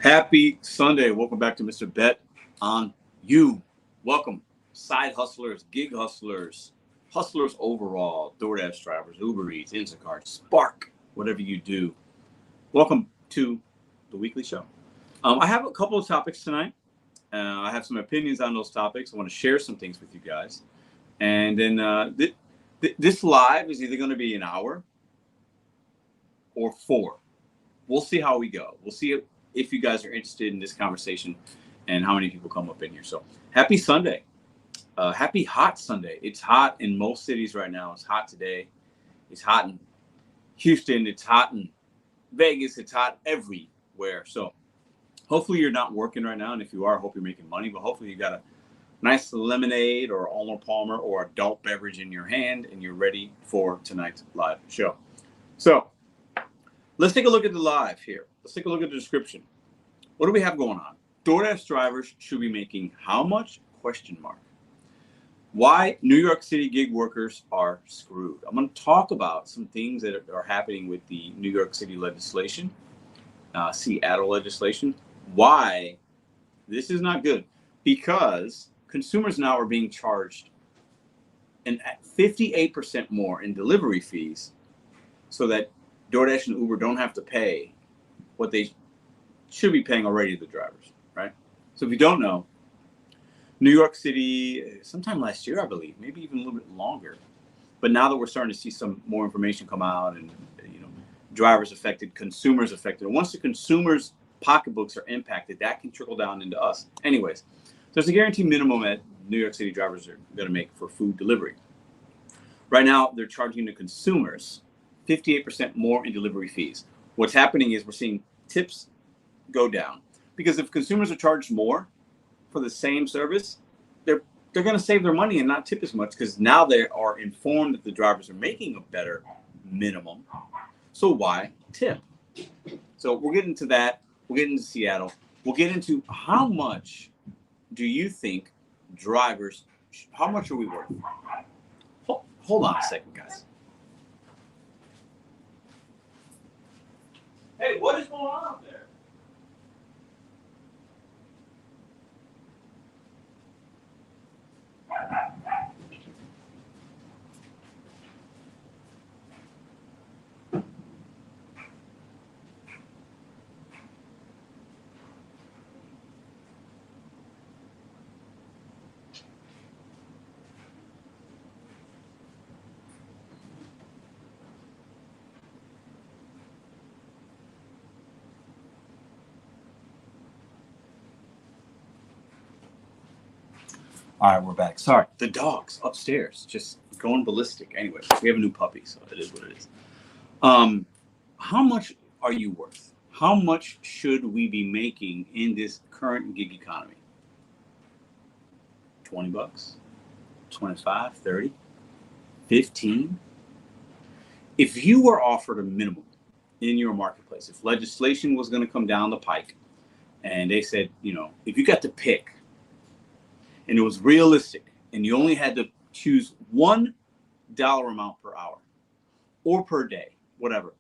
Happy Sunday. Welcome back to Mr. Bet on You. Welcome, side hustlers, gig hustlers, hustlers overall, DoorDash drivers, Uber Eats, Instacart, Spark, whatever you do. Welcome to the weekly show. I have a couple of topics tonight. I have some opinions on those topics. I want to share some things with you guys. And then this live is either going to be an hour or 4. We'll see how we go. We'll see if you guys are interested in this conversation and how many people come up in here. So happy Sunday. Happy hot Sunday. It's hot in most cities right now. It's hot today. It's hot in Houston. It's hot in Vegas. It's hot everywhere. So hopefully you're not working right now. And if you are, I hope you're making money. But hopefully you got a nice lemonade or Arnold Palmer or adult beverage in your hand and you're ready for tonight's live show. So let's take a look at the live here. Let's take a look at the description. What do we have going on? DoorDash drivers should be making how much? Question mark. Why New York City gig workers are screwed. I'm going to talk about some things that are happening with the New York City legislation, Seattle legislation. Why this is not good. Because consumers now are being charged at 58% more in delivery fees so that DoorDash and Uber don't have to pay what they should be paying already to the drivers, right? So if you don't know, New York City, sometime last year, I believe, maybe even a little bit longer. But now that we're starting to see some more information come out and, drivers affected, consumers affected. And once the consumers' pocketbooks are impacted, that can trickle down into us. Anyways, there's a guaranteed minimum that New York City drivers are going to make for food delivery. Right now, they're charging the consumers 58% more in delivery fees. What's happening is we're seeing tips go down because if consumers are charged more for the same service, they're going to save their money and not tip as much because now they are informed that the drivers are making a better minimum. So why tip? So we'll get into that. We'll get into Seattle. We'll get into how much do you think drivers, how much are we worth? Hold on a second, guys. Hey, what is going on up there? All right, we're back. Sorry, the dog's upstairs, just going ballistic. Anyway, we have a new puppy, so it is what it is. How much are you worth? How much should we be making in this current gig economy? 20 bucks? 25, 30, 15? If you were offered a minimum in your marketplace, if legislation was going to come down the pike and they said, if you got to pick, and it was realistic, and you only had to choose $1 amount per hour or per day, whatever.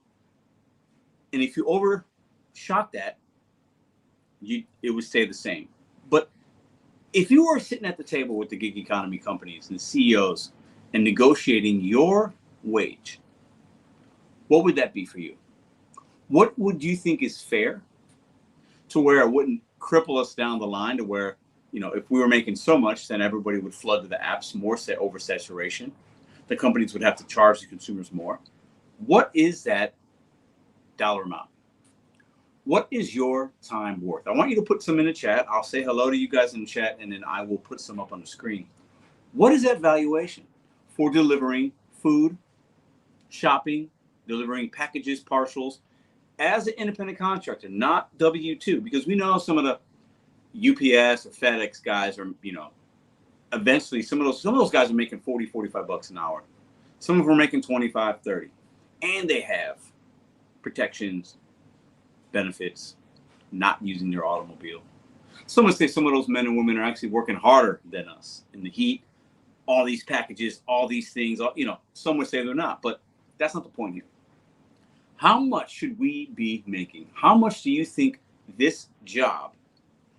And if you overshot that, it would stay the same. But if you were sitting at the table with the gig economy companies and the CEOs and negotiating your wage, what would that be for you? What would you think is fair to where it wouldn't cripple us down the line to where, if we were making so much, then everybody would flood to the apps, more oversaturation. The companies would have to charge the consumers more. What is that dollar amount? What is your time worth? I want you to put some in the chat. I'll say hello to you guys in the chat, and then I will put some up on the screen. What is that valuation for delivering food, shopping, delivering packages, parcels, as an independent contractor, not W-2? Because we know some of the UPS or FedEx guys are, eventually some of those guys are making 40, 45 bucks an hour. Some of them are making 25, 30. And they have protections, benefits, not using their automobile. Some would say some of those men and women are actually working harder than us in the heat, all these packages, all these things, some would say they're not, but that's not the point here. How much should we be making? How much do you think this job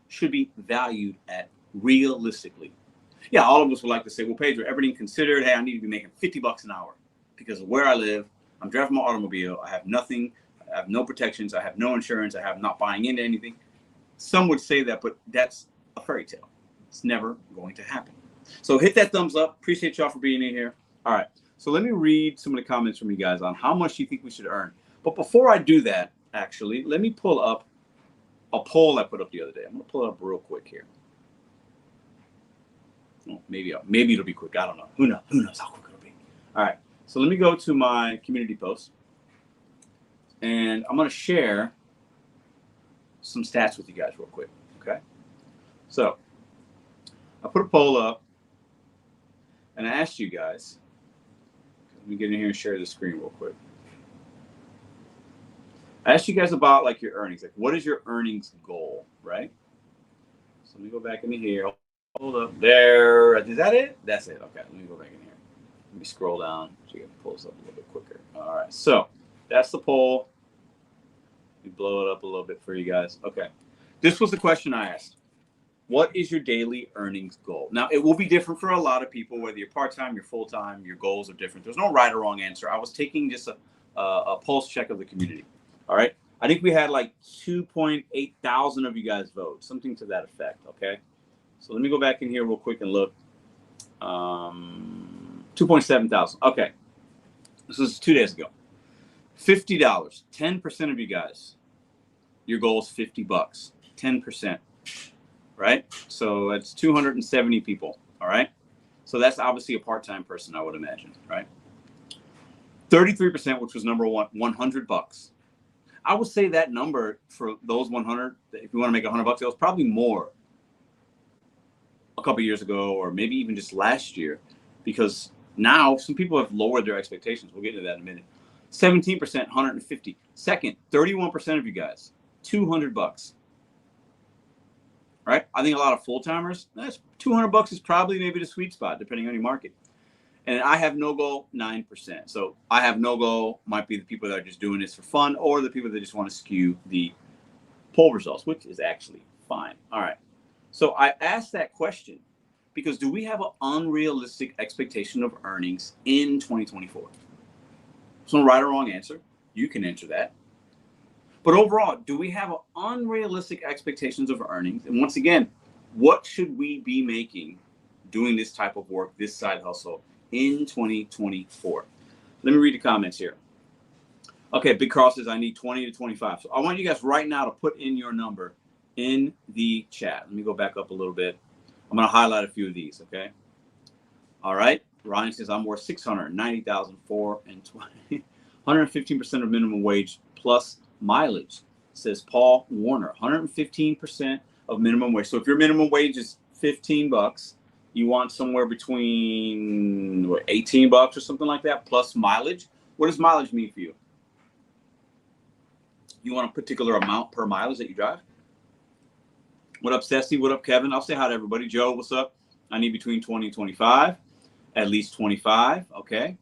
should be valued at realistically. Yeah, all of us would like to say, well, Pedro, everything considered, hey, I need to be making $50 an hour because of where I live. I'm driving my automobile. I have nothing. I have no protections. I have no insurance. I have not buying into anything. Some would say that, but that's a fairy tale. It's never going to happen. So hit that thumbs up. Appreciate y'all for being in here. All right. So let me read some of the comments from you guys on how much you think we should earn. But before I do that, actually, let me pull up a poll I put up the other day. I'm going to pull it up real quick here. Oh, maybe it'll be quick. I don't know. Who knows how quick it'll be. All right. So let me go to my community post. And I'm going to share some stats with you guys real quick. Okay. So I put a poll up and I asked you guys. Let me get in here and share the screen real quick. I asked you guys about like your earnings. Like, what is your earnings goal, right? So let me go back into here. Hold up. There. Is that it? That's it. Okay. Let me go back in here. Let me scroll down so you can pull this up a little bit quicker. All right. So that's the poll. Let me blow it up a little bit for you guys. Okay. This was the question I asked. What is your daily earnings goal? Now, it will be different for a lot of people, whether you're part-time, you're full-time, your goals are different. There's no right or wrong answer. I was taking just a pulse check of the community. All right. I think we had like 2.8 thousand of you guys vote, something to that effect. Okay. So let me go back in here real quick and look. 2.7 thousand. Okay. This was 2 days ago. $50. 10% of you guys, your goal is $50. 10%. Right? So that's 270 people. All right. So that's obviously a part-time person, I would imagine. Right? 33%, which was number one, $100. I would say that number for those 100, if you want to make $100, it was probably more a couple years ago, or maybe even just last year, because now some people have lowered their expectations. We'll get into that in a minute. 17%, 150. Second, 31% of you guys, $200. Right? I think a lot of full-timers, that's $200 is probably maybe the sweet spot, depending on your market. And I have no goal, 9%. So I have no goal might be the people that are just doing this for fun, or the people that just want to skew the poll results, which is actually fine. All right. So I asked that question because do we have an unrealistic expectation of earnings in 2024? There's no right or wrong answer. You can enter that. But overall, do we have unrealistic expectations of earnings? And once again, what should we be making doing this type of work, this side hustle in 2024? Let me read the comments here. Okay, Big Carl says I need 20 to 25. So I want you guys right now to put in your number in the chat. Let me go back up a little bit. I'm going to highlight a few of these, okay? All right. Ryan says I'm worth 690,004 and 115% of minimum wage plus mileage. Says Paul Warner, 115% of minimum wage. So if your minimum wage is $15, you want somewhere between what, $18 or something like that plus mileage. What does mileage mean for you? You want a particular amount per mileage that you drive? What up, Ceci? What up, Kevin? I'll say hi to everybody. Joe, what's up? I need between 20 and 25, at least 25. Okay.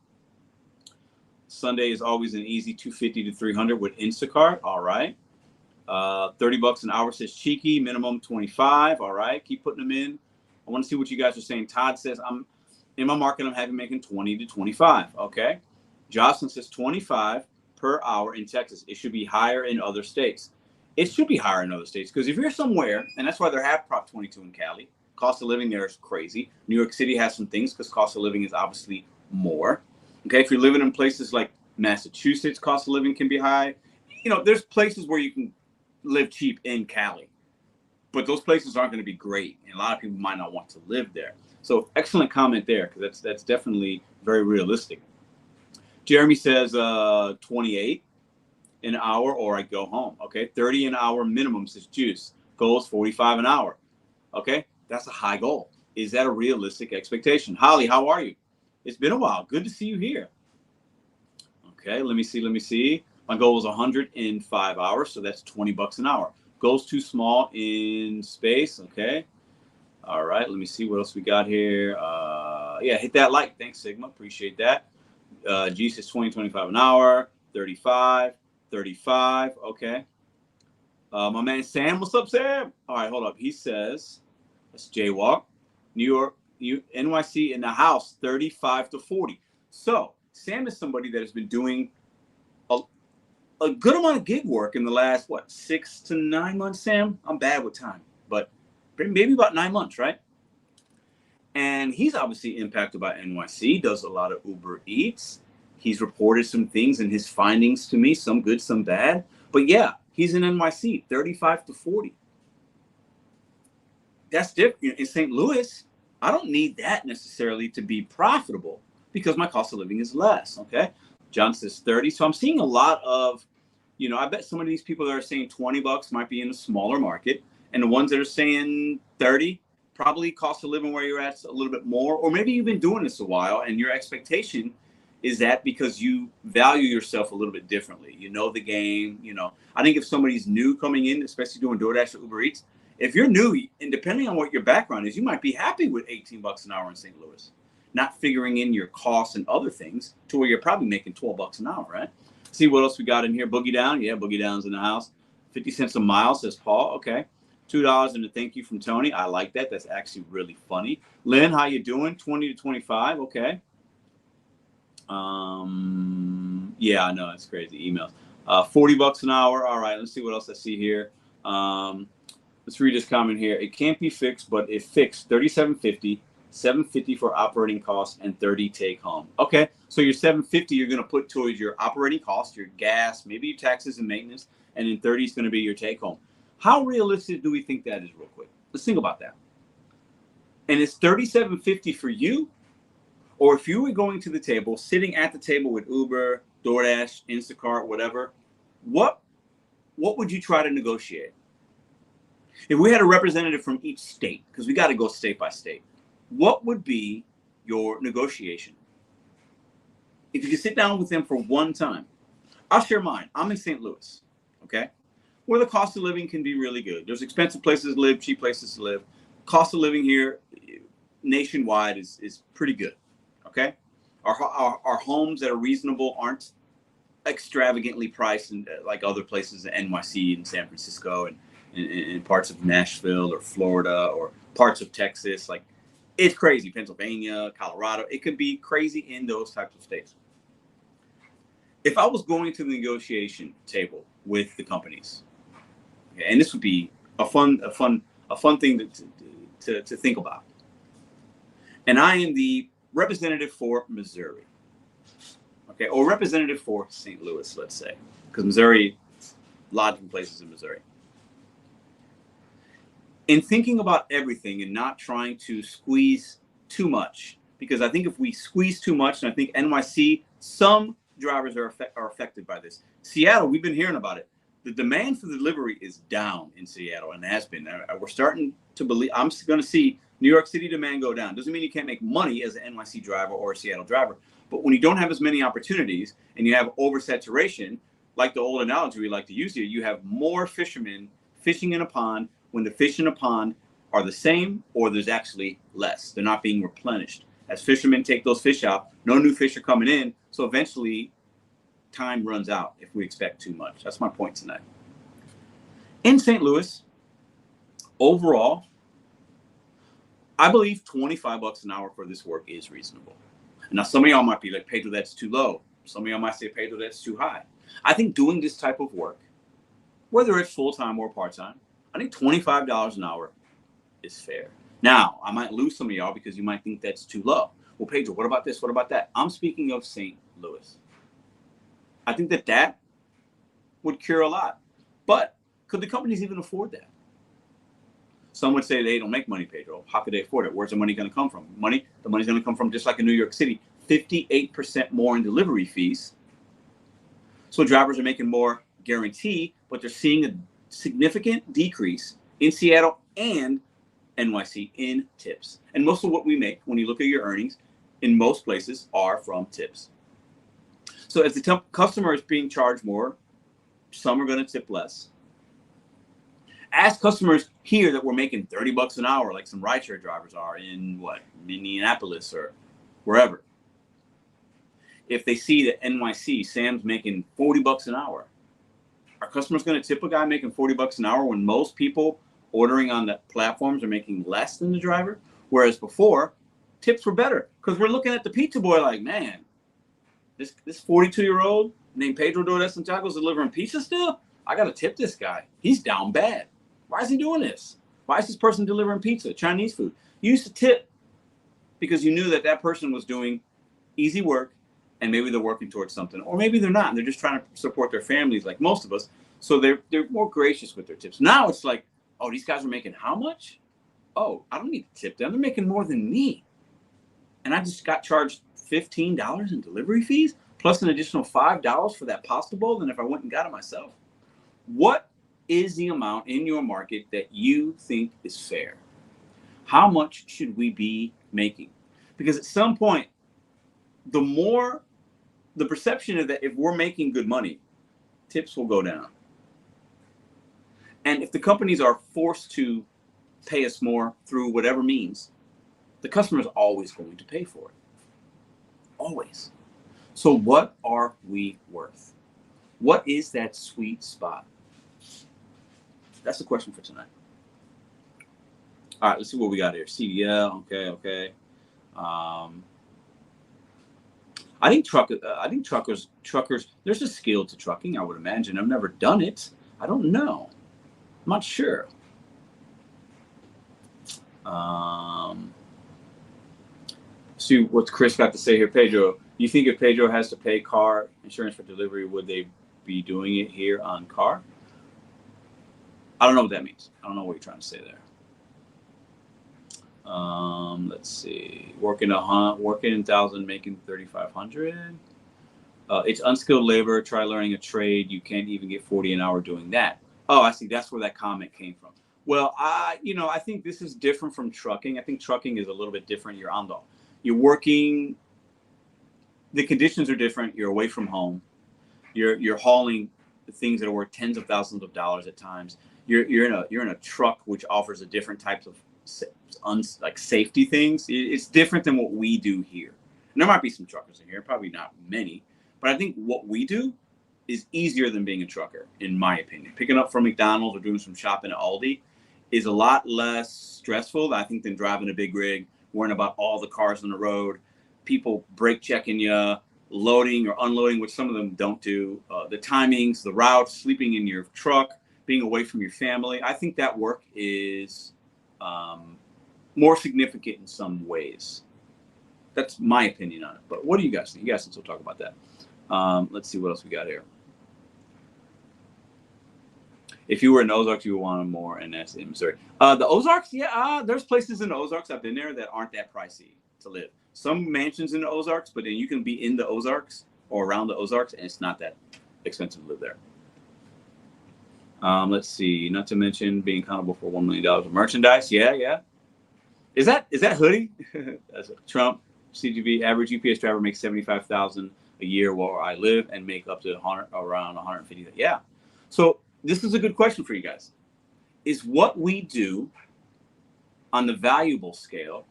Sunday is always an easy 250 to 300 with Instacart. All right. $30 an hour says cheeky, minimum 25. All right. Keep putting them in. I want to see what you guys are saying. Todd says I'm in my market. I'm having making 20 to 25. Okay. Jocelyn says 25 per hour in Texas. It should be higher in other states. It should be higher in other states because if you're somewhere, and that's why they have Prop 22 in Cali, cost of living there is crazy. New York City has some things because cost of living is obviously more. Okay, if you're living in places like Massachusetts, cost of living can be high. You know, there's places where you can live cheap in Cali, but those places aren't going to be great, and a lot of people might not want to live there. So excellent comment there, because that's definitely very realistic. Jeremy says 28 an hour, or I go home. Okay, 30 an hour minimum says Juice. Goal is 45 an hour. Okay, that's a high goal. Is that a realistic expectation? Holly, how are you? It's been a while. Good to see you here. Okay, let me see. My goal was 100 in 5 hours, so that's $20 an hour. Goal's too small in space. Okay. All right, let me see what else we got here. Yeah, hit that like. Thanks, Sigma. Appreciate that. G says 20, 25 an hour, 35. Okay. My man Sam, what's up, Sam? All right, hold up. He says, let's jaywalk. New York, NYC in the house, 35 to 40. So Sam is somebody that has been doing a good amount of gig work in the last, 6 to 9 months, Sam? I'm bad with time, but maybe about 9 months, right? And he's obviously impacted by NYC, does a lot of Uber Eats. He's reported some things in his findings to me, some good, some bad. But yeah, he's in NYC, 35 to 40. That's different. In St. Louis, I don't need that necessarily to be profitable because my cost of living is less, okay? John says 30. So I'm seeing a lot of, I bet some of these people that are saying $20 might be in a smaller market. And the ones that are saying 30, probably cost of living where you're at a little bit more, or maybe you've been doing this a while and your expectation is that because you value yourself a little bit differently. You know the game, I think if somebody's new coming in, especially doing DoorDash or Uber Eats, if you're new, and depending on what your background is, you might be happy with $18 an hour in St. Louis, not figuring in your costs and other things to where you're probably making $12 an hour, right? See what else we got in here. Boogie Down. Yeah, Boogie Down's in the house. 50 cents a mile, says Paul. Okay. $2 and a thank you from Tony. I like that. That's actually really funny. Lynn, how you doing? 20 to 25. Okay. Yeah, I know. It's crazy. Emails. $40 an hour. All right. Let's see what else I see here. Let's read this comment here. It can't be fixed, but if fixed, $37.50, $7.50 for operating costs, and $30 take home. Okay, so your $7.50 you're going to put towards your operating costs, your gas, maybe your taxes and maintenance, and then $30 is going to be your take home. How realistic do we think that is, real quick? Let's think about that. And it's $37.50 for you, or if you were going to the table, sitting at the table with Uber, DoorDash, Instacart, whatever, what would you try to negotiate? If we had a representative from each state, because we got to go state by state, what would be your negotiation? If you could sit down with them for one time, I'll share mine. I'm in St. Louis, okay, where the cost of living can be really good. There's expensive places to live, cheap places to live. Cost of living here nationwide is pretty good, okay? Our homes that are reasonable aren't extravagantly priced like other places in NYC and San Francisco and in parts of Nashville or Florida or parts of Texas. Like, it's crazy. Pennsylvania, Colorado, it could be crazy in those types of states. If I was going to the negotiation table with the companies, okay, and this would be a fun thing to think about. And I am the representative for Missouri, okay, or representative for St. Louis, let's say, because Missouri, a lot of different places in Missouri. In thinking about everything and not trying to squeeze too much, because I think if we squeeze too much, and I think NYC, some drivers are affected by this. Seattle, we've been hearing about it. The demand for delivery is down in Seattle and has been. We're starting to believe, I'm going to see New York City demand go down. Doesn't mean you can't make money as an NYC driver or a Seattle driver, but when you don't have as many opportunities and you have oversaturation, like the old analogy we like to use here, you have more fishermen fishing in a pond when the fish in a pond are the same or there's actually less. They're not being replenished. As fishermen take those fish out, no new fish are coming in, so eventually time runs out if we expect too much. That's my point tonight. In St. Louis, overall, I believe $25 an hour for this work is reasonable. Now, some of y'all might be like, Pedro, that's too low. Some of y'all might say, Pedro, that's too high. I think doing this type of work, whether it's full-time or part-time, I think $25 an hour is fair. Now, I might lose some of y'all because you might think that's too low. Well, Pedro, what about this? What about that? I'm speaking of St. Louis. I think that would cure a lot. But could the companies even afford that? Some would say they don't make money, Pedro. How could they afford it? Where's the money going to come from? The money's going to come from, just like in New York City, 58% more in delivery fees. So drivers are making more guarantee, but they're seeing a significant decrease in Seattle and NYC in tips. And most of what we make, when you look at your earnings, in most places are from tips. So if the customer is being charged more, some are going to tip less. Ask customers here that we're making $30 an hour, like some rideshare drivers are in Minneapolis or wherever. If they see that NYC, Sam's making $40 an hour, Are customers going to tip a guy making 40 bucks an hour when most people ordering on the platforms are making less than the driver? Whereas before, tips were better because we're looking at the pizza boy like, man, this 42-year-old named Pedro DoorDash Santiago's delivering pizza still? I got to tip this guy. He's down bad. Why is he doing this? Why is this person delivering pizza, Chinese food? You used to tip because you knew that that person was doing easy work and maybe they're working towards something, or maybe they're not, and they're just trying to support their families like most of us. So they're more gracious with their tips. Now it's like, oh, these guys are making how much? Oh, I don't need to tip them. They're making more than me. And I just got charged $15 in delivery fees, plus an additional $5 for that pasta bowl than if I went and got it myself. What is the amount in your market that you think is fair? How much should we be making? Because at some point, the perception is that if we're making good money, tips will go down. And if the companies are forced to pay us more through whatever means, the customer is always going to pay for it. Always. So what are we worth? What is that sweet spot? That's the question for tonight. All right, let's see what we got here. CDL, okay. I think truckers, there's a skill to trucking, I would imagine. I've never done it. I don't know. I'm not sure. See what Chris got to say here. Pedro, you think if Pedro has to pay car insurance for delivery, would they be doing it here on car? I don't know what that means. I don't know what you're trying to say there. Let's see. Working 1,000, making 3,500. It's unskilled labor. Try learning a trade. You can't even get 40 an hour doing that. Oh, I see. That's where that comment came from. Well, I think this is different from trucking. I think trucking is a little bit different. You're working. The conditions are different. You're away from home. You're hauling things that are worth tens of thousands of dollars at times. You're in a truck which offers a different types of like safety things. It's different than what we do here. And there might be some truckers in here, probably not many, but I think what we do is easier than being a trucker, in my opinion. Picking up from McDonald's or doing some shopping at Aldi is a lot less stressful, I think, than driving a big rig, worrying about all the cars on the road, people brake checking you, loading or unloading, which some of them don't do, the timings, the routes, sleeping in your truck, being away from your family. I think that work is more significant in some ways. That's my opinion on it. But what do you guys think? You guys can still talk about that. Let's see what else we got here. If you were in the Ozarks, you would want more, and that's in Missouri. The Ozarks, there's places in the Ozarks, I've been there, that aren't that pricey to live. Some mansions in the Ozarks, but then you can be in the Ozarks or around the Ozarks, and it's not that expensive to live there. Let's see. Not to mention being accountable for $1 million of merchandise. Yeah. Is that hoodie? That's Trump CGV. Average UPS driver makes $75,000 a year where I live, and make up to around $150,000. Yeah. So this is a good question for you guys. Is what we do on the valuable scale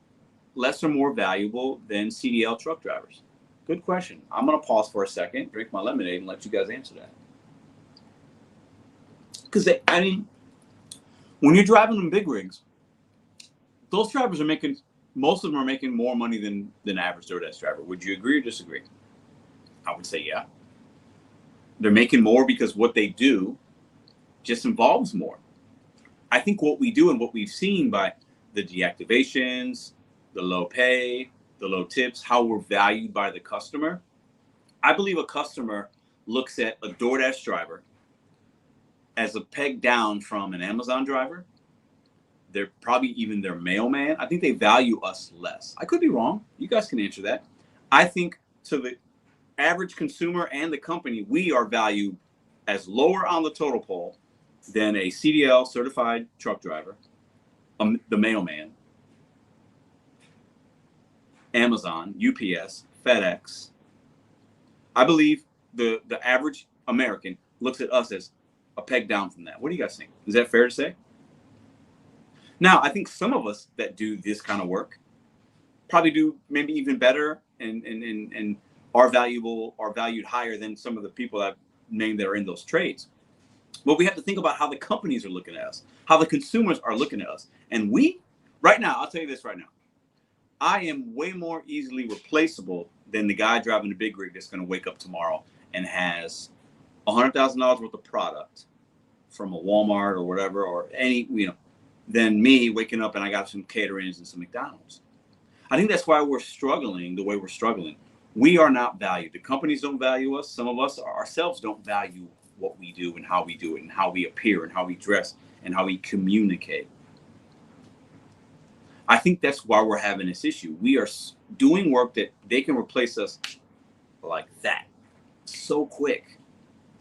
less or more valuable than CDL truck drivers? Good question. I'm going to pause for a second, drink my lemonade, and let you guys answer that. Because, when you're driving them big rigs, those drivers most of them are making more money than average DoorDash driver. Would you agree or disagree? I would say yeah. They're making more because what they do just involves more. I think what we do and what we've seen by the deactivations, the low pay, the low tips, how we're valued by the customer. I believe a customer looks at a DoorDash driver as a peg down from an Amazon driver. They're probably even their mailman. I think they value us less. I could be wrong. You guys can answer that. I think to the average consumer and the company, we are valued as lower on the total pole than a CDL certified truck driver, the mailman, Amazon, UPS, FedEx. I believe the average American looks at us as a peg down from that. What do you guys think? Is that fair to say? Now, I think some of us that do this kind of work probably do maybe even better and are valued higher than some of the people I've named that are in those trades. But we have to think about how the companies are looking at us, how the consumers are looking at us. And right now, I'll tell you this right now. I am way more easily replaceable than the guy driving the big rig that's going to wake up tomorrow and has $100,000 worth of product from a Walmart or whatever, or any, than me waking up and I got some caterings and some McDonald's. I think that's why we're struggling the way we're struggling. We are not valued. The companies don't value us. Some of us ourselves don't value what we do and how we do it and how we appear and how we dress and how we communicate. I think that's why we're having this issue. We are doing work that they can replace us like that so quick.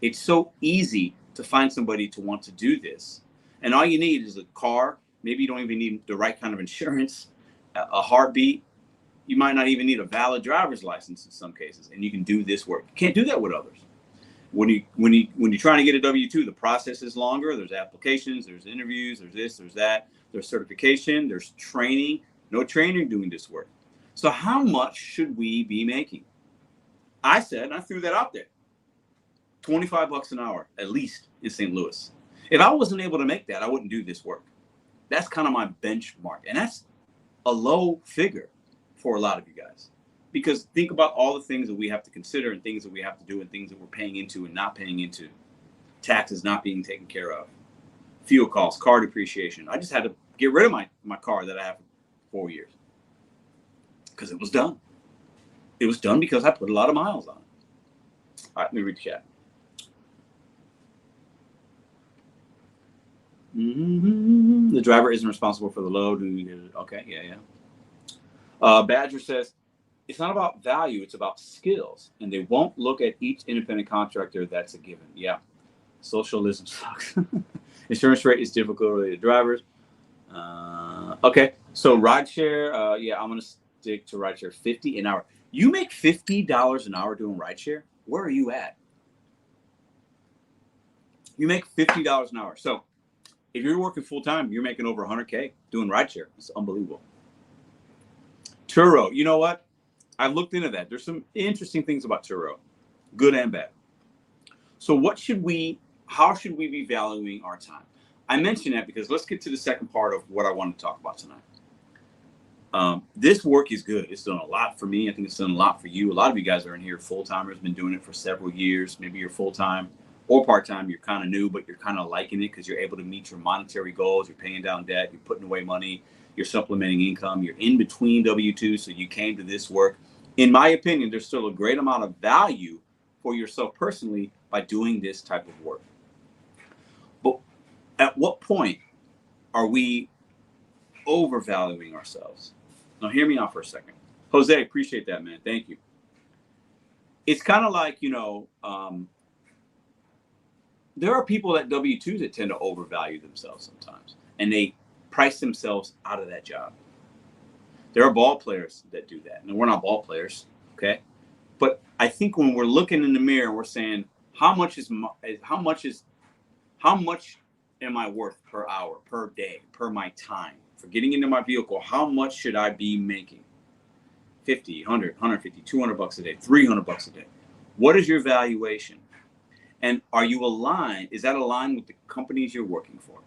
It's so easy to find somebody to want to do this. And all you need is a car. Maybe you don't even need the right kind of insurance, a heartbeat. You might not even need a valid driver's license in some cases, and you can do this work. You can't do that with others. When you're trying to get a W-2, the process is longer. There's applications, there's interviews, there's this, there's that, there's certification, there's training. No training doing this work. So how much should we be making? I said, and I threw that out there, $25 an hour at least in St. Louis. If I wasn't able to make that, I wouldn't do this work. That's kind of my benchmark, and that's a low figure for a lot of you guys. Because think about all the things that we have to consider and things that we have to do and things that we're paying into and not paying into. Taxes not being taken care of. Fuel costs, car depreciation. I just had to get rid of my car that I have for 4 years. Because it was done. It was done because I put a lot of miles on it. All right, let me read the chat. The driver isn't responsible for the load. Okay, yeah. Badger says, it's not about value, it's about skills. And they won't look at each independent contractor. That's a given. Yeah. Socialism sucks. Insurance rate is difficult related to drivers. Okay. So rideshare, yeah, I'm going to stick to rideshare. $50 an hour. You make $50 an hour doing rideshare? Where are you at? You make $50 an hour. So if you're working full time, you're making over 100K doing rideshare. It's unbelievable. Turo, you know what? I've looked into that. There's some interesting things about Turo, good and bad. So how should we be valuing our time? I mention that because let's get to the second part of what I want to talk about tonight. This work is good. It's done a lot for me. I think it's done a lot for you. A lot of you guys are in here full-timers, been doing it for several years. Maybe you're full-time or part-time. You're kind of new, but you're kind of liking it because you're able to meet your monetary goals. You're paying down debt. You're putting away money. You're supplementing income. You're in between W-2, so you came to this work. In my opinion, there's still a great amount of value for yourself personally by doing this type of work. But at what point are we overvaluing ourselves? Now, hear me out for a second. Jose, appreciate that, man. Thank you. It's kind of like, there are people at W-2 that tend to overvalue themselves sometimes, and they price themselves out of that job. There are ball players that do that. And we're not ball players, okay? But I think when we're looking in the mirror and we're saying, how much am I worth per hour, per day, per my time? For getting into my vehicle, how much should I be making? 50, 100, 150, $200 a day, $300 a day. What is your valuation? And are you aligned? Is that aligned with the companies you're working for?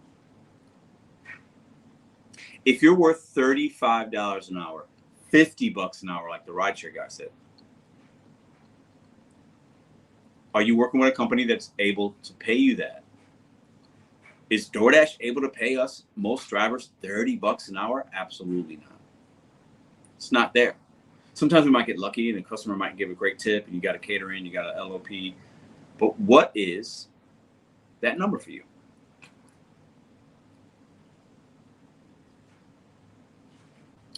If you're worth $35 an hour, $50 an hour, like the rideshare guy said, are you working with a company that's able to pay you that? Is DoorDash able to pay us, most drivers, $30 an hour? Absolutely not. It's not there. Sometimes we might get lucky and the customer might give a great tip and you got a catering, you got an LOP. But what is that number for you?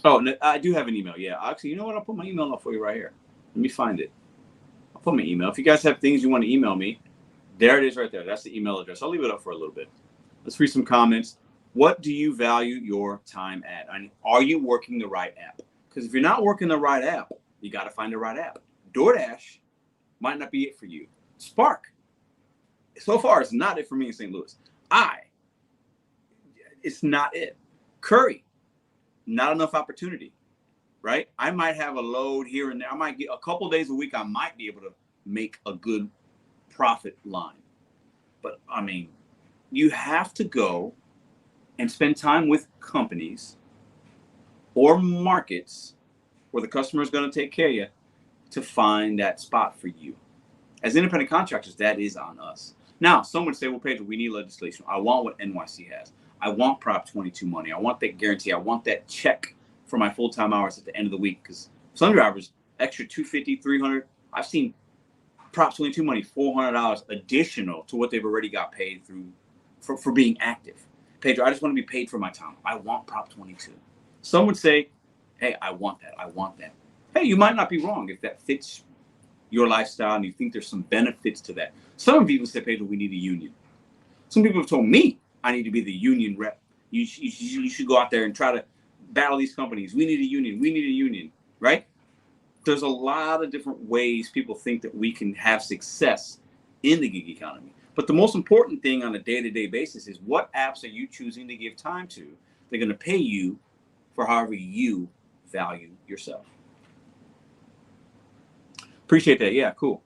Oh, I do have an email. Yeah, actually, you know what? I'll put my email up for you right here. Let me find it. I'll put my email. If you guys have things you want to email me, there it is right there. That's the email address. I'll leave it up for a little bit. Let's read some comments. What do you value your time at? I mean, are you working the right app? Because if you're not working the right app, you got to find the right app. DoorDash might not be it for you. Spark, so far, it's not it for me in St. Louis. It's not it. Curry, not enough opportunity, right? I might have a load here and there. I might get a couple days a week. I might be able to make a good profit line. But I mean, you have to go and spend time with companies or markets where the customer is going to take care of you to find that spot for you. As independent contractors, that is on us. Now, some would say, well, Pedro, we need legislation. I want what NYC has. I want Prop 22 money. I want that guarantee. I want that check for my full-time hours at the end of the week. Because some drivers, extra $250, $300. I've seen Prop 22 money, $400 additional to what they've already got paid through for being active. Pedro, I just want to be paid for my time. I want Prop 22. Some would say, hey, I want that. I want that. Hey, you might not be wrong if that fits your lifestyle and you think there's some benefits to that. Some people say, Pedro, we need a union. Some people have told me I need to be the union rep. You should go out there and try to battle these companies. We need a union. We need a union, right? There's a lot of different ways people think that we can have success in the gig economy. But the most important thing on a day-to-day basis is what apps are you choosing to give time to? They're going to pay you for however you value yourself. Appreciate that. Yeah, cool.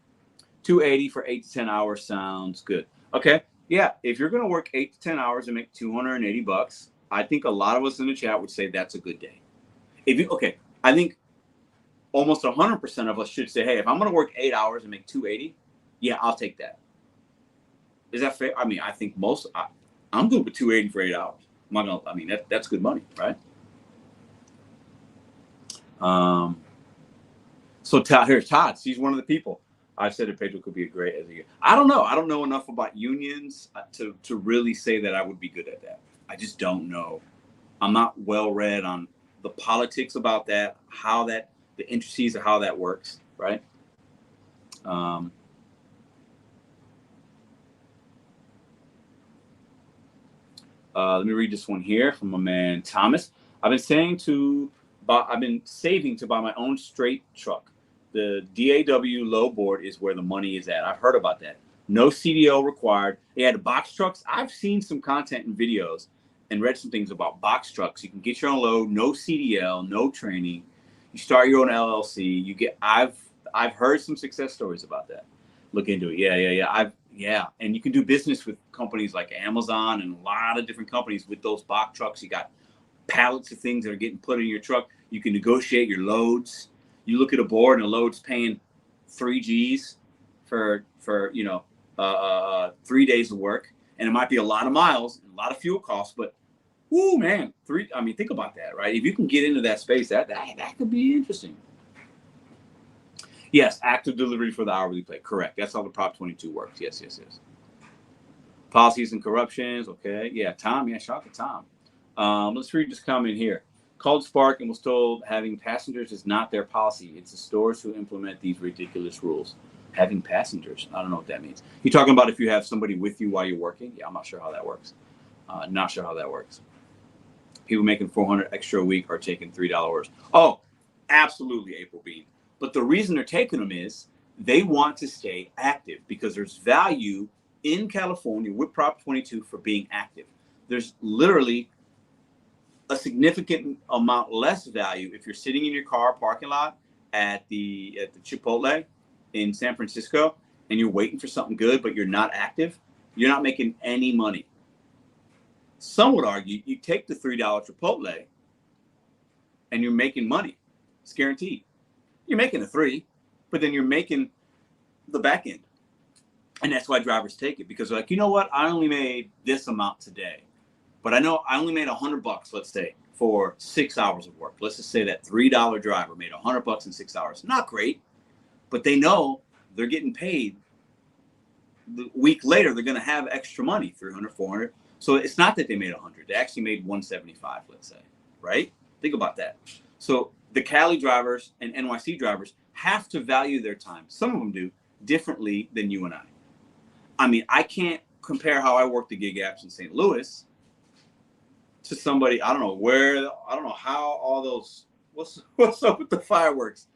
$280 for 8 to 10 hours sounds good. Okay. Yeah, if you're going to work 8 to 10 hours and make $280, I think a lot of us in the chat would say that's a good day. I think almost 100% of us should say, hey, if I'm going to work 8 hours and make $280, yeah, I'll take that. Is that fair? I mean, I think I'm good with $280 for 8 hours. That's good money, right? So here's Todd. He's one of the people. I've said that Pedro could be a great as a year. I don't know. I don't know enough about unions to really say that I would be good at that. I just don't know. I'm not well read on the politics about that, the intricacies of how that works, right? Let me read this one here from my man Thomas. I've been saving to buy my own straight truck. The DAW low board is where the money is at. I've heard about that. No CDL required. They had box trucks. I've seen some content and videos and read some things about box trucks. You can get your own load, no CDL, no training. You start your own LLC. I've heard some success stories about that. Look into it. Yeah. And you can do business with companies like Amazon and a lot of different companies with those box trucks. You got pallets of things that are getting put in your truck. You can negotiate your loads. You look at a board and a load's paying 3 G's for 3 days of work, and it might be a lot of miles and a lot of fuel costs, but man, think about that, right? If you can get into that space, that could be interesting. Yes, active delivery for the hourly pay. Correct. That's how the Prop 22 works. Yes. Policies and corruptions. Okay. Yeah, Tom. Yeah, shout out to Tom. Let's read this comment here. Called Spark and was told having passengers is not their policy. It's the stores who implement these ridiculous rules. Having passengers. I don't know what that means. You're talking about if you have somebody with you while you're working? Yeah, I'm not sure how that works. People making $400 extra a week are taking $3 orders. Oh, absolutely, April Bean. But the reason they're taking them is they want to stay active because there's value in California with Prop 22 for being active. There's literally a significant amount less value if you're sitting in your car parking lot at the Chipotle in San Francisco and you're waiting for something good, but you're not active. You're not making any money. Some would argue you take the $3 Chipotle and you're making money. It's guaranteed. You're making a 3, but then you're making the back end. And that's why drivers take it because they're like, you know what? I only made this amount today, but I know I only made $100, let's say, for 6 hours of work. Let's just say that $3 driver made $100 in 6 hours. Not great, but they know they're getting paid. The week later, they're going to have extra money, $300, $400. So it's not that they made $100. They actually made $175, let's say, right? Think about that. So the Cali drivers and NYC drivers have to value their time. Some of them do differently than you and I. I mean, I can't compare how I work the gig apps in St. Louis to somebody, I don't know how all those, what's up with the fireworks?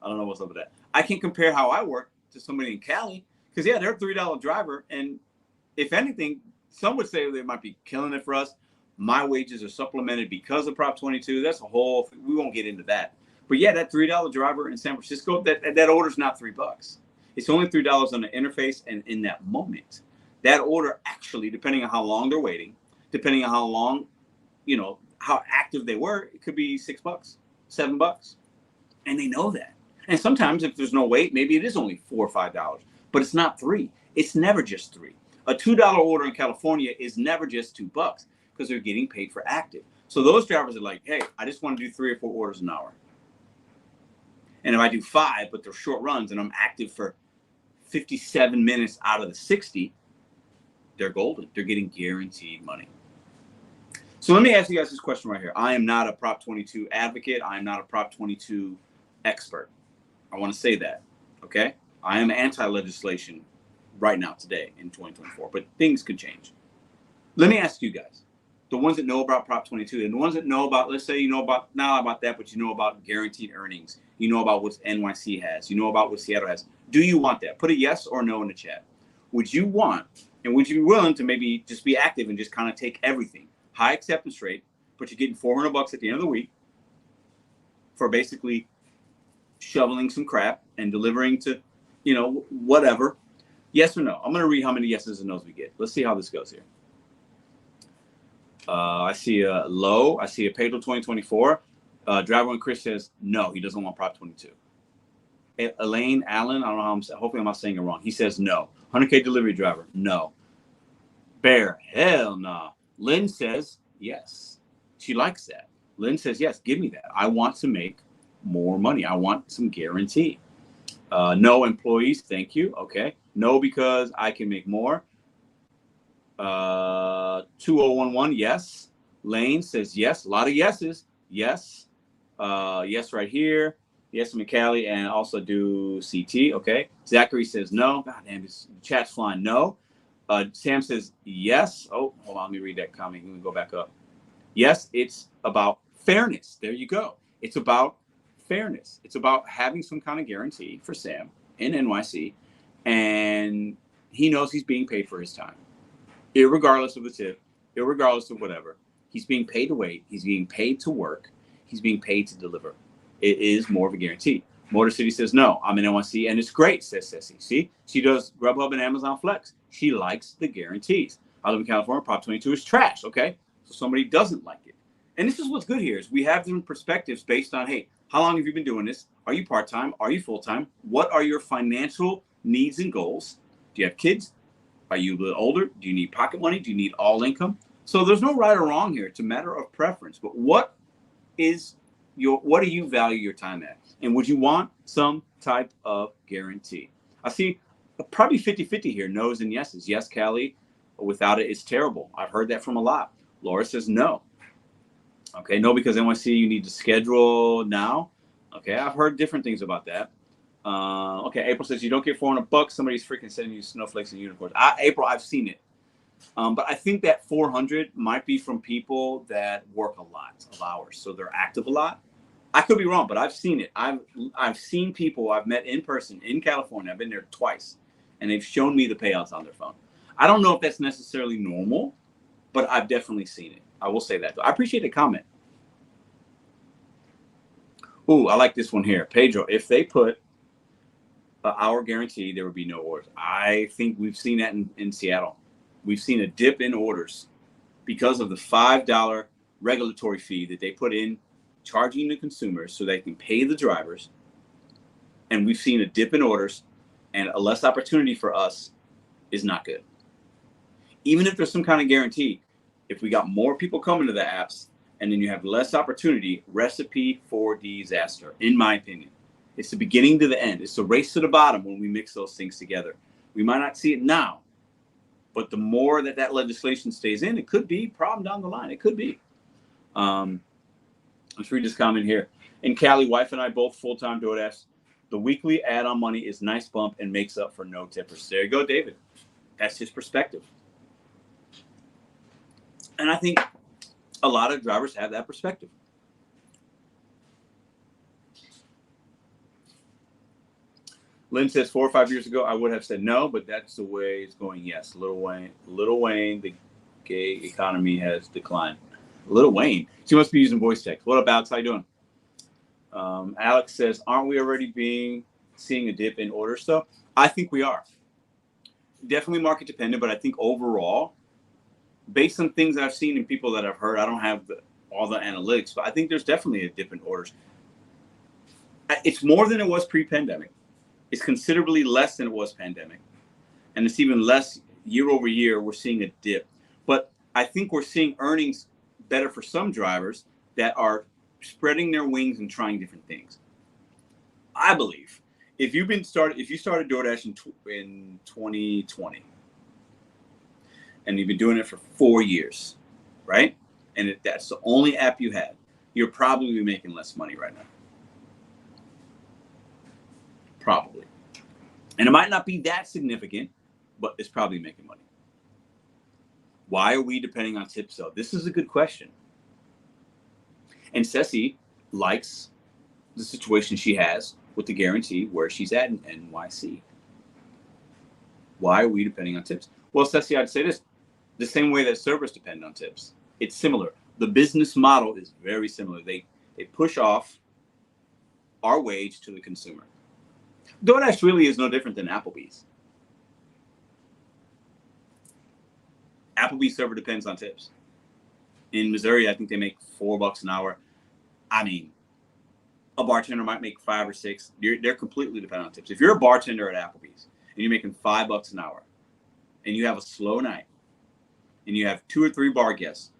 I don't know what's up with that. I can't compare how I work to somebody in Cali because, yeah, they're a $3 driver. And if anything, some would say they might be killing it for us. My wages are supplemented because of Prop 22. That's a whole, we won't get into that. But yeah, that $3 driver in San Francisco, that order's not $3. It's only $3 on the interface and in that moment. that order actually, depending on how long they're waiting, depending on how long, how active they were, it could be $6, $7. And they know that. And sometimes if there's no wait, maybe it is only $4 or $5, but it's not $3. It's never just $3. A $2 order in California is never just $2 because they're getting paid for active. So those drivers are like, hey, I just want to do 3 or 4 orders an hour. And if I do 5, but they're short runs and I'm active for 57 minutes out of the 60, they're golden. They're getting guaranteed money. So let me ask you guys this question right here. I am not a Prop 22 advocate. I am not a Prop 22 expert. I want to say that, okay? I am anti-legislation right now, today, in 2024, but things could change. Let me ask you guys, the ones that know about Prop 22 and the ones that know about, let's say you know about, not about that, but you know about guaranteed earnings. You know about what NYC has. You know about what Seattle has. Do you want that? Put a yes or no in the chat. Would you want, and would you be willing to maybe just be active and just kind of take everything? High acceptance rate, but you're getting $400 at the end of the week for basically shoveling some crap and delivering to, whatever. Yes or no? I'm going to read how many yeses and nos we get. Let's see how this goes here. I see a low. I see a Pedro 2024. Driver and Chris says no, he doesn't want Prop 22. Elaine Allen, I don't know how hopefully I'm not saying it wrong. He says no. 100K delivery driver, no. Bear, hell no. Lynn says yes. She likes that. Lynn says yes, give me that. I want to make more money. I want some guarantee. No employees, thank you. Okay. No, because I can make more. 2011, yes. Lane says yes. A lot of yeses. Yes. Yes, right here. Yes, McCallie, and also do CT. Okay. Zachary says no. God damn, this chat's flying. No. Sam says yes. Oh, hold on. Let me read that comment. Let me go back up. Yes, it's about fairness. There you go. It's about fairness. It's about having some kind of guarantee for Sam in NYC, and he knows he's being paid for his time, irregardless of the tip, irregardless of whatever. He's being paid to wait. He's being paid to work. He's being paid to deliver. It is more of a guarantee. Motor City says no. I'm in NYC, and it's great, says Ceci. See, she does Grubhub and Amazon Flex. She likes the guarantees. I live in California. Prop 22 is trash. Okay, so somebody doesn't like it. And this is what's good here is we have different perspectives based on, hey, how long have you been doing this? Are you part-time? Are you full-time? What are your financial needs and goals? Do you have kids? Are you a little older? Do you need pocket money? Do you need all income? So there's no right or wrong here. It's a matter of preference. But what do you value your time at? And would you want some type of guarantee? I see probably 50-50 here, no's and yeses. Yes, Callie, without it, it's terrible. I've heard that from a lot. Laura says no. Okay, no, because NYC, you need to schedule now. Okay, I've heard different things about that. Okay, April says you don't get $400. Somebody's freaking sending you snowflakes and unicorns. April, I've seen it. But I think that 400 might be from people that work a lot of hours, so they're active a lot. I could be wrong, but I've seen it. I've seen people I've met in person in California. I've been there twice, and they've shown me the payouts on their phone. I don't know if that's necessarily normal, but I've definitely seen it. I will say that. I appreciate the comment. Ooh, I like this one here. Pedro, if they put an hour guarantee, there would be no orders. I think we've seen that in Seattle. We've seen a dip in orders because of the $5 regulatory fee that they put in, charging the consumers so they can pay the drivers. And we've seen a dip in orders, and a less opportunity for us is not good. Even if there's some kind of guarantee, if we got more people coming to the apps and then you have less opportunity, recipe for disaster, in my opinion. It's the beginning to the end. It's the race to the bottom when we mix those things together. We might not see it now, but the more that legislation stays in, it could be a problem down the line. It could be. Let's read this comment here. And Callie, wife and I both full-time DoorDash. The weekly add-on money is nice bump and makes up for no tippers. There you go, David. That's his perspective. And I think a lot of drivers have that perspective. Lynn says 4 or 5 years ago, I would have said no, but that's the way it's going. Yes, Lil Wayne, the gay economy has declined. Lil Wayne, she must be using voice text. What up, Alex? How you doing? Alex says, aren't we already seeing a dip in order stuff? I think we are. definitely market dependent, but I think overall, based on things that I've seen and people that I've heard, I don't have all the analytics, but I think there's definitely a dip in orders. It's more than it was pre-pandemic. It's considerably less than it was pandemic. And it's even less year over year. We're seeing a dip. But I think we're seeing earnings better for some drivers that are spreading their wings and trying different things. I believe if you started DoorDash in 2020 and you've been doing it for 4 years, right? And that's the only app you had, you're probably making less money right now. Probably. And it might not be that significant, but it's probably making money. Why are we depending on tips though? This is a good question. And Ceci likes the situation she has with the guarantee where she's at in NYC. Why are we depending on tips? Well, Ceci, I'd say this, the same way that servers depend on tips. It's similar. The business model is very similar. They push off our wage to the consumer. DoorDash really is no different than Applebee's. Applebee's server depends on tips. In Missouri, I think they make $4 an hour. I mean, a bartender might make 5 or 6. They're completely dependent on tips. If you're a bartender at Applebee's and you're making $5 an hour and you have a slow night and you have 2 or 3 bar guests,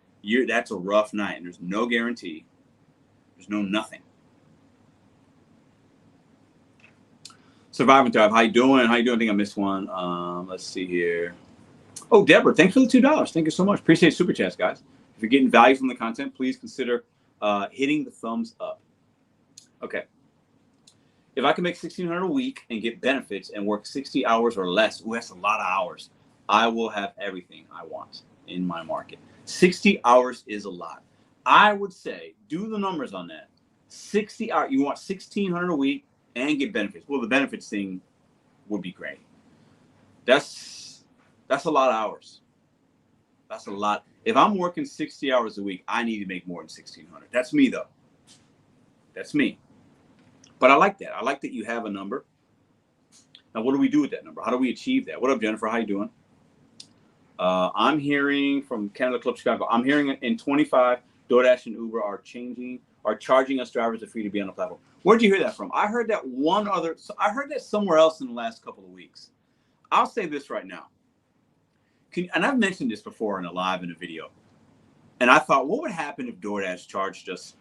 that's a rough night and there's no guarantee. There's no nothing. Survive and Thrive. How you doing? How you doing? I think I missed one. Let's see here. Oh, Deborah, thanks for the $2. Thank you so much. Appreciate super chats, guys. If you're getting value from the content, please consider hitting the thumbs up. Okay. If I can make $1,600 a week and get benefits and work 60 hours or less, that's a lot of hours, I will have everything I want in my market. 60 hours is a lot. I would say, do the numbers on that. 60 hours, you want $1,600 a week and get benefits. Well, the benefits thing would be great. That's a lot of hours. That's a lot. If I'm working 60 hours a week, I need to make more than $1,600. That's me, though. That's me. But I like that. I like that you have a number. Now, what do we do with that number? How do we achieve that? What up, Jennifer? How you doing? I'm hearing from Canada Club Chicago. I'm hearing in 25, DoorDash and Uber are charging us drivers a fee to be on the platform. Where'd you hear that from? I heard that I heard that somewhere else in the last couple of weeks. I'll say this right now. And I've mentioned this before in a live in a video. And I thought, what would happen if DoorDash charged us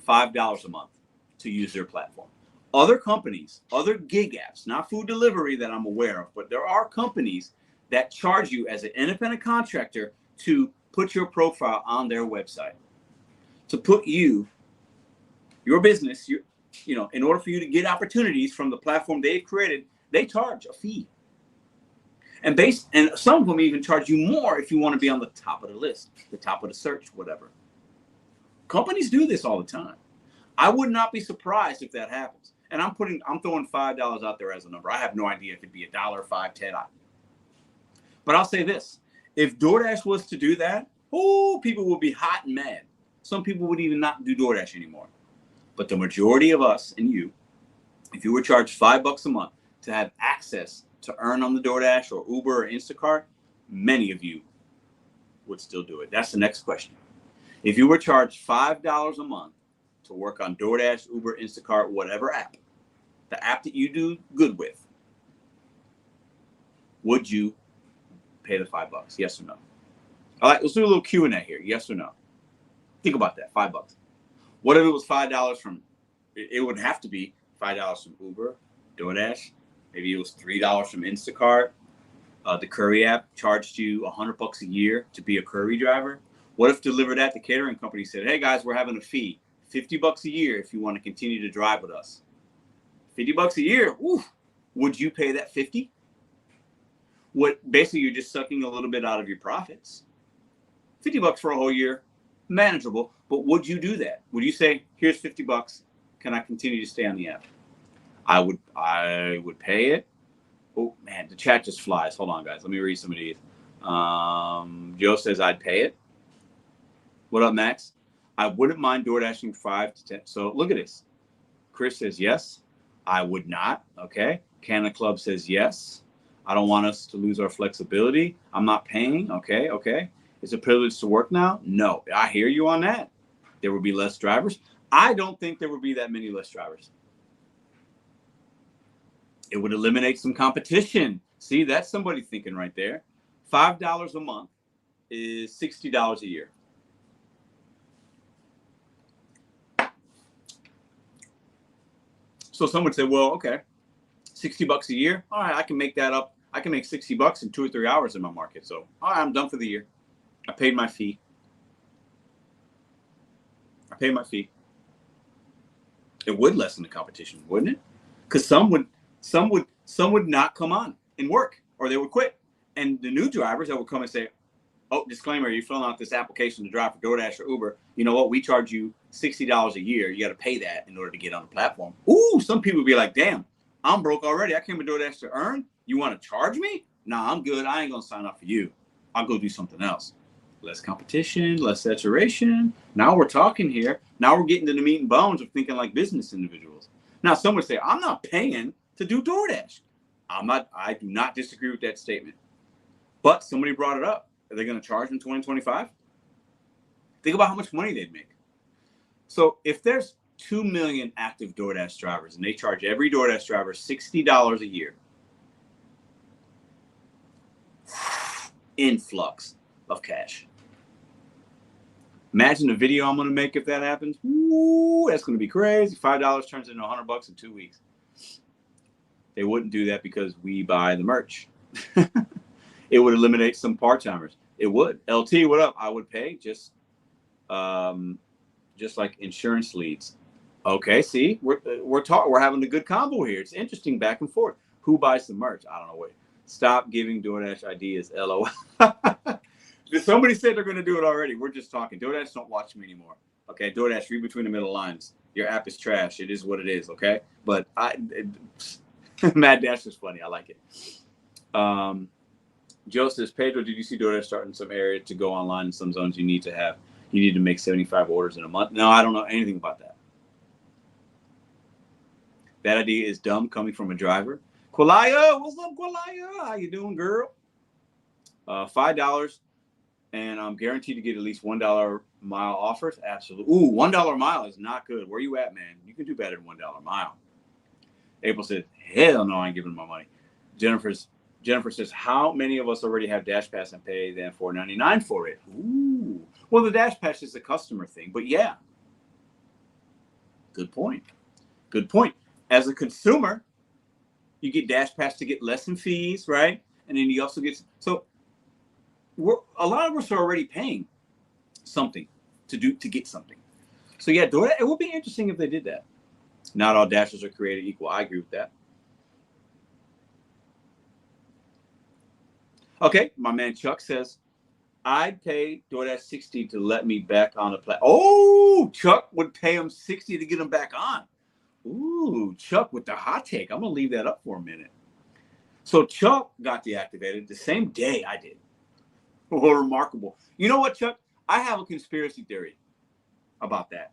$5 a month to use their platform? Other companies, other gig apps, not food delivery that I'm aware of, but there are companies that charge you as an independent contractor to put your profile on their website. To put your business, in order for you to get opportunities from the platform they've created, they charge a fee. And some of them even charge you more if you want to be on the top of the list, the top of the search, whatever. Companies do this all the time. I would not be surprised if that happens. And I'm throwing $5 out there as a number. I have no idea if it'd be $1, $5, $10. But I'll say this: if DoorDash was to do that, people would be hot and mad. Some people would even not do DoorDash anymore. But the majority of us and you, if you were charged $5 a month to have access to earn on the DoorDash or Uber or Instacart, many of you would still do it. That's the next question. If you were charged $5 a month to work on DoorDash, Uber, Instacart, whatever app, the app that you do good with, would you pay the $5? Yes or no? All right, let's do a little Q&A here. Yes or no? Think about that, $5. What if it was $5 from, it would have to be $5 from Uber, DoorDash, maybe it was $3 from Instacart. The Curry app charged you $100 a year to be a Curry driver. What if Delivered At the catering company said, hey guys, we're having a fee, $50 a year if you want to continue to drive with us. $50 a year, would you pay that $50? Basically, you're just sucking a little bit out of your profits. $50 for a whole year, manageable. But would you do that? Would you say, here's $50, can I continue to stay on the app? I would pay it. Oh man, the chat just flies. Hold on, guys. Let me read some of these. Joe says I'd pay it. What up, Max? I wouldn't mind DoorDashing 5 to 10. So look at this. Chris says yes. I would not. Okay. Canna Club says yes. I don't want us to lose our flexibility. I'm not paying. Okay, okay. It's a privilege to work now. No, I hear you on that. There will be less drivers. I don't think there would be that many less drivers. It would eliminate some competition. See, that's somebody thinking right there. $5 a month is $60 a year. So someone would say, well, okay, $60 a year. All right, I can make that up. I can make $60 in 2 or 3 hours in my market. So, all right, I'm done for the year. I paid my fee. It would lessen the competition, wouldn't it? Because some would not come on and work, or they would quit. And the new drivers that would come and say, oh, disclaimer, you're filling out this application to drive for DoorDash or Uber. You know what? We charge you $60 a year. You got to pay that in order to get on the platform. Ooh, some people would be like, damn, I'm broke already. I came to DoorDash to earn. You want to charge me? Nah, I'm good. I ain't going to sign up for you. I'll go do something else. Less competition, less saturation. Now we're talking here. Now we're getting to the meat and bones of thinking like business individuals. Now, some would say, I'm not paying to do DoorDash. I do not disagree with that statement. But somebody brought it up. Are they going to charge in 2025? Think about how much money they'd make. So if there's 2 million active DoorDash drivers and they charge every DoorDash driver $60 a year, influx of cash. Imagine the video I'm going to make if that happens. Ooh, that's going to be crazy. $5 turns into $100 in 2 weeks. They wouldn't do that because we buy the merch. It would eliminate some part-timers. It would. LT, what up? I would pay just like insurance leads. Okay, see, we're having a good combo here. It's interesting back and forth. Who buys the merch? I don't know. Wait, stop giving DoorDash ideas. LOL. Somebody said they're going to do it already. We're just talking. DoorDash don't watch me anymore. Okay, DoorDash, read between the middle lines. Your app is trash. It is what it is. Okay, but Mad Dash is funny. I like it. Joe says, Pedro, did you see DoorDash start in some area to go online in some zones you need to make 75 orders in a month? No, I don't know anything about that. That idea is dumb coming from a driver. Quilaya, what's up, Quilaya? How you doing, girl? $5, and I'm guaranteed to get at least $1 mile offers. Absolutely. Ooh, $1 mile is not good. Where you at, man? You can do better than $1 mile. April said, hell no, I ain't giving my money. Jennifer says, how many of us already have Dash Pass and pay then $4.99 for it? Ooh. Well, the Dash Pass is a customer thing, but yeah. Good point. Good point. As a consumer, you get Dash Pass to get less in fees, right? And then you also get, so a lot of us are already paying something to get something. So yeah, DoorDash, it would be interesting if they did that. Not all Dashers are created equal. I agree with that. Okay, my man Chuck says, I'd pay DoorDash $60 to let me back on the platform. Oh, Chuck would pay him $60 to get him back on. Ooh, Chuck with the hot take. I'm going to leave that up for a minute. So Chuck got deactivated the same day I did. Oh, remarkable. You know what, Chuck? I have a conspiracy theory about that.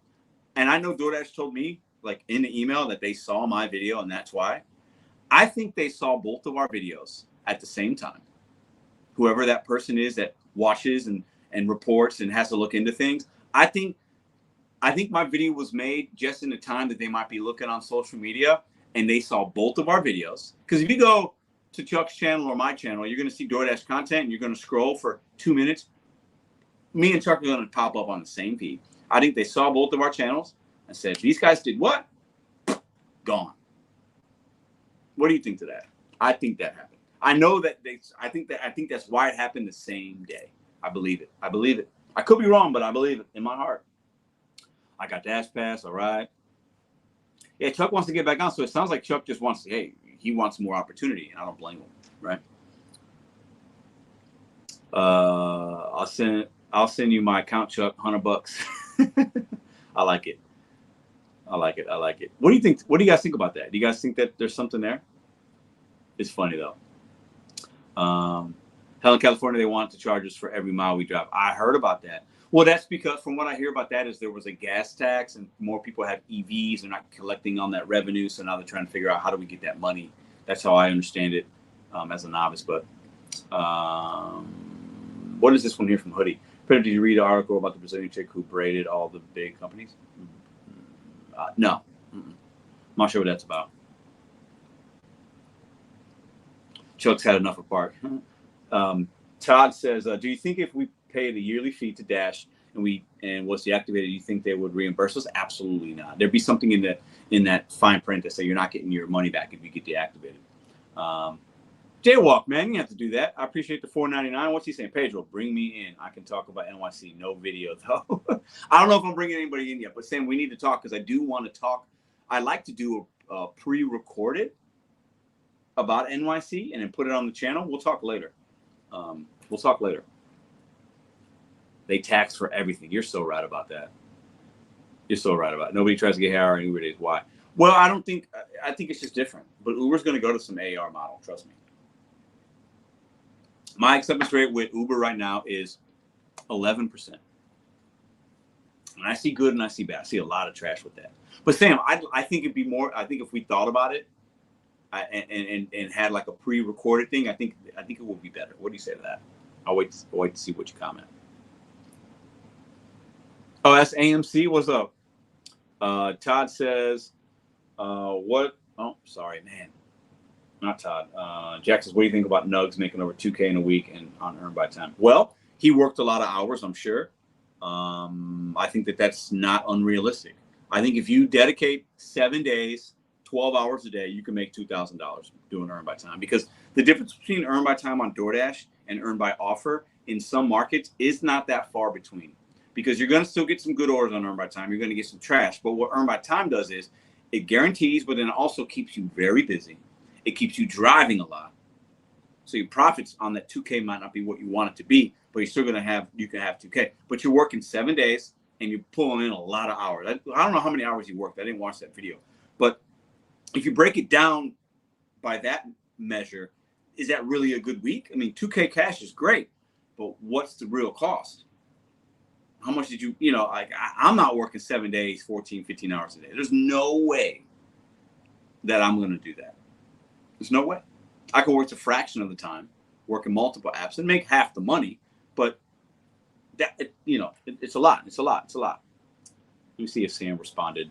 And I know DoorDash told me, like in the email, that they saw my video and that's why. I think they saw both of our videos at the same time. Whoever that person is that watches and reports and has to look into things. I think my video was made just in the time that they might be looking on social media and they saw both of our videos. Because if you go to Chuck's channel or my channel, you're going to see DoorDash content and you're going to scroll for 2 minutes. Me and Chuck are going to pop up on the same feed. I think they saw both of our channels and said, these guys did what? Gone. What do you think to that? I think that happened. I know that I think that's why it happened the same day. I believe it. I could be wrong, but I believe it in my heart. I got Dash Pass. All right. Yeah, Chuck wants to get back on. So it sounds like Chuck just wants to, hey, he wants more opportunity, and I don't blame him, right? I'll send you my account, Chuck, $100. I like it. What do you think? What do you guys think about that? Do you guys think that there's something there? It's funny though. Helen, California, they want to charge us for every mile we drive. I heard about that. Well, that's because from what I hear about that is there was a gas tax and more people have EVs. They're not collecting on that revenue. So now they're trying to figure out how do we get that money. That's how I understand it. as a novice. But what is this one here from Hoodie? Pedro, did you read an article about the Brazilian chick who braided all the big companies? No. I'm not sure what that's about. Chuck's had enough apart. Todd says, do you think if we pay the yearly fee to Dash and was deactivated, you think they would reimburse us? Absolutely not. There'd be something in that fine print that say you're not getting your money back if you get deactivated. Jaywalk, man, you have to do that. I appreciate the $4.99. What's he saying? Pedro, bring me in. I can talk about NYC. No video, though. I don't know if I'm bringing anybody in yet, but Sam, we need to talk because I do want to talk. I like to do a pre-recorded about NYC and then put it on the channel. We'll talk later. They tax for everything. You're so right about that. You're so right about it. Nobody tries to get higher on Uber days. Why? Well, I think it's just different. But Uber's going to go to some AR model. Trust me. My acceptance rate with Uber right now is 11%. And I see good and I see bad. I see a lot of trash with that. But Sam, I think it'd be more. I think if we thought about it and had like a pre-recorded thing, I think it would be better. What do you say to that? I'll wait to see what you comment. Oh, that's AMC. What's up? Todd says, what? Oh, sorry, man. Not Todd. Jack says, what do you think about Nugs making over $2K in a week and on earned by time? Well, he worked a lot of hours, I'm sure. I think that's not unrealistic. I think if you dedicate 7 days, 12 hours a day, you can make $2,000 doing earned by time, because the difference between earned by time on DoorDash and earned by offer in some markets is not that far between, because you're going to still get some good orders on earned by time. You're going to get some trash. But what earned by time does is it guarantees, but then it also keeps you very busy. It keeps you driving a lot. So your profits on that 2K might not be what you want it to be, but you're still going to have 2K. But you're working 7 days and you're pulling in a lot of hours. I don't know how many hours you worked. I didn't watch that video. But if you break it down by that measure, is that really a good week? I mean, 2K cash is great, but what's the real cost? How much did you, like I'm not working 7 days, 14, 15 hours a day. There's no way that I'm going to do that. There's no way. I can work a fraction of the time, working multiple apps and make half the money, but that, it's a lot. It's a lot. It's a lot. Let me see if Sam responded.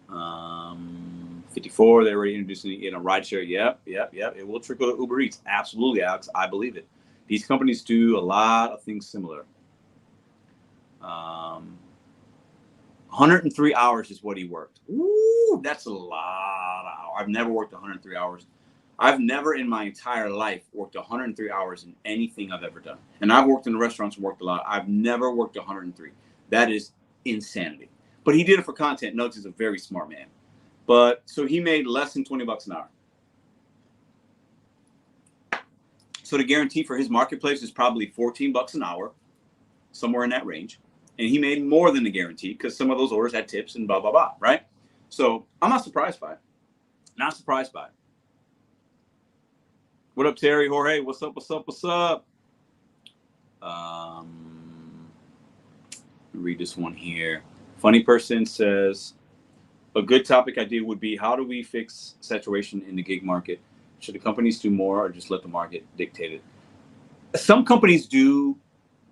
54, they already introduced it in a rideshare. Yep. It will trickle to Uber Eats. Absolutely, Alex. I believe it. These companies do a lot of things similar. 103 hours is what he worked. Ooh, that's a lot of hours. I've never worked 103 hours. I've never in my entire life worked 103 hours in anything I've ever done. And I've worked in restaurants and worked a lot. I've never worked 103. That is insanity. But he did it for content. Nugs is a very smart man. But so he made less than $20 an hour. So the guarantee for his marketplace is probably $14 an hour, somewhere in that range. And he made more than the guarantee because some of those orders had tips and blah, blah, blah, right? So I'm not surprised by it. Not surprised by it. What up, Terry? Jorge, what's up? Read this one here. Funny person says, a good topic idea would be, how do we fix saturation in the gig market? Should the companies do more or just let the market dictate it? Some companies do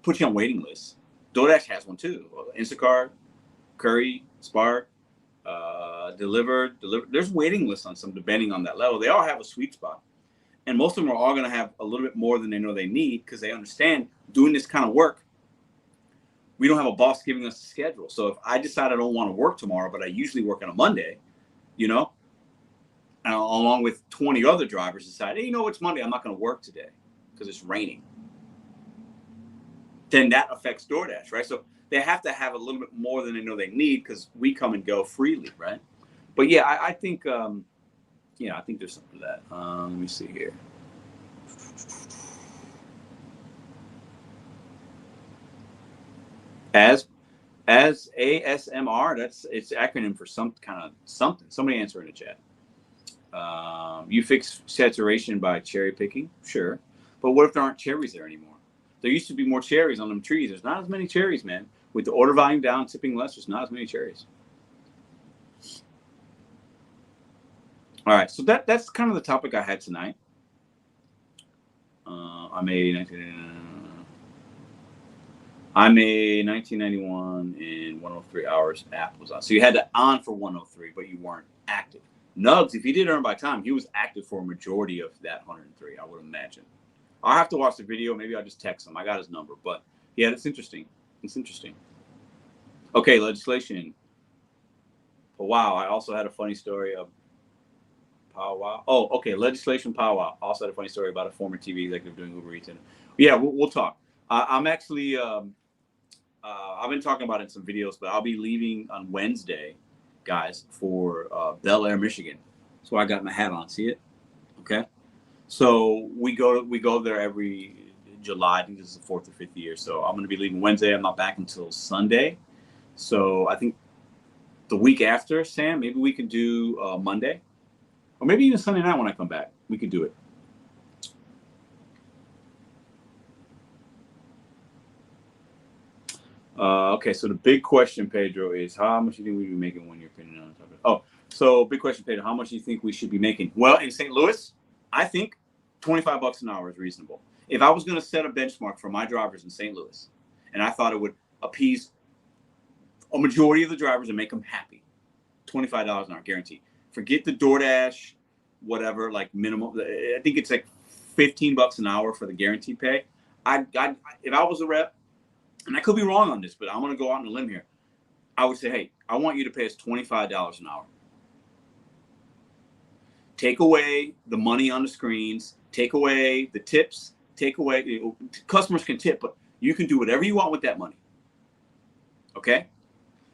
put you on waiting lists. DoorDash has one too. Instacart, Curry, Spark, Delivered. There's waiting lists on some, depending on that level. They all have a sweet spot. And most of them are all going to have a little bit more than they know they need, because they understand doing this kind of work, we don't have a boss giving us a schedule. So if I decide I don't want to work tomorrow, but I usually work on a Monday, and along with 20 other drivers decide, hey, it's Monday, I'm not going to work today because it's raining. Then that affects DoorDash, right? So they have to have a little bit more than they know they need, because we come and go freely, right? But yeah, I think, I think there's something to that. Let me see here. As ASMR, it's acronym for some kind of something. Somebody answer in the chat. You fix saturation by cherry picking, sure. But what if there aren't cherries there anymore? There used to be more cherries on them trees. There's not as many cherries, man. With the order volume down, tipping less, there's not as many cherries. All right, so that's kind of the topic I had tonight. I made 1991 in 103 hours. App was on. So you had to on for 103, but you weren't active. Nugs, if he did earn by time, he was active for a majority of that 103, I would imagine. I'll have to watch the video. Maybe I'll just text him. I got his number. But yeah, it's interesting. It's interesting. Okay, legislation. Wow, I also had a funny story of powwow. Oh, okay, legislation powwow. Also had a funny story about a former TV executive doing Uber Eats. And yeah, we'll talk. I'm actually, I've been talking about it in some videos, but I'll be leaving on Wednesday, guys, for Bel Air, Michigan. So I got my hat on. See it? Okay. So we go there every July. I think this is the 4th or 5th year. So I'm going to be leaving Wednesday. I'm not back until Sunday. So I think the week after, Sam, maybe we can do Monday, or maybe even Sunday night when I come back. We could do it. Okay, so the big question, Pedro, is how much do you think we'd be making when you're opinion on the topic? Oh, so big question, Pedro, how much do you think we should be making? Well, in St. Louis, I think $25 an hour is reasonable. If I was going to set a benchmark for my drivers in St. Louis, and I thought it would appease a majority of the drivers and make them happy, $25 an hour guaranteed. Forget the DoorDash, whatever, like minimum. I think it's like $15 an hour for the guaranteed pay. If I was a rep, and I could be wrong on this, but I'm going to go out on a limb here. I would say, hey, I want you to pay us $25 an hour. Take away the money on the screens. Take away the tips. Take away, customers can tip, but you can do whatever you want with that money. Okay?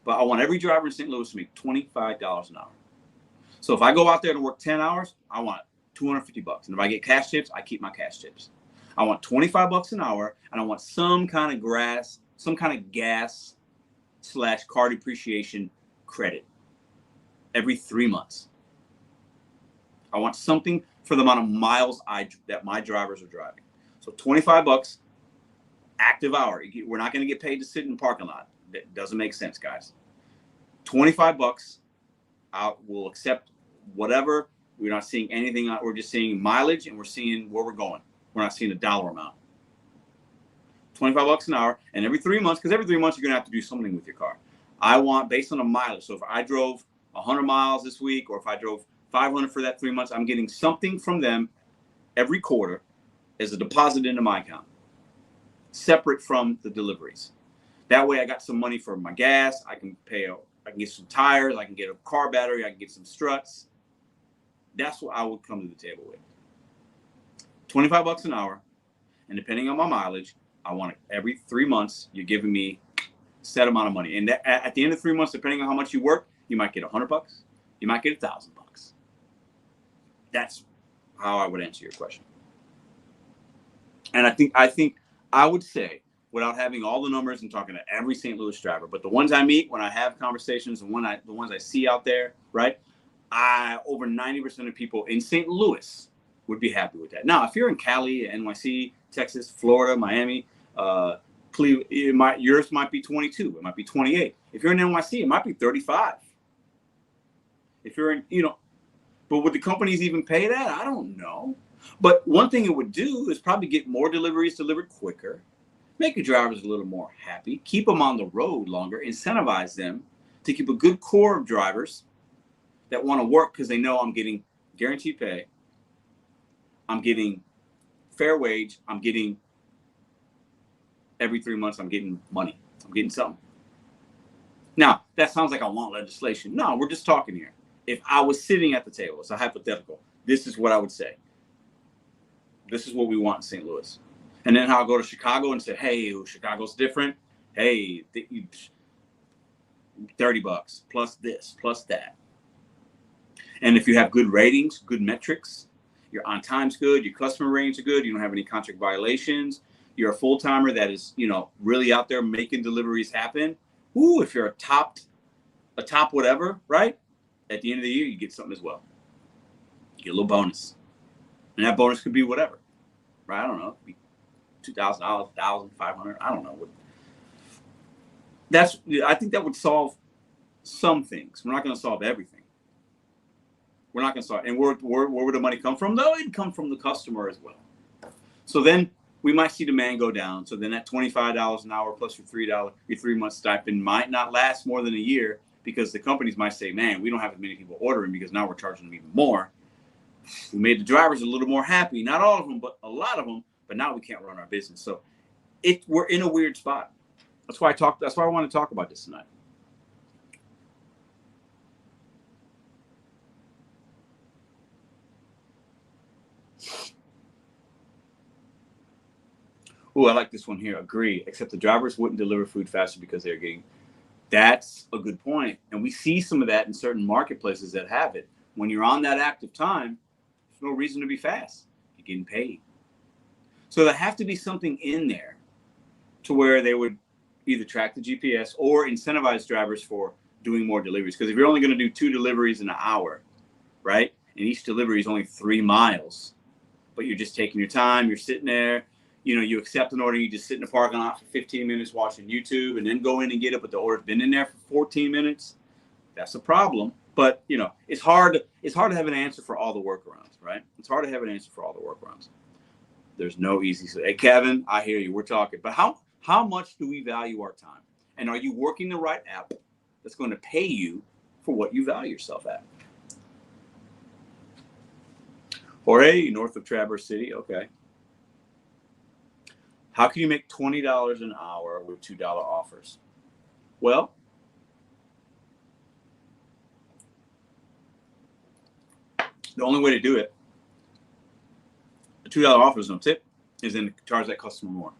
But I want every driver in St. Louis to make $25 an hour. So if I go out there to work 10 hours, I want $250. And if I get cash tips, I keep my cash tips. I want $25 an hour, and I want some kind of gas / car depreciation credit every 3 months. I want something for the amount of miles that my drivers are driving. So $25 active hour. We're not going to get paid to sit in the parking lot. That doesn't make sense, guys. $25. We'll accept whatever. We're not seeing anything. We're just seeing mileage, and we're seeing where we're going. We're not seeing a dollar amount. $25 an hour, and every 3 months, because every 3 months you're gonna have to do something with your car. I want based on a mileage. So if I drove 100 miles this week, or if I drove 500 for that 3 months, I'm getting something from them every quarter as a deposit into my account, separate from the deliveries. That way, I got some money for my gas. I can get some tires. I can get a car battery. I can get some struts. That's what I would come to the table with. $25 an hour, and depending on my mileage, I want it every 3 months. You're giving me a set amount of money, and at the end of 3 months, depending on how much you work, you might get $100. You might get $1,000. That's how I would answer your question. And I think I would say, without having all the numbers and talking to every St. Louis driver, but the ones I meet when I have conversations, and the ones I see out there, right? Over 90% of people in St. Louis would be happy with that. Now, if you're in Cali, NYC, Texas, Florida, Miami, Cleveland, yours might be 22. It might be 28. If you're in NYC, it might be 35. If you're in, but would the companies even pay that? I don't know. But one thing it would do is probably get more deliveries delivered quicker, make your drivers a little more happy, keep them on the road longer, incentivize them to keep a good core of drivers that want to work because they know I'm getting guaranteed pay. I'm getting fair wage. I'm getting every 3 months, I'm getting money. I'm getting something. Now, that sounds like I want legislation. No, we're just talking here. If I was sitting at the table, it's a hypothetical, this is what I would say. This is what we want in St. Louis. And then I'll go to Chicago and say, hey, Chicago's different. Hey, $30 plus this, plus that. And if you have good ratings, good metrics, your on time's good, your customer ratings are good, you don't have any contract violations, you're a full timer that is, really out there making deliveries happen. Ooh, if you're a top whatever, right? At the end of the year, you get something as well. You get a little bonus. And that bonus could be whatever, right? I don't know. It could be $2,000, $1,500. I don't know. I think that would solve some things. We're not going to solve everything. We're not going to solve. And where would the money come from? Though it'd come from the customer as well. So then we might see demand go down. So then that $25 an hour plus your your 3-month stipend might not last more than a year, because the companies might say, man, we don't have as many people ordering because now we're charging them even more. We made the drivers a little more happy. Not all of them, but a lot of them. But now we can't run our business. So we're in a weird spot. That's why I want to talk about this tonight. Oh, I like this one here. Agree. Except the drivers wouldn't deliver food faster because they're getting. That's a good point. And we see some of that in certain marketplaces that have it. When you're on that active time, there's no reason to be fast. You're getting paid. So there have to be something in there to where they would either track the GPS or incentivize drivers for doing more deliveries. Because if you're only going to do 2 deliveries in an hour, right? And each delivery is only 3 miles, but you're just taking your time, you're sitting there, you accept an order, you just sit in the parking lot for 15 minutes watching YouTube and then go in and get it, but the order's been in there for 14 minutes. That's a problem. But, it's hard to have an answer for all the workarounds, right? It's hard to have an answer for all the workarounds. There's no easy. Hey, Kevin, I hear you. We're talking. But how much do we value our time? And are you working the right app that's going to pay you for what you value yourself at? Jorge, north of Traverse City. Okay. How can you make $20 an hour with $2 offers? Well, the only way to do it, the $2 offer is no tip, is then charge that customer more.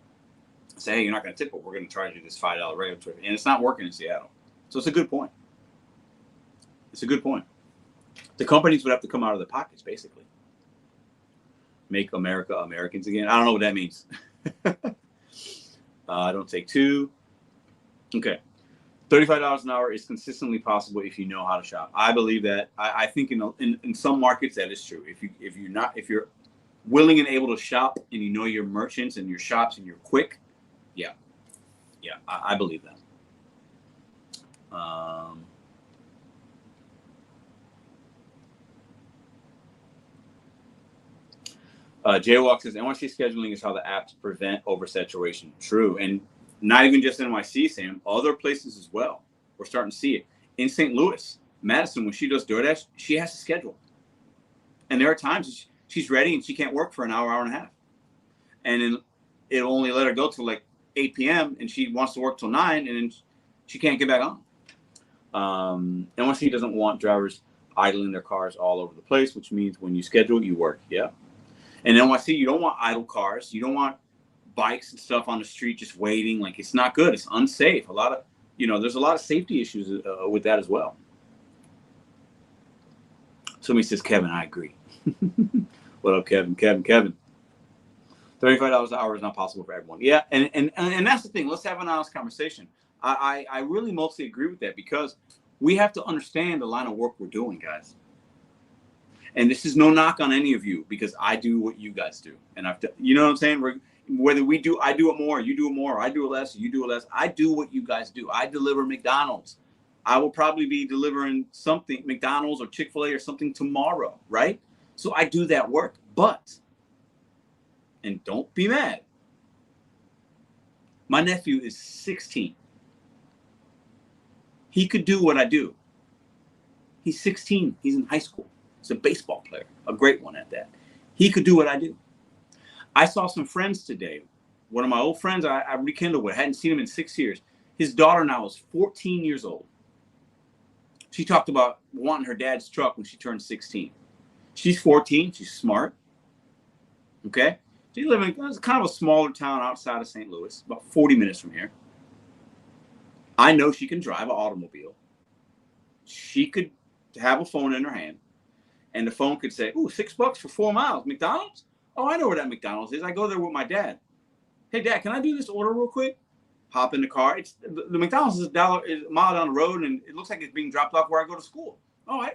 Say, hey, you're not going to tip, but we're going to charge you this $5 regulatory. And it's not working in Seattle. So it's a good point. It's a good point. The companies would have to come out of their pockets, basically. Make America Americans again. I don't know what that means. Don't take 2. Okay. $35 an hour is consistently possible if you know how to shop. I believe that. I think in some markets that is true. If you're willing and able to shop and you know your merchants and your shops and you're quick, yeah, I believe that. Jaywalk says NYC scheduling is how the apps prevent oversaturation. True. And not even just NYC, Sam, other places as well. We're starting to see it. In St. Louis, Madison, when she does DoorDash, she has to schedule. And there are times she's ready and she can't work for an hour, hour and a half. And then it'll only let her go till like 8 p.m. and she wants to work till 9 and then she can't get back on. NYC doesn't want drivers idling their cars all over the place, which means when you schedule, you work. Yeah. And NYC, you don't want idle cars. You don't want bikes and stuff on the street just waiting. Like, it's not good. It's unsafe. There's a lot of safety issues with that as well. Somebody says, Kevin, I agree. What up, Kevin? $35 an hour is not possible for everyone. Yeah, and that's the thing. Let's have an honest conversation. I really mostly agree with that because we have to understand the line of work we're doing, guys. And this is no knock on any of you because I do what you guys do. And you know what I'm saying? Whether I do it more, you do it more, or I do it less, you do it less. I do what you guys do. I deliver McDonald's. I will probably be delivering something, McDonald's or Chick-fil-A or something tomorrow, right? So I do that work. And don't be mad, my nephew is 16. He could do what I do. He's 16. He's in high school. He's a baseball player, a great one at that. He could do what I do. I saw some friends today. One of my old friends I rekindled with. I hadn't seen him in 6 years. His daughter now is 14 years old. She talked about wanting her dad's truck when she turned 16. She's 14. She's smart. Okay? She lives in kind of a smaller town outside of St. Louis, about 40 minutes from here. I know she can drive an automobile. She could have a phone in her hand, and the phone could say, "Ooh, $6 for 4 miles. McDonald's? Oh, I know where that McDonald's is. I go there with my dad. Hey, Dad, can I do this order real quick?" Hop in the car. The McDonald's is a mile down the road, and it looks like it's being dropped off where I go to school. Oh,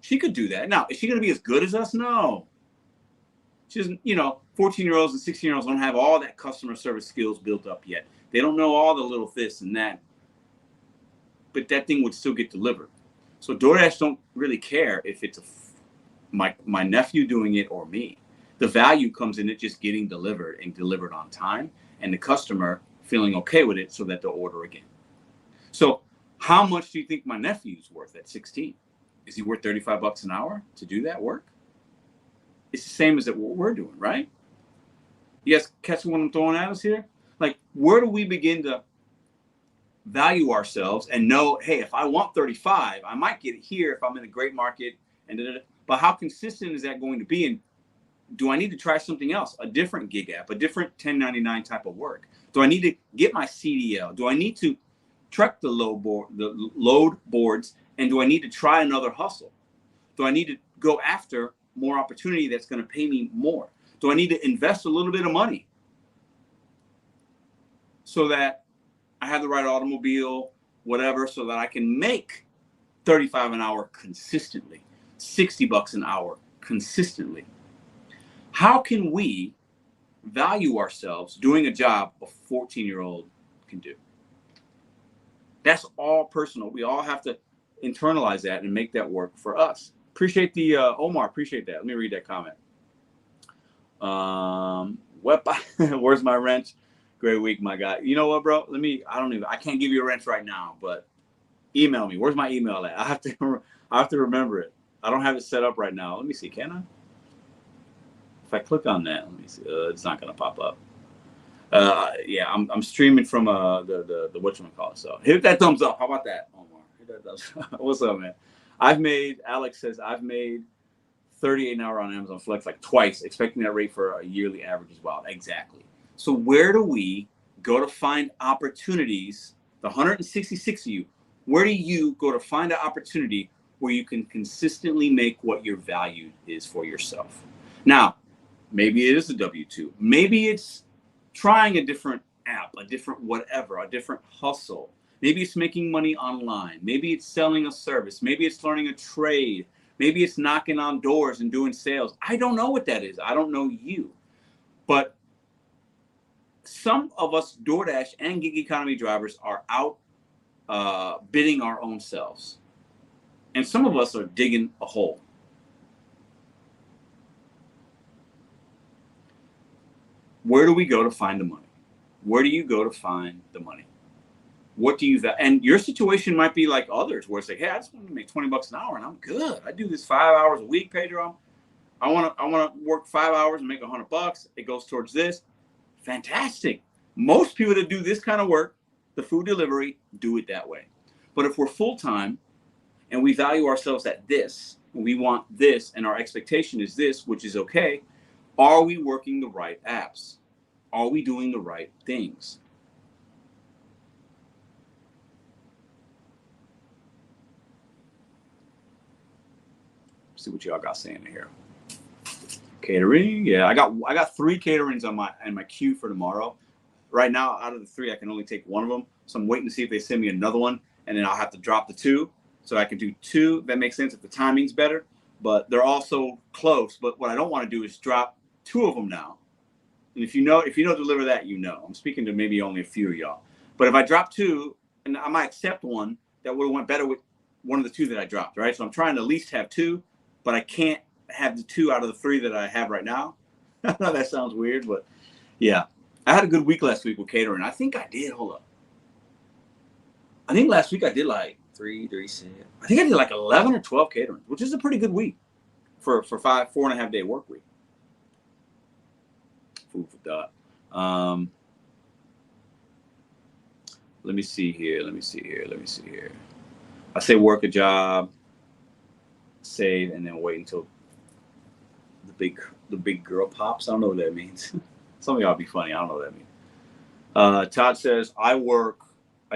she could do that. Now, is she going to be as good as us? No. She doesn't, 14-year-olds and 16-year-olds don't have all that customer service skills built up yet. They don't know all the little this and that. But that thing would still get delivered. So DoorDash don't really care if it's my nephew doing it or me. The value comes in it just getting delivered and delivered on time, and the customer feeling okay with it so that they'll order again. So how much do you think my nephew's worth at 16? Is he worth $35 an hour to do that work? It's the same as what we're doing, right? You guys catch what I'm throwing at us here? Like, where do we begin to value ourselves and know, hey, if I want 35, I might get it here if I'm in a great market. But how consistent is that going to be? And do I need to try something else, a different gig app, a different 1099 type of work? Do I need to get my CDL? Do I need to truck the load boards? And do I need to try another hustle? Do I need to go after more opportunity that's going to pay me more? Do I need to invest a little bit of money so that I have the right automobile, whatever, so that I can make 35 an hour consistently, $60 an hour consistently? How can we value ourselves doing a job a 14-year-old can do? That's all personal. We all have to internalize that and make that work for us. Appreciate the Omar. Appreciate that. Let me read that comment. Where's my wrench? Great week, my guy. You know what, bro? I can't give you a wrench right now, but email me. Where's my email at? I have to remember it. I don't have it set up right now. Let me see. Can I? If I click on that, let me see. It's not gonna pop up. Yeah, I'm streaming from the whatchamacallit. So hit that thumbs up. How about that, Omar? Hit that thumbs up. What's up, man? Alex says I've made 38 an hour on Amazon Flex like twice, expecting that rate for a yearly average as well. Exactly. So where do we go to find opportunities? The 166 of you, where do you go to find an opportunity where you can consistently make what your value is for yourself? Now, maybe it is a W-2. Maybe it's trying a different app, a different whatever, a different hustle. Maybe it's making money online. Maybe it's selling a service. Maybe it's learning a trade. Maybe it's knocking on doors and doing sales. I don't know what that is. I don't know you. But some of us DoorDash and gig economy drivers are out bidding our own selves. And some of us are digging a hole. Where do we go to find the money? Where do you go to find the money? What do you value? And your situation might be like others, where it's like, hey, I just want to make $20 an hour and I'm good. I do this 5 hours a week, Pedro. I want to work 5 hours and make $100. It goes towards this. Fantastic. Most people that do this kind of work, the food delivery, do it that way. But if we're full-time and we value ourselves at this, and we want this, and our expectation is this, which is okay, are we working the right apps? Are we doing the right things? See what y'all got saying here. Catering, yeah, I got 3 caterings on my queue for tomorrow. Right now, out of the 3, I can only take one of them. So I'm waiting to see if they send me another one, and then I'll have to drop the 2. So I can do 2. That makes sense if the timing's better. But they're also close. But what I don't want to do is drop 2 of them now. And if you know deliver that, you know. I'm speaking to maybe only a few of y'all. But if I drop 2, and I might accept one that would have went better with one of the 2 that I dropped, right? So I'm trying to at least have 2, but I can't have the 2 out of the 3 that I have right now. I know that sounds weird, but yeah. I had a good week last week with catering. I think I did. Hold up. I think last week I did like 3, 6. I think I did like 11 or 12 caterings, which is a pretty good week for 4.5 day work week. Food for thought. Let me see here. I say work a job, save, and then wait until the big girl pops. I don't know what that means. Some of y'all be funny. I don't know what that means. Todd says, I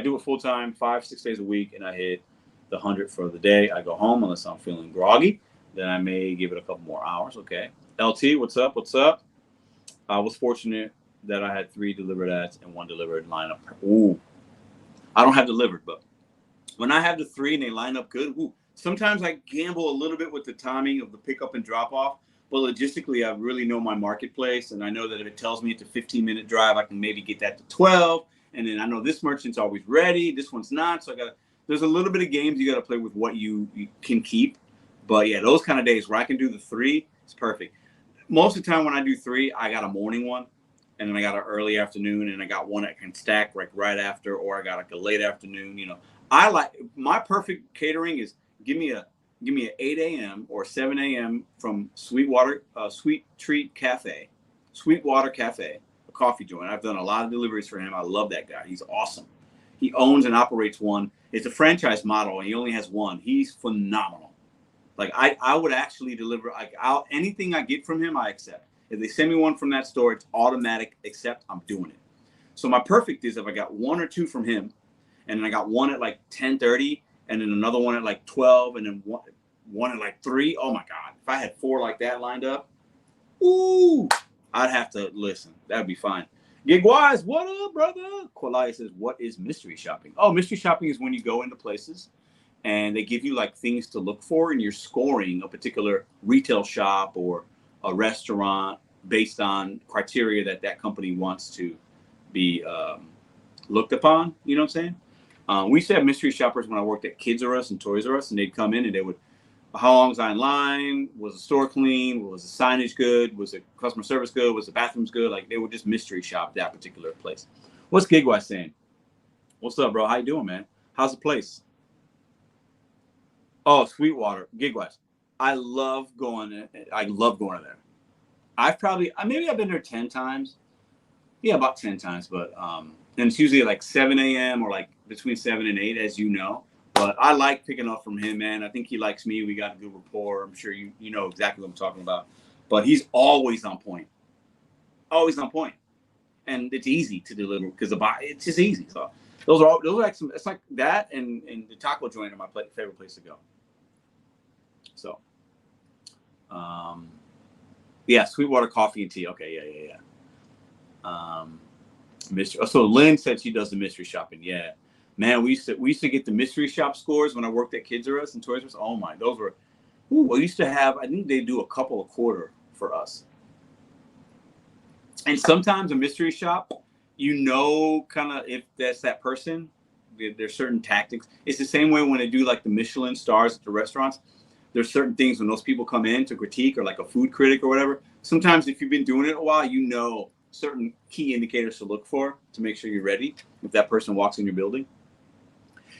do it full time, 5-6 days a week, and I hit the 100 for the day. I go home unless I'm feeling groggy. Then I may give it a couple more hours. Okay. LT, what's up? I was fortunate that I had 3 delivered ads and 1 delivered lineup. Ooh. I don't have delivered, but when I have the 3 and they line up good, ooh. Sometimes I gamble a little bit with the timing of the pickup and drop off. But logistically, I really know my marketplace, and I know that if it tells me it's a 15-minute drive, I can maybe get that to 12. And then I know this merchant's always ready, this one's not. So there's a little bit of games you got to play with what you can keep. But yeah, those kind of days where I can do the 3, it's perfect. Most of the time when I do 3, I got a morning one, and then I got an early afternoon, and I got one that can stack like right after, or I got like a late afternoon. You know, I like my perfect catering is give me a 8 a.m. or 7 a.m. from Sweetwater Sweetwater Cafe, a coffee joint. I've done a lot of deliveries for him. I love that guy. He's awesome. He owns and operates one. It's a franchise model, and he only has one. He's phenomenal. Like I would actually deliver like anything I get from him, I accept. If they send me one from that store, it's automatic accept. I'm doing it. So my perfect is if I got 1 or 2 from him, and then I got one at like 10:30, and then another one at like 12, and then one at like 3. Oh my God! If I had 4 like that lined up, ooh, I'd have to listen. That'd be fine. Gigwise, what up, brother? Kolai says, what is mystery shopping? Oh, mystery shopping is when you go into places and they give you like things to look for, and you're scoring a particular retail shop or a restaurant based on criteria that company wants to be looked upon. You know what I'm saying? We used to have mystery shoppers when I worked at Kids R Us and Toys R Us, and they'd come in and they would, how long was I in line? Was the store clean? Was the signage good? Was the customer service good? Was the bathrooms good? Like they would just mystery shop that particular place. What's Gigwise saying? What's up, bro? How you doing, man? How's the place? Oh, Sweetwater, Gigwise. I love going there. I've probably, maybe I've been there 10 times. Yeah, about 10 times, but and it's usually like 7 a.m. or like between 7 and 8, as you know. But I like picking up from him, man. I think he likes me. We got a good rapport. I'm sure you know exactly what I'm talking about. But he's always on point. Always on point. And it's easy to deliver because it's just easy. So those are like some, it's like that and the taco joint are my favorite place to go. So yeah, Sweetwater coffee and tea. Okay, yeah. So Lynn said she does the mystery shopping. Yeah. Man, we used to get the mystery shop scores when I worked at Kids R Us and Toys R Us. Oh my, those were. We used to have. I think they do a couple a quarter for us. And sometimes a mystery shop, kind of if that's that person. There's certain tactics. It's the same way when they do like the Michelin stars at the restaurants. There's certain things when those people come in to critique or like a food critic or whatever. Sometimes if you've been doing it a while, certain key indicators to look for to make sure you're ready if that person walks in your building.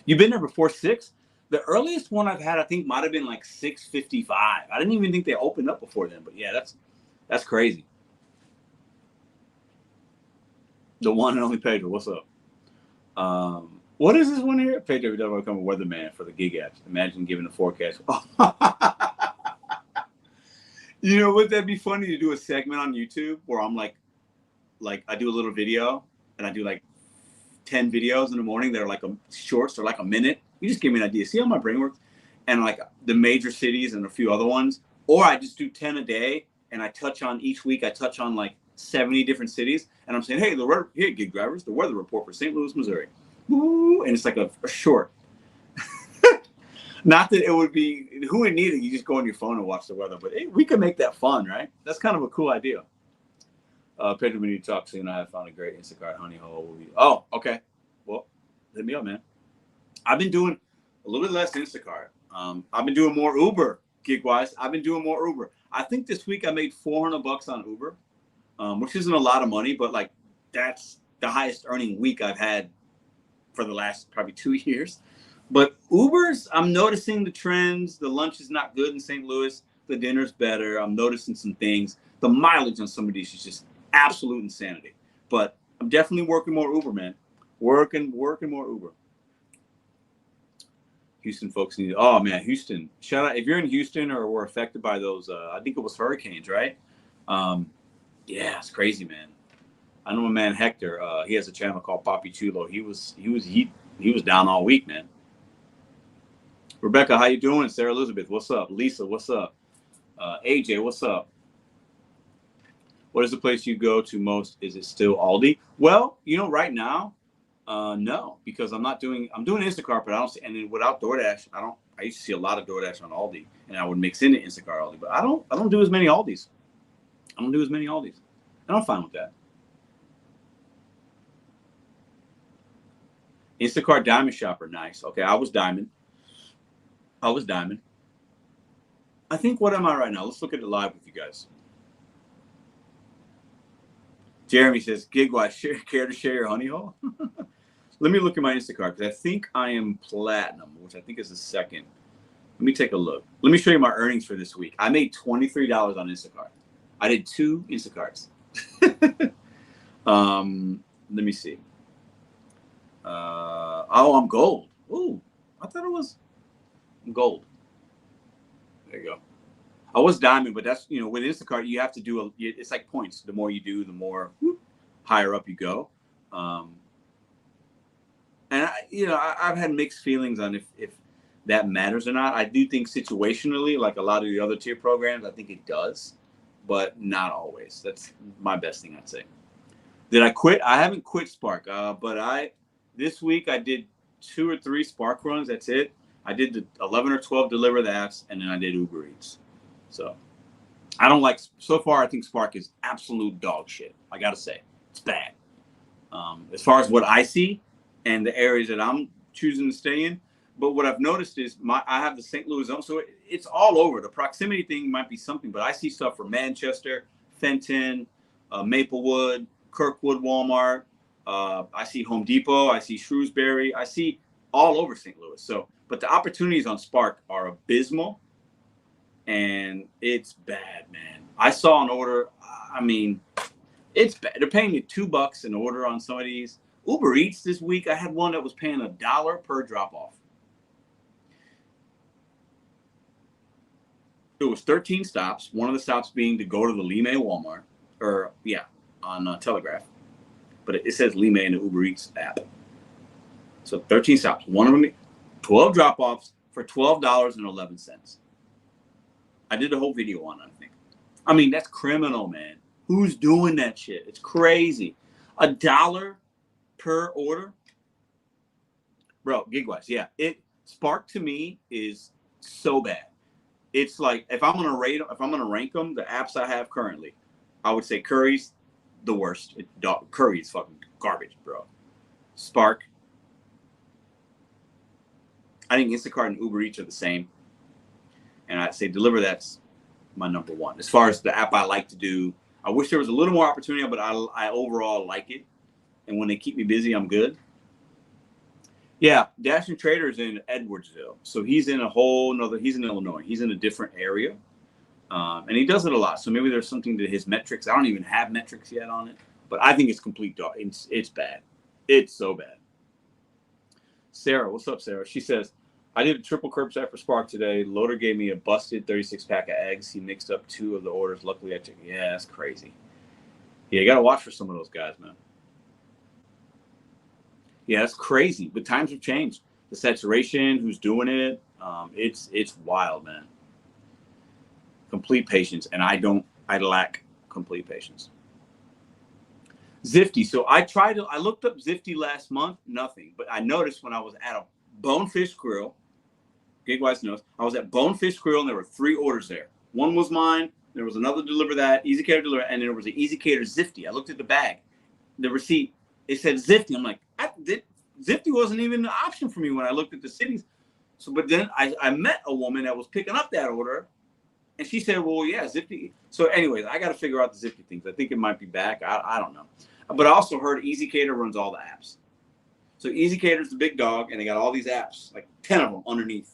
You've been there before 6? The earliest one I've had, I think, might have been like 6:55. I didn't even think they opened up before then. But yeah, that's crazy. The one and only Pedro, what's up? What is this one here? Pedro will become a weatherman for the gig apps. Imagine giving a forecast. Would that be funny to do a segment on YouTube where I'm like I do a little video and I do like 10 videos in the morning that are like shorts or like a minute. You just give me an idea. See how my brain works? And like the major cities and a few other ones. Or I just do 10 a day and I touch on each week. I touch on like 70 different cities. And I'm saying, hey, gig drivers, the weather report for St. Louis, Missouri. Woo! And it's like a short. Not that it would be, who would need it? You just go on your phone and watch the weather. But hey, we could make that fun, right? That's kind of a cool idea. Pedro, we need to talk soon. I have found a great Instacart honey hole. Oh, okay. Well, hit me up, man. I've been doing a little bit less Instacart. I've been doing more Uber, gig-wise. I've been doing more Uber. I think this week I made $400 on Uber, which isn't a lot of money, but like that's the highest earning week I've had for the last probably 2 years. But Ubers, I'm noticing the trends. The lunch is not good in St. Louis. The dinner's better. I'm noticing some things. The mileage on some of these is just absolute insanity. But I'm definitely working more Uber, man. Working more Uber. Houston folks need. Oh man, Houston! Shout out if you're in Houston or were affected by those. I think it was hurricanes, right? Yeah, it's crazy, man. I know my man Hector. He has a channel called Papi Chulo. He was down all week, man. Rebecca, how you doing? Sarah Elizabeth, what's up? Lisa, what's up? AJ, what's up? What is the place you go to most? Is it still Aldi? Well, right now, no, because I'm doing Instacart, but I don't see, and then without DoorDash, I used to see a lot of DoorDash on Aldi, and I would mix in the Instacart Aldi, but I don't do as many Aldis. And I'm fine with that. Instacart Diamond Shopper, nice. Okay, I was Diamond. I think, what am I right now? Let's look at it live with you guys. Jeremy says, gig-wise, care to share your honey hole? Let me look at my Instacart, because I think I am platinum, which I think is the second. Let me take a look. Let me show you my earnings for this week. I made $23 on Instacart. I did 2 Instacarts. Let me see. Oh, I'm gold. Ooh, I thought it was gold. There you go. I was diamond, but that's, you know, with Instacart, you have to do it's like points. The more you do, the more higher up you go. And I've had mixed feelings on if that matters or not. I do think situationally, like a lot of the other tier programs, I think it does, but not always. That's my best thing I'd say. Did I quit? I haven't quit Spark, but this week I did 2 or 3 Spark runs. That's it. I did the 11 or 12 deliver the apps, and then I did Uber Eats. So I don't like, so far I think Spark is absolute dog shit. I gotta say, it's bad. As far as what I see and the areas that I'm choosing to stay in. But what I've noticed is I have the St. Louis zone, so it's all over. The proximity thing might be something, but I see stuff for Manchester, Fenton, Maplewood, Kirkwood, Walmart. I see Home Depot. I see Shrewsbury. I see all over St. Louis. So, but the opportunities on Spark are abysmal, and it's bad, man. I saw an order. I mean, it's bad. They're paying me $2 an order on some of these. Uber Eats this week, I had one that was paying $1 per drop off. It was 13 stops. One of the stops being to go to the Lime Walmart, on Telegraph. But it says Lime in the Uber Eats app. So 13 stops. One of them, 12 drop-offs for $12.11. I did a whole video on it, I think. I mean, that's criminal, man. Who's doing that shit? It's crazy. $1 per order? Bro, gig-wise, yeah. Spark to me is so bad. It's like, if I'm gonna rank them, the apps I have currently, I would say Curry's the worst. Curry is fucking garbage, bro. Spark. I think Instacart and Uber Eats are the same. And I'd say Deliver, that's my number one. As far as the app I like to do, I wish there was a little more opportunity, but I overall like it. And when they keep me busy, I'm good. Yeah, Dash and Trader is in Edwardsville. So he's in he's in Illinois. He's in a different area. And he does it a lot. So maybe there's something to his metrics. I don't even have metrics yet on it. But I think it's complete dog. It's bad. It's so bad. Sarah, what's up, Sarah? She says, I did a triple curbside for Spark today. Loader gave me a busted 36-pack of eggs. He mixed up 2 of the orders. Luckily, I checked. Yeah, that's crazy. Yeah, you got to watch for some of those guys, man. Yeah, that's crazy. But times have changed. The saturation, who's doing it, it's wild, man. Complete patience, and I lack complete patience. Zifty. So I looked up Zifty last month, nothing. But I noticed when I was at a Bonefish Grill, Gigwise knows, I was at Bonefish Grill, and there were 3 orders there. One was mine. There was another Deliver That, Easy Cater Deliver, and there was an Easy Cater Zifty. I looked at the bag, the receipt. It said Zifty. I'm like, Zifty wasn't even an option for me when I looked at the cities. So, but then I met a woman that was picking up that order, and she said, well, yeah, Zifty. So anyways, I got to figure out the Zifty things. I think it might be back. I don't know. But I also heard Easy Cater runs all the apps. So Easy Cater's the big dog, and they got all these apps, like 10 of them underneath.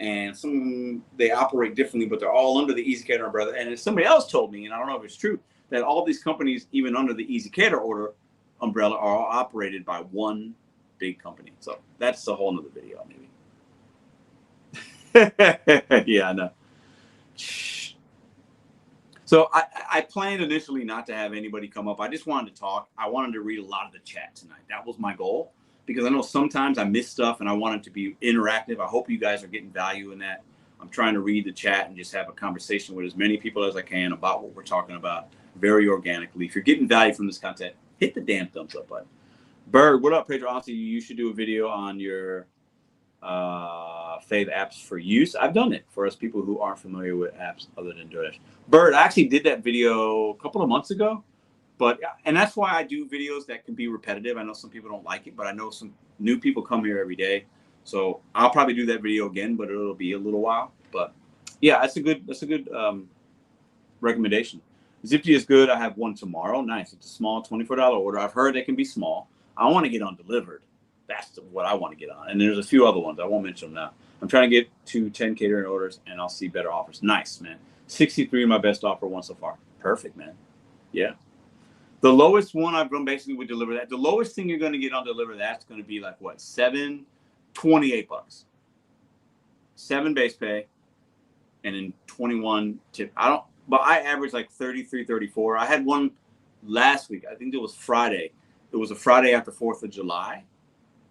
And some, they operate differently, but they're all under the Easy Cater umbrella. And somebody else told me, and I don't know if it's true, that all these companies, even under the Easy Cater umbrella, are all operated by one big company. So that's a whole nother video, maybe. Yeah, I know. So I planned initially not to have anybody come up. I just wanted to talk. I wanted to read a lot of the chat tonight. That was my goal, because I know sometimes I miss stuff and I want it to be interactive. I hope you guys are getting value in that. I'm trying to read the chat and just have a conversation with as many people as I can about what we're talking about very organically. If you're getting value from this content, hit the damn thumbs up button. Bird, what up, Pedro? Honestly, you should do a video on your fave apps for use. I've done it for us people who aren't familiar with apps other than DoorDash. Bird, I actually did that video a couple of months ago, and that's why I do videos that can be repetitive. I know some people don't like it, but I know some new people come here every day, so I'll probably do that video again, but it'll be a little while. But yeah, that's a good recommendation. Zipty is good. I have one tomorrow. Nice. It's a small $24 order. I've heard they can be small. I want to get on delivered. That's what I want to get on. And there's a few other ones. I won't mention them now. I'm trying to get to 10 catering orders, and I'll see better offers. Nice, man. 63, my best offer one so far. Perfect, man. Yeah. The lowest one I've done basically with Deliver That. The lowest thing you're going to get on Deliver That's going to be like what? $28. 7 base pay, and then 21 tip. But I average like 33, 34. I had one last week. I think it was Friday. It was a Friday after 4th of July.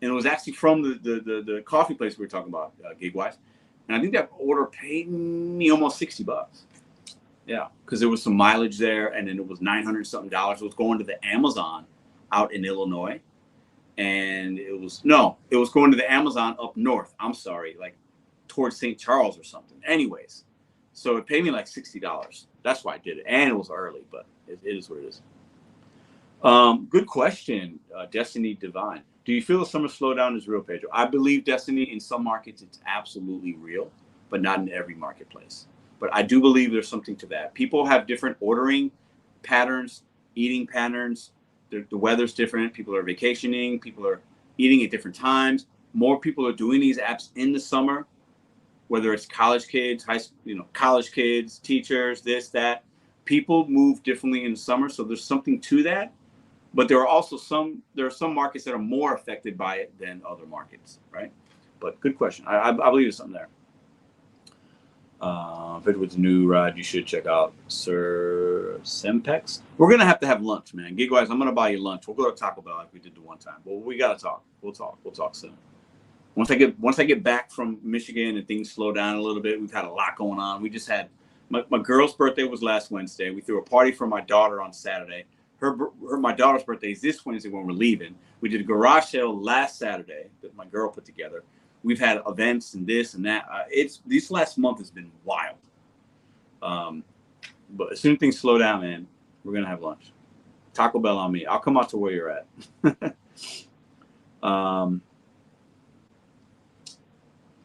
And it was actually from the coffee place we were talking about, gig-wise. And I think that order paid me almost $60. Yeah, because there was some mileage there, and then it was $900-something. It was going to the Amazon out in Illinois. And it was going to the Amazon up north. I'm sorry, like towards St. Charles or something. Anyways, so it paid me like $60. That's why I did it. And it was early, but it is what it is. Good question, Destiny Divine. Do you feel the summer slowdown is real, Pedro? I believe, Destiny, in some markets it's absolutely real, but not in every marketplace. But I do believe there's something to that. People have different ordering patterns, eating patterns. The weather's different. People are vacationing. People are eating at different times. More people are doing these apps in the summer, whether it's college kids, college kids, teachers, this, that. People move differently in the summer, so there's something to that. But there are some markets that are more affected by it than other markets, right? But good question. I believe there's something there. If it was new ride, you should check out Sir Sempex. We're gonna have to have lunch, man. Gig-wise, I'm gonna buy you lunch. We'll go to Taco Bell like we did the one time. But we gotta talk. We'll talk soon. Once I get back from Michigan and things slow down a little bit, we've had a lot going on. We just had my girl's birthday was last Wednesday. We threw a party for my daughter on Saturday. My daughter's birthday is this Wednesday when we're leaving. We did a garage sale last Saturday that my girl put together. We've had events and this and that. This last month has been wild. But as soon as things slow down, man, we're gonna have lunch. Taco Bell on me. I'll come out to where you're at.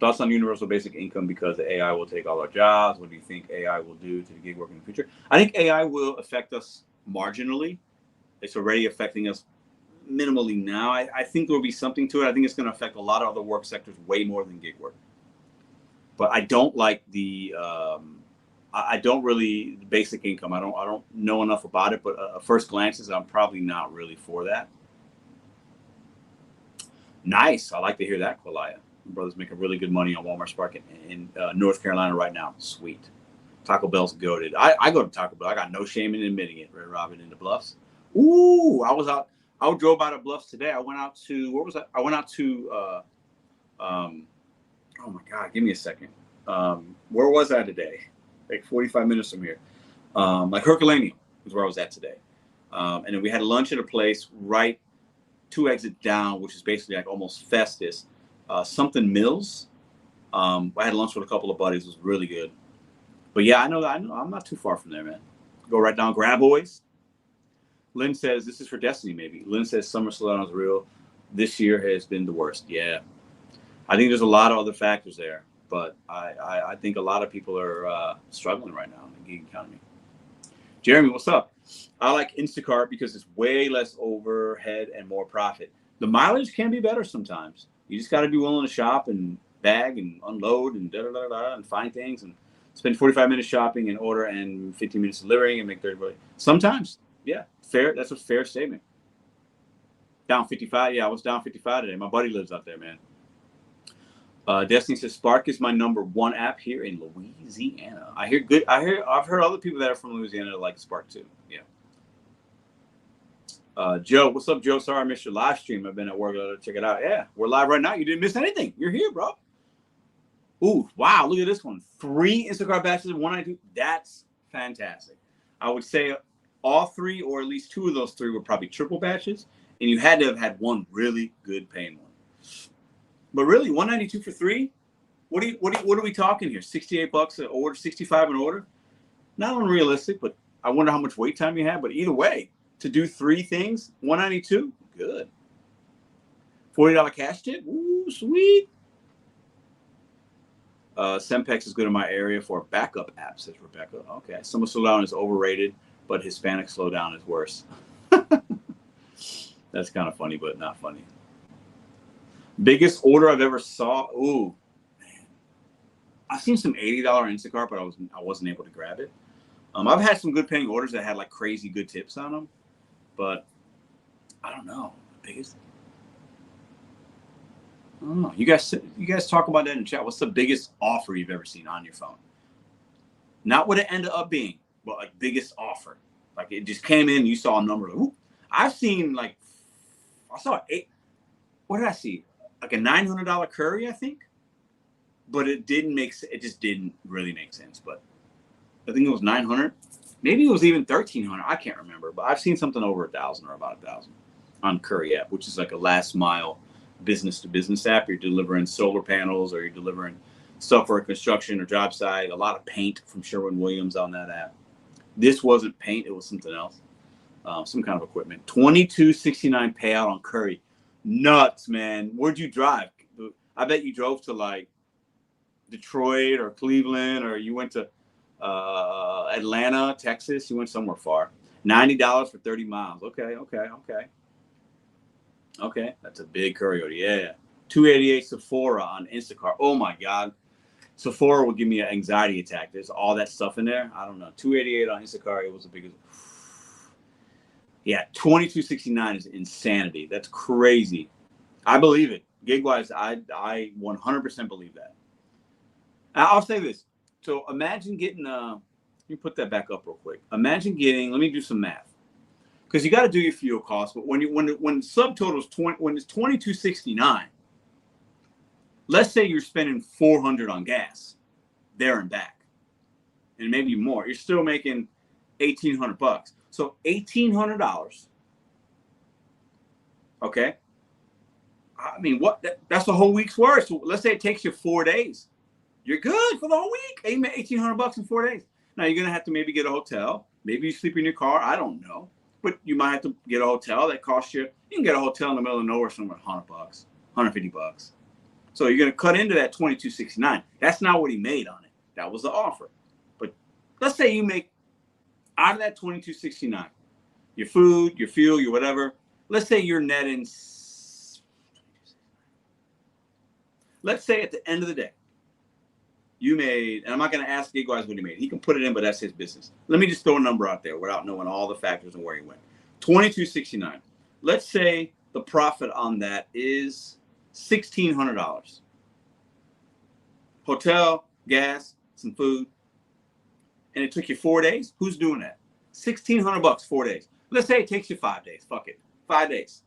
Thoughts on universal basic income because the AI will take all our jobs. What do you think AI will do to the gig work in the future? I think AI will affect us marginally. It's already affecting us minimally now. I think there will be something to it. I think it's going to affect a lot of other work sectors way more than gig work. But I don't like I don't really basic income. I don't know enough about it. But first glances, I'm probably not really for that. Nice. I like to hear that, Qualia. My brother's making really good money on Walmart Spark in North Carolina right now. Sweet. Taco Bell's goated. I go to Taco Bell. I got no shame in admitting it. Red Robin in the Bluffs. Ooh, I drove by the Bluffs today. I went out to, where was that? I went out to, oh my God, give me a second. Where was I today? Like 45 minutes from here. Like Herculaneum is where I was at today. And then we had lunch at a place right 2 exits down, which is basically like almost Festus. Something Mills. I had lunch with a couple of buddies. It was really good. But yeah, I know. I'm not too far from there, man. Go right down. Graboids. Lynn says, this is for Destiny, maybe. Lynn says summer slowdown is real. This year has been the worst. Yeah. I think there's a lot of other factors there. But I think a lot of people are struggling right now in the gig economy. Jeremy, what's up? I like Instacart because it's way less overhead and more profit. The mileage can be better sometimes. You just got to be willing to shop and bag and unload and and find things and spend 45 minutes shopping and order and 15 minutes delivering and make 30. Sometimes, yeah, fair. That's a fair statement. Down 55. Yeah, I was down 55 today. My buddy lives out there, man. Destiny says Spark is my #1 app here in Louisiana. I've heard other people that are from Louisiana that like Spark too. Yeah. Joe, what's up, Joe? Sorry I missed your live stream. I've been at work. Check it out. Yeah, we're live right now. You didn't miss anything. You're here, bro. Ooh, wow. Look at this one. 3 Instacart batches of 192. That's fantastic. I would say all 3 or at least 2 of those 3 were probably triple batches. And you had to have had one really good paying one. But really, 192 for 3? What are we talking here? $68 an order, 65 an order? Not unrealistic, but I wonder how much wait time you have. But either way, to do 3 things, 192, good. $40 cash tip, ooh, sweet. Sempex is good in my area for a backup app, says Rebecca. Okay, Summer Slowdown is overrated, but Hispanic slowdown is worse. That's kind of funny, but not funny. Biggest order I've ever saw. Ooh, man. I've seen some $80 Instacart, but I wasn't able to grab it. I've had some good paying orders that had like crazy good tips on them, but I don't know. Biggest. I don't know. You guys talk about that in chat. What's the biggest offer you've ever seen on your phone? Not what it ended up being, but like biggest offer. Like it just came in, you saw a number. Ooh. I've seen like, I saw what did I see? Like a $900 curry, I think. But it didn't make sense. It just didn't really make sense. But I think it was 900. Maybe it was even 1,300. I can't remember. But I've seen something over 1,000 or about 1,000 on Curry app, which is like a last mile business to business app. You're delivering solar panels or you're delivering stuff for a construction or job site. A lot of paint from Sherwin-Williams on that app. This wasn't paint. It was something else. Some kind of equipment. $22.69 payout on Curry. Nuts, man. Where'd you drive? I bet you drove to like Detroit or Cleveland, or you went to Atlanta, Texas. You went somewhere far. $90 for 30 miles. Okay. That's a big curry order. Yeah. $288 Sephora on Instacart. Oh my God. Sephora would give me an anxiety attack. There's all that stuff in there. I don't know. $288 on Instacart. It was the biggest. Yeah, $22.69 is insanity. That's crazy. I believe it. Gig-wise, I 100% believe that. I'll say this. So imagine getting let me put that back up real quick. Imagine getting, let me do some math. Because you got to do your fuel costs, but when subtotal is when it's $22.69, let's say you're spending $400 on gas there and back, and maybe more. You're still making $1,800. So $1,800. Okay. I mean, that's a whole week's worth. So let's say it takes you 4 days. You're good for the whole week. You made $1,800 in 4 days. Now you're gonna have to maybe get a hotel. Maybe you sleep in your car. I don't know, but you might have to get a hotel that costs you. You can get a hotel in the middle of nowhere somewhere, $100, $150. So you're gonna cut into that $22.69. That's not what he made on it. That was the offer. But let's say you make out of that $22.69, your food, your fuel, your whatever. Let's say you're netting. Let's say at the end of the day, you made, and I'm not going to ask Gig-wise what he made. He can put it in, but that's his business. Let me just throw a number out there without knowing all the factors and where he went. $22.69. Let's say the profit on that is $1,600. Hotel, gas, some food, and it took you 4 days. Who's doing that? $1,600, 4 days. Let's say it takes you 5 days. Fuck it, 5 days.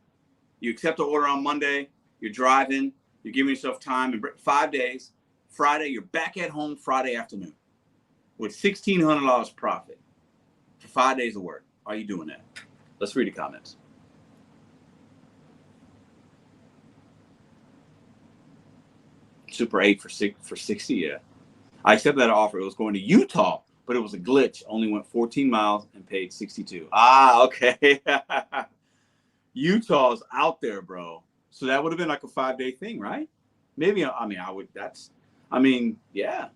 You accept the order on Monday. You're driving. You're giving yourself time, and 5 days. Friday, you're back at home Friday afternoon with $1,600 profit for 5 days of work. Are you doing that? Let's read the comments. Super 8 for 60. Yeah, I accepted that offer. It was going to Utah, but it was a glitch. Only went 14 miles and paid 62. Ah, okay. Utah's out there, bro. So that would have been like a 5-day thing, right? Maybe. I mean, yeah.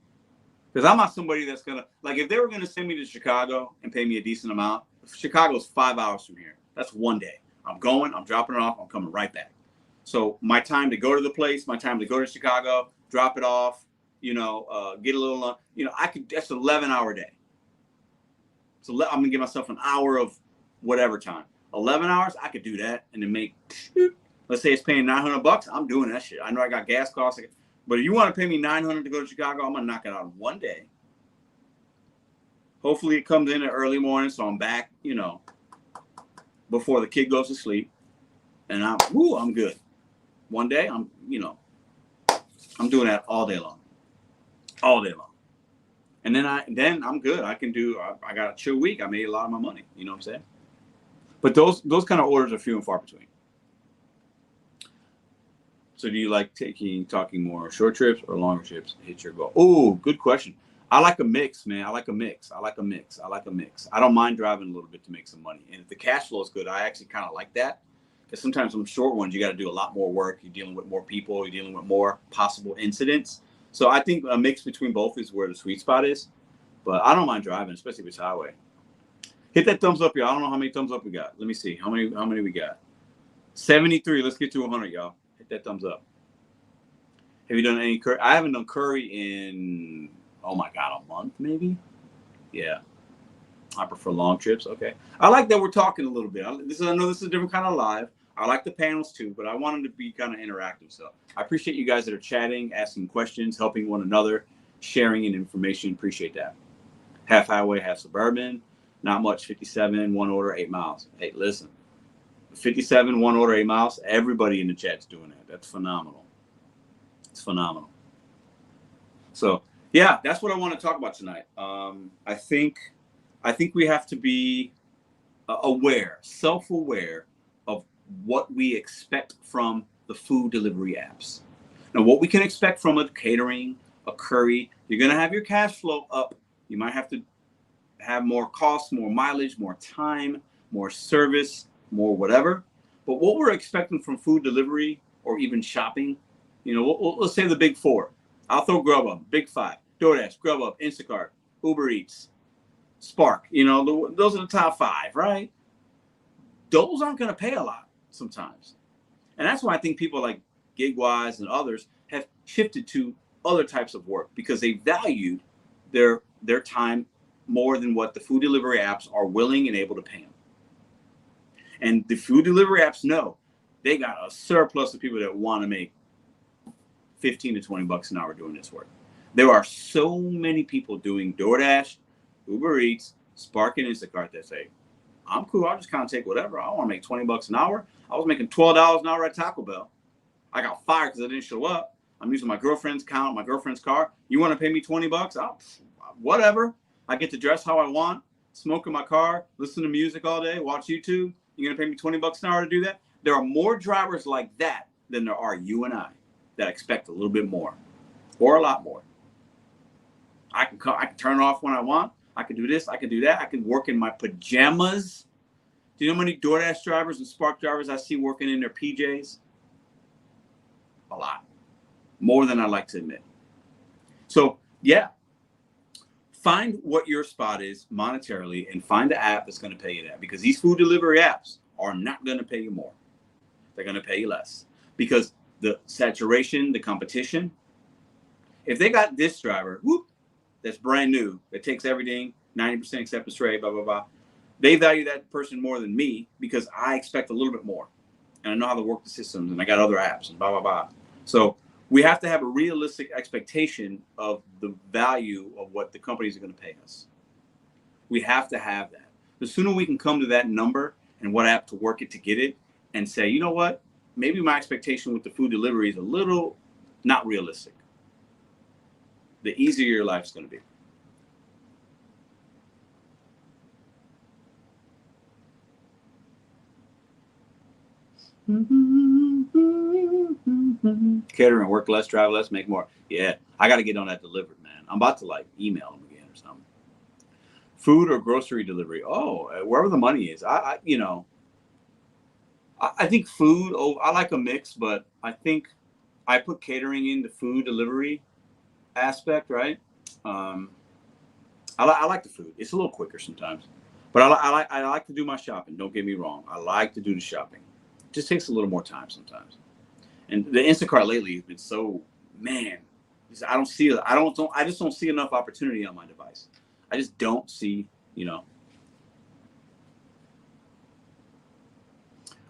Because I'm not somebody that's gonna, like, if they were gonna send me to Chicago and pay me a decent amount, Chicago's 5 hours from here. That's 1 day. I'm going, I'm dropping it off, I'm coming right back. So my time to go to the place, my time to go to Chicago, drop it off, get a little, that's an 11-hour day. So I'm gonna give myself an hour of whatever time. 11 hours, I could do that and then make, let's say it's paying $900. I'm doing that shit. I know I got gas costs. But if you want to pay me $900 to go to Chicago, I'm going to knock it out in 1 day. Hopefully it comes in at early morning, so I'm back, before the kid goes to sleep. And I'm good. 1 day, I'm doing that all day long. All day long. And then I'm good. I got a chill week. I made a lot of my money. You know what I'm saying? But those kind of orders are few and far between. So do you like talking more short trips or longer trips to hit your goal? Oh, good question. I like a mix, man. I like a mix. I don't mind driving a little bit to make some money. And if the cash flow is good, I actually kind of like that. Because sometimes some short ones, you got to do a lot more work. You're dealing with more people. You're dealing with more possible incidents. So I think a mix between both is where the sweet spot is. But I don't mind driving, especially if it's highway. Hit that thumbs up, y'all. I don't know how many thumbs up we got. Let me see. How many we got? 73. Let's get to 100, y'all. Hit that thumbs up. Have you done any curry? I haven't done curry in, oh my God, a month maybe? Yeah. I prefer long trips. Okay. I like that we're talking a little bit. I know this is a different kind of live. I like the panels too, but I wanted to be kind of interactive. So I appreciate you guys that are chatting, asking questions, helping one another, sharing in information. Appreciate that. Half highway, half suburban. Not much. 57, one order, 8 miles. Hey, listen. 57, one order, 8 miles. Everybody in the chat's doing that. That's phenomenal. It's phenomenal. So yeah, that's what I want to talk about tonight. I think we have to be aware, self-aware of what we expect from the food delivery apps. Now, what we can expect from a catering, a curry, you're going to have your cash flow up. You might have to have more costs, more mileage, more time, more service, more whatever. But what we're expecting from food delivery or even shopping, let's say the big four. I'll throw Grubhub, Big Five, DoorDash, Grubhub, Instacart, Uber Eats, Spark. Those are the top five, right? Those aren't going to pay a lot sometimes. And that's why I think people like GigWise and others have shifted to other types of work because they valued their time more than what the food delivery apps are willing and able to pay them. And the food delivery apps know they got a surplus of people that want to make 15 to 20 bucks an hour doing this work. There are so many people doing DoorDash, Uber Eats, Spark, and Instacart that say, I'm cool. I'll just kind of take whatever. I want to make 20 bucks an hour. I was making $12 an hour at Taco Bell. I got fired because I didn't show up. I'm using my girlfriend's account, my girlfriend's car. You want to pay me 20 bucks? Whatever. I get to dress how I want, smoke in my car, listen to music all day, watch YouTube. You're going to pay me 20 bucks an hour to do that? There are more drivers like that than there are you and I that expect a little bit more or a lot more. I can turn it off when I want. I can do this. I can do that. I can work in my pajamas. Do you know how many DoorDash drivers and Spark drivers I see working in their PJs? A lot. More than I like to admit. So, yeah. Find what your spot is monetarily and find the app that's going to pay you that. Because these food delivery apps are not going to pay you more. They're going to pay you less. Because the saturation, the competition, if they got this driver, that's brand new, that takes everything, 90% acceptance rate, blah, blah, blah. They value that person more than me because I expect a little bit more. And I know how to work the systems and I got other apps and blah, blah, blah. So we have to have a realistic expectation of the value of what the companies are going to pay us. We have to have that. The sooner we can come to that number and what app to work it to get it and say, you know what, maybe my expectation with the food delivery is a little not realistic. The easier your life's going to be. Catering, work less, drive less, make more. Yeah, I got to get on that delivered, man. I'm about to email them again or something. Food or grocery delivery? Oh, wherever the money is. I think food. Oh, I like a mix, but I think I put catering in the food delivery aspect, right? I like the food. It's a little quicker sometimes, but I like to do my shopping. Don't get me wrong. I like to do the shopping. It just takes a little more time sometimes. And the Instacart lately has been so, man, I just don't see enough opportunity on my device. I just don't see, I don't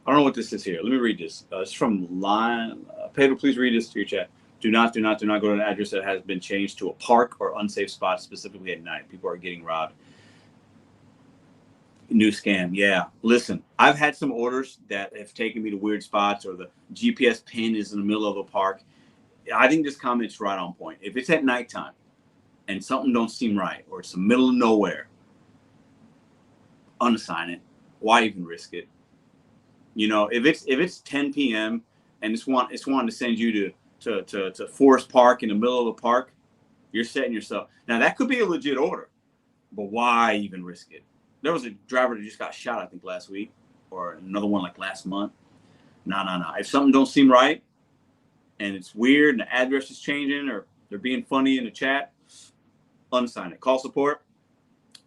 know what this is here. Let me read this. It's from Line. Pedro, please read this to your chat. Do not go to an address that has been changed to a park or unsafe spot, specifically at night. People are getting robbed. New scam. Yeah. Listen, I've had some orders that have taken me to weird spots or the GPS pin is in the middle of a park. I think this comment's right on point. If it's at nighttime and something don't seem right or it's the middle of nowhere, unassign it. Why even risk it? If it's 10 p.m. and it's wanting to send you to Forest Park in the middle of a park, you're setting yourself. Now that could be a legit order, but why even risk it? There was a driver that just got shot, I think, last week, or another one like last month. No. If something don't seem right, and it's weird, and the address is changing, or they're being funny in the chat, unassign it. Call support.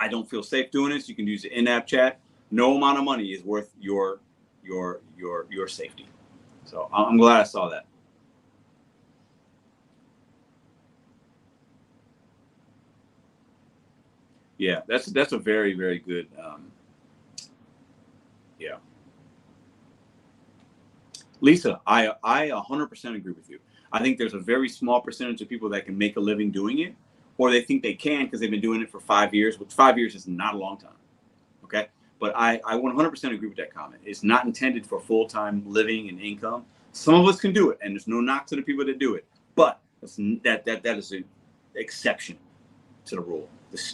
I don't feel safe doing this. You can use the in-app chat. No amount of money is worth your safety. So I'm glad I saw that. Yeah, that's a very, very good. Yeah. Lisa, I 100% agree with you. I think there's a very small percentage of people that can make a living doing it, or they think they can because they've been doing it for 5 years, which 5 years is not a long time. Okay. But I 100% agree with that comment. It's not intended for full-time living and income. Some of us can do it, and there's no knock to the people that do it. But that is an exception to the rule,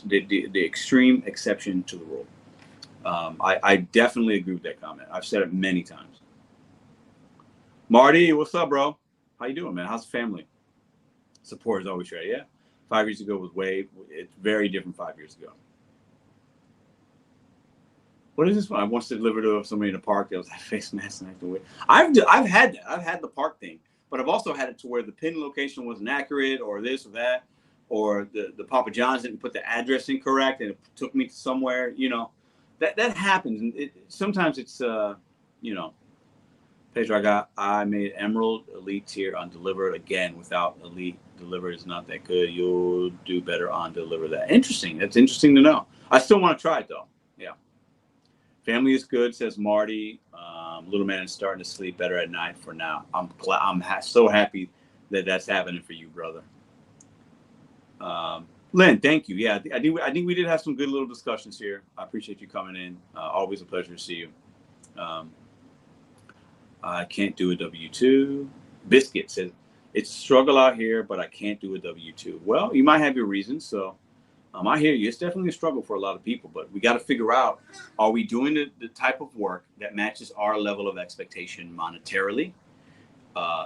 the extreme exception to the rule. I definitely agree with that comment. I've said it many times. Marty, what's up, bro? How you doing, man? How's the family? Support is always right. Yeah. 5 years ago was it's very different 5 years ago. What is this one? I once delivered to somebody in the park that was like face mask and acting weird. I've had that. I've had the park thing, but I've also had it to where the pin location wasn't accurate, or this or that, or the Papa John's didn't put the address incorrect and it took me to somewhere. You know, that happens. And sometimes it's Pedro, I made Emerald Elite tier on delivered again. Without Elite delivered is not that good. You'll do better on deliver that. Interesting. That's interesting to know. I still want to try it though. Yeah. Family is good, says Marty. Little man is starting to sleep better at night for now. I'm so happy that that's happening for you, brother. Lynn, thank you. Yeah, I think we did have some good little discussions here. I appreciate you coming in. Always a pleasure to see you. I can't do a W-2. Biscuit says, it's a struggle out here, but I can't do a W-2. Well, you might have your reasons. So I hear you. It's definitely a struggle for a lot of people, but we got to figure out, are we doing the type of work that matches our level of expectation monetarily,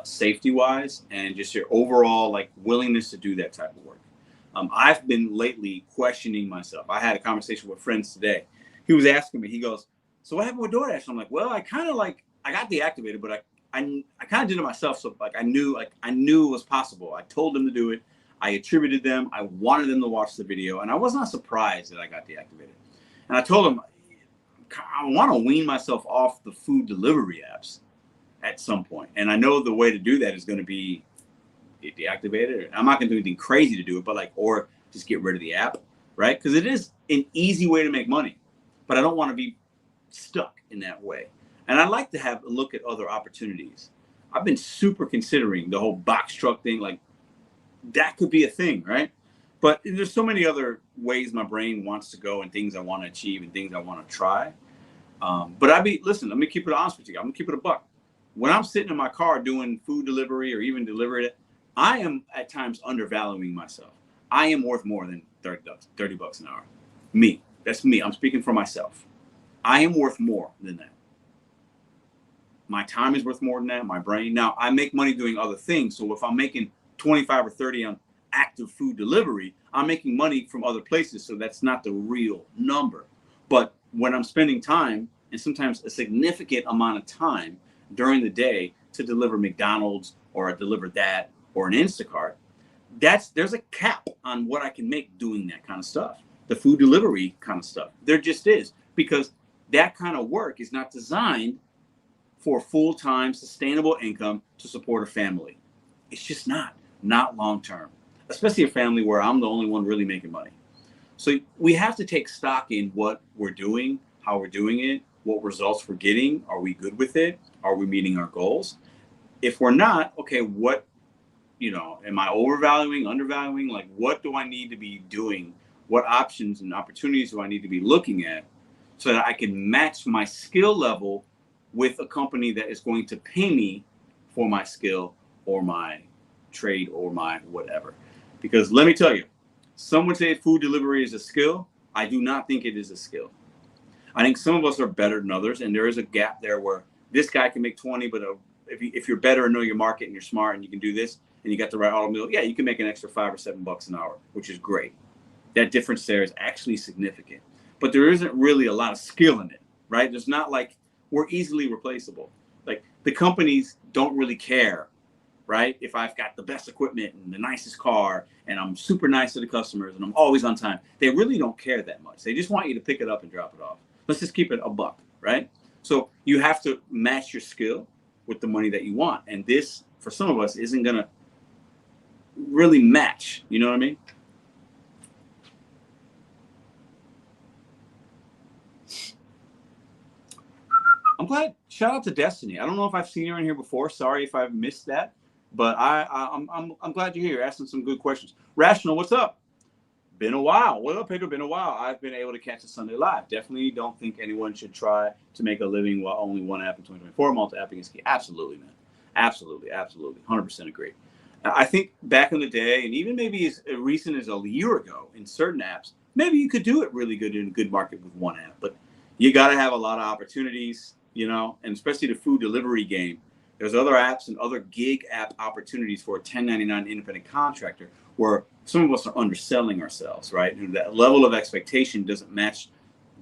safety-wise, and just your overall like willingness to do that type of work. I've been lately questioning myself. I had a conversation with friends today. He was asking me, he goes, so what happened with DoorDash? I'm like, well, I got deactivated, but I kind of did it myself. So I knew it was possible. I told them to do it. I attributed them. I wanted them to watch the video, and I was not surprised that I got deactivated. And I told them I want to wean myself off the food delivery apps at some point. And I know the way to do that is going to be deactivated. I'm not going to do anything crazy to do it, but or just get rid of the app, right? Because it is an easy way to make money, but I don't want to be stuck in that way. And I'd like to have a look at other opportunities. I've been super considering the whole box truck thing. Like, that could be a thing, right? But there's so many other ways my brain wants to go and things I want to achieve and things I want to try. But listen, let me keep it honest with you. I'm going to keep it a buck. When I'm sitting in my car doing food delivery or even delivering it, I am at times undervaluing myself. I am worth more than $30 an hour. Me. That's me. I'm speaking for myself. I am worth more than that. My time is worth more than that. My brain. Now, I make money doing other things. So if I'm making 25 or 30 on active food delivery, I'm making money from other places. So that's not the real number. But when I'm spending time, and sometimes a significant amount of time during the day to deliver McDonald's or deliver that or an Instacart, there's a cap on what I can make doing that kind of stuff. The food delivery kind of stuff. There just is, because that kind of work is not designed for full-time sustainable income to support a family. It's just not long-term, especially a family where I'm the only one really making money. So we have to take stock in what we're doing, how we're doing it, what results we're getting. Are we good with it? Are we meeting our goals? If we're not, okay, what, am I overvaluing, undervaluing? Like, what do I need to be doing? What options and opportunities do I need to be looking at so that I can match my skill level with a company that is going to pay me for my skill or my trade or my whatever? Because let me tell you, some would say food delivery is a skill. I do not think it is a skill. I think some of us are better than others, and there is a gap there where this guy can make 20, but if you're better and know your market and you're smart and you can do this and you got the right automobile, yeah, you can make an extra $5 or $7 an hour, which is great. That difference there is actually significant, but there isn't really a lot of skill in it, right? There's not like we're easily replaceable. Like, the companies don't really care right? If I've got the best equipment and the nicest car and I'm super nice to the customers and I'm always on time, they really don't care that much. They just want you to pick it up and drop it off. Let's just keep it a buck, right? So you have to match your skill with the money that you want. And this, for some of us, isn't going to really match. You know what I mean? I'm glad. Shout out to Destiny. I don't know if I've seen her in here before. Sorry if I've missed that, but I'm glad you're here, asking some good questions. Rational, what's up? Been a while. What up, Pedro? Been a while. I've been able to catch a Sunday live. Definitely don't think anyone should try to make a living while only one app in 2024. Multi-apping is key. Absolutely, man. Absolutely, absolutely. 100% agree. I think back in the day, and even maybe as recent as a year ago, in certain apps, maybe you could do it really good in a good market with one app, but you got to have a lot of opportunities, you know, and especially the food delivery game. There's other apps and other gig app opportunities for a 1099 independent contractor where some of us are underselling ourselves, right? And that level of expectation doesn't match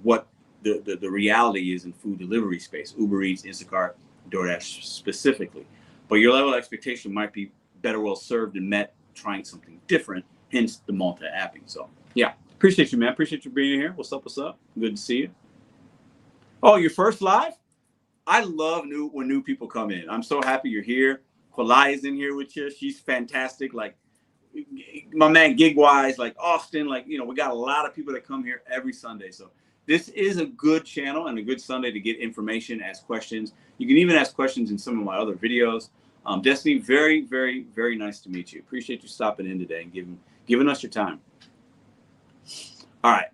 what the reality is in food delivery space, Uber Eats, Instacart, DoorDash specifically. But your level of expectation might be better well served and met trying something different, hence the multi-apping. So, yeah, appreciate you, man. Appreciate you being here. What's up? What's up? Good to see you. Oh, your first live? I love when new people come in. I'm so happy you're here. Kalai is in here with you. She's fantastic. Like my man Gigwise, like Austin, like, you know, we got a lot of people that come here every Sunday. So this is a good channel and a good Sunday to get information, ask questions. You can even ask questions in some of my other videos. Destiny, very, very, very nice to meet you. Appreciate you stopping in today and giving us your time. All right.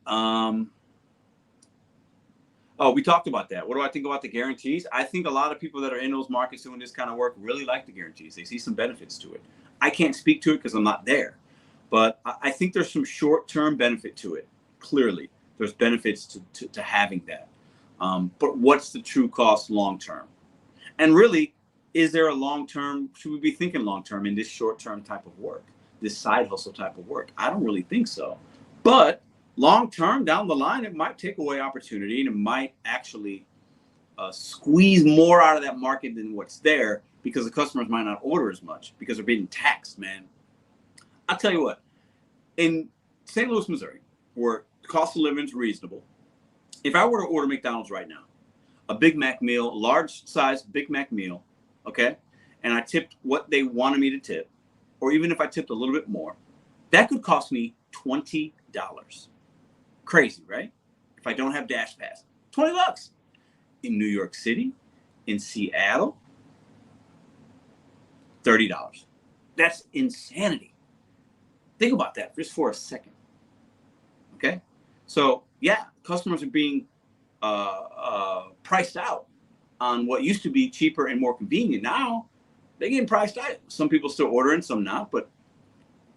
Oh, we talked about that. What do I think about the guarantees? I think a lot of people that are in those markets doing this kind of work really like the guarantees. They see some benefits to it. I can't speak to it because I'm not there, but I think there's some short-term benefit to it. Clearly, there's benefits to having that. But what's the true cost long-term? And really, is there a long-term, should we be thinking long-term in this short-term type of work, this side hustle type of work? I don't really think so. But long-term down the line, it might take away opportunity and it might actually squeeze more out of that market than what's there because the customers might not order as much because they're being taxed, man. I'll tell you what, in St. Louis, Missouri, where the cost of living is reasonable, if I were to order McDonald's right now, a Big Mac meal, a large size Big Mac meal, okay, and I tipped what they wanted me to tip, or even if I tipped a little bit more, that could cost me $20. Crazy, right? If I don't have Dash Pass, $20. In New York City, in Seattle, $30. That's insanity. Think about that just for a second. Okay? So, yeah, customers are being priced out on what used to be cheaper and more convenient. Now, they're getting priced out. Some people still ordering, some not, but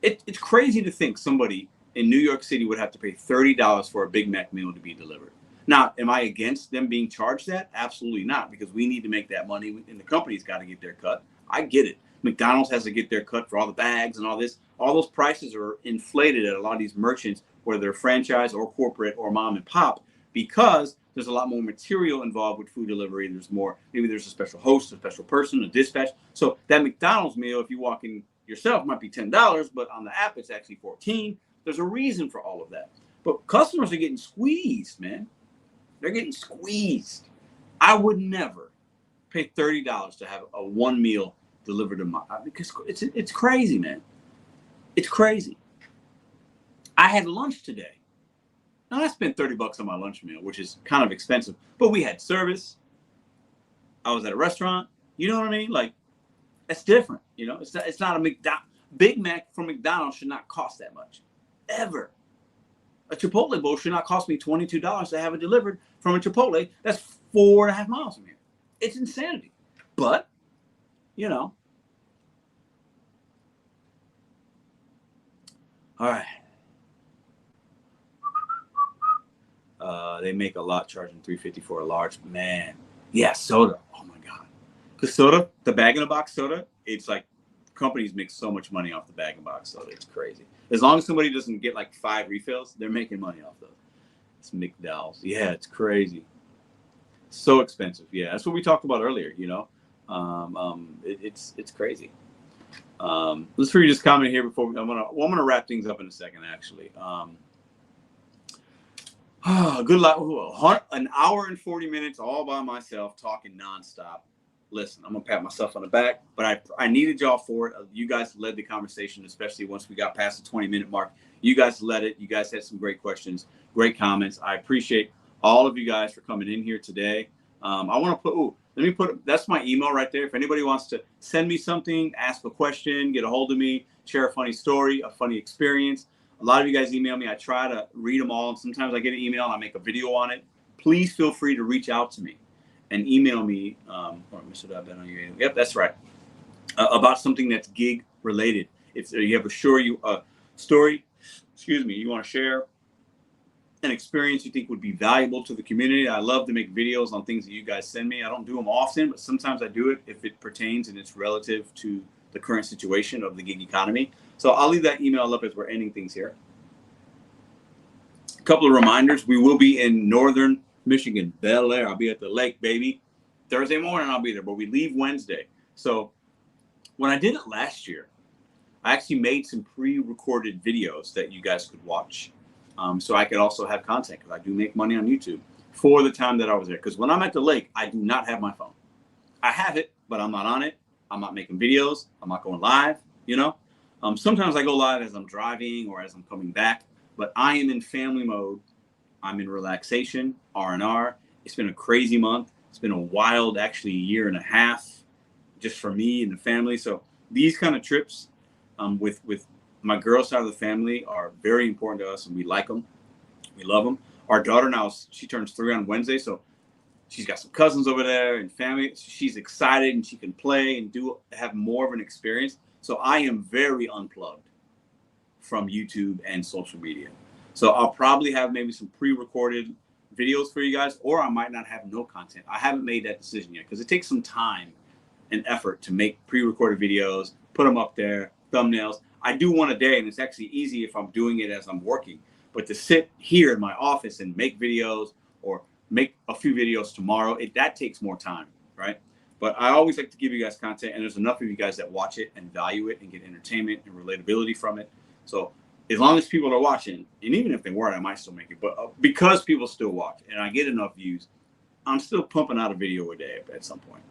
it's crazy to think somebody in New York City would have to pay $30 for a Big Mac meal to be delivered. Now, am I against them being charged that? Absolutely not, because we need to make that money and the company's got to get their cut. I get it. McDonald's has to get their cut for all the bags and all this. All those prices are inflated at a lot of these merchants, whether they're franchise or corporate or mom and pop, because there's a lot more material involved with food delivery. There's more, maybe there's a special host, a special person, a dispatch. So that McDonald's meal, if you walk in yourself, might be $10, but on the app, it's actually $14. There's a reason for all of that. But customers are getting squeezed, man. They're getting squeezed. I would never pay $30 to have a one meal delivered to my, because it's crazy, man. It's crazy. I had lunch today. Now I spent $30 on my lunch meal, which is kind of expensive, but we had service. I was at a restaurant. You know what I mean? Like, that's different. You know, it's not a Big Mac from McDonald's should not cost that much, ever. A Chipotle bowl should not cost me $22 to have it delivered from a Chipotle that's 4.5 miles from here. It's insanity. But, you know. All right. They make a lot charging $3.50 for a large, man. Yeah, soda. Oh my God. Because soda, the bag-in-a-box soda, it's like companies make so much money off the bag-in-a-box soda. It's crazy. As long as somebody doesn't get like 5 refills, they're making money off those. It's McDowell's. Yeah, it's crazy. So expensive. Yeah, that's what we talked about earlier, you know. It's crazy. Let's read this comment here before I'm gonna wrap things up in a second. Actually, good luck. An hour and 40 minutes all by myself talking nonstop. Listen, I'm gonna pat myself on the back, but I needed y'all for it. You guys led the conversation, especially once we got past the 20-minute mark. You guys led it. You guys had some great questions, great comments. I appreciate all of you guys for coming in here today. I want to that's my email right there. If anybody wants to send me something, ask a question, get a hold of me, share a funny story, a funny experience. A lot of you guys email me. I try to read them all. And sometimes I get an email and I make a video on it. Please feel free to reach out to me and email me. Mr.BetonYou. Yep, that's right. About something that's gig related. If you have a story, you want to share, an experience you think would be valuable to the community. I love to make videos on things that you guys send me. I don't do them often, but sometimes I do it if it pertains and it's relative to the current situation of the gig economy. So I'll leave that email up as we're ending things here. A couple of reminders. We will be in northern Michigan, Bel Air. I'll be at the lake, baby. Thursday morning I'll be there, but we leave Wednesday. So when I did it last year, I actually made some pre-recorded videos that you guys could watch. So I could also have content, because I do make money on YouTube for the time that I was there. Because when I'm at the lake, I do not have my phone. I have it, but I'm not on it. I'm not making videos. I'm not going live, Sometimes I go live as I'm driving or as I'm coming back, but I am in family mode. I'm in relaxation, R&R. It's been a crazy month. It's been a wild, actually, year and a half just for me and the family. So these kind of trips with my girl side of the family are very important to us, and we like them. We love them. Our daughter now, she turns 3 on Wednesday, so she's got some cousins over there and family. She's excited and she can play and have more of an experience. So I am very unplugged from YouTube and social media. So I'll probably have maybe some pre-recorded videos for you guys, or I might not have no content. I haven't made that decision yet, because it takes some time and effort to make pre-recorded videos, put them up there, thumbnails. I do one a day, and it's actually easy if I'm doing it as I'm working. But to sit here in my office and make videos, or make a few videos tomorrow, that takes more time, right? But I always like to give you guys content, and there's enough of you guys that watch it and value it and get entertainment and relatability from it. So as long as people are watching, and even if they weren't, I might still make it. But because people still watch and I get enough views, I'm still pumping out a video a day at some point.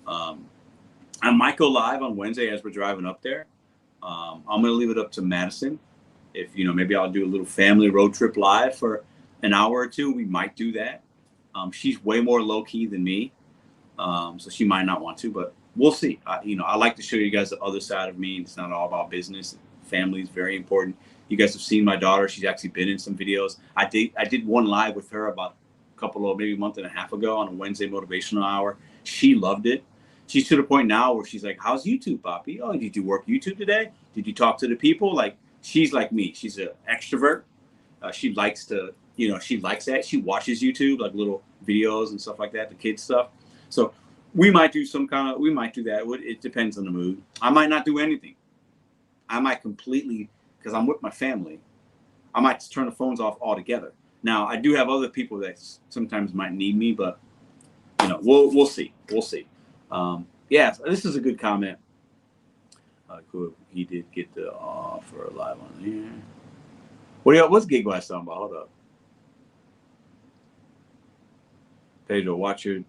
I might go live on Wednesday as we're driving up there. I'm going to leave it up to Madison. If, maybe I'll do a little family road trip live for an hour or two. We might do that. She's way more low key than me. So she might not want to, but we'll see. I like to show you guys the other side of me. It's not all about business. Family is very important. You guys have seen my daughter. She's actually been in some videos. I did one live with her about maybe a month and a half ago on a Wednesday motivational hour. She loved it. She's to the point now where she's like, "How's YouTube, Poppy? Oh, did you work YouTube today? Did you talk to the people?" Like, she's like me. She's an extrovert. She likes to, she likes that. She watches YouTube, like little videos and stuff like that, the kids stuff. So we might do that. It depends on the mood. I might not do anything. I might completely, because I'm with my family, I might just turn the phones off altogether. Now, I do have other people that sometimes might need me, but we'll see. We'll see. So this is a good comment. Cool. He did get the offer live on here. What's GigWise talking about? Hold up. Pedro, watch your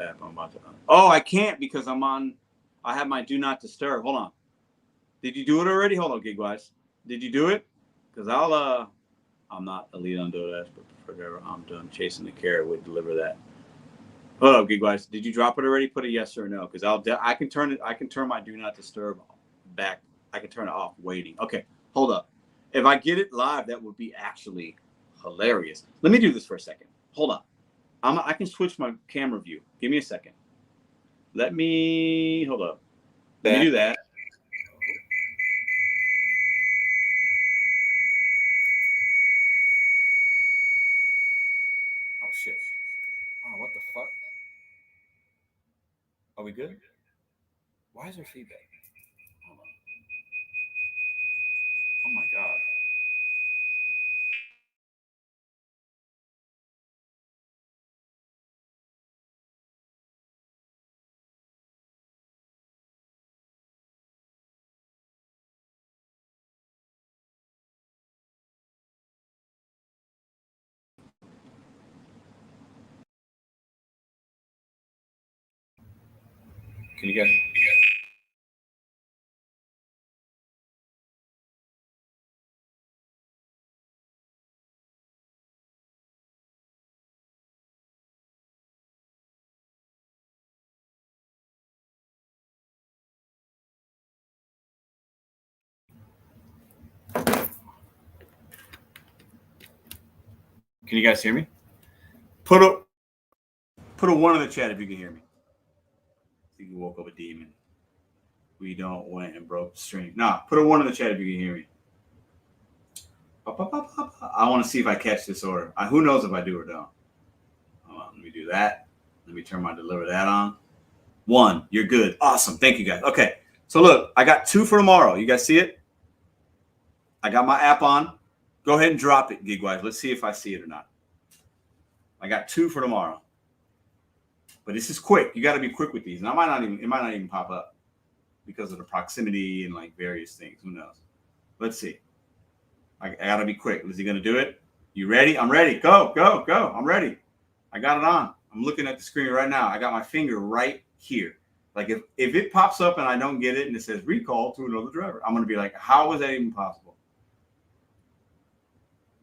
app. I'm about to. Oh, I can't because I have my do not disturb. Hold on. Did you do it already? Hold on, GigWise. Did you do it? Because I'm not a lead on DoorDash, but forever I'm done chasing the carrot. Would deliver that. Hold up, GigWise. Did you drop it already? Put a yes or no, because I can turn it. I can turn my do not disturb back. I can turn it off. Waiting. Okay, hold up. If I get it live, that would be actually hilarious. Let me do this for a second. Hold on. I can switch my camera view. Give me a second. Hold up. Let me do that. Oh shit. Oh, what the fuck? Are we good? Why is there feedback? Hold on. Oh my god. Can you guys? Can you guys hear me? Put a 1 in the chat if you can hear me. You woke up a demon. We don't went and broke the stream. Nah, put a 1 in the chat if you can hear me. I want to see if I catch this order. Who knows if I do or don't. Hold on, let me do that. Let me turn my deliver that on. 1, you're good. Awesome. Thank you guys. Okay. So look, I got 2 for tomorrow. You guys see it? I got my app on. Go ahead and drop it, GigWise. Let's see if I see it or not. I got 2 for tomorrow. But this is quick. You got to be quick with these. And it might not even pop up because of the proximity and like various things. Who knows? Let's see. I got to be quick. Is he going to do it? You ready? I'm ready. Go, go, go. I'm ready. I got it on. I'm looking at the screen right now. I got my finger right here. Like if it pops up and I don't get it and it says recall to another driver, I'm going to be like, how is that even possible?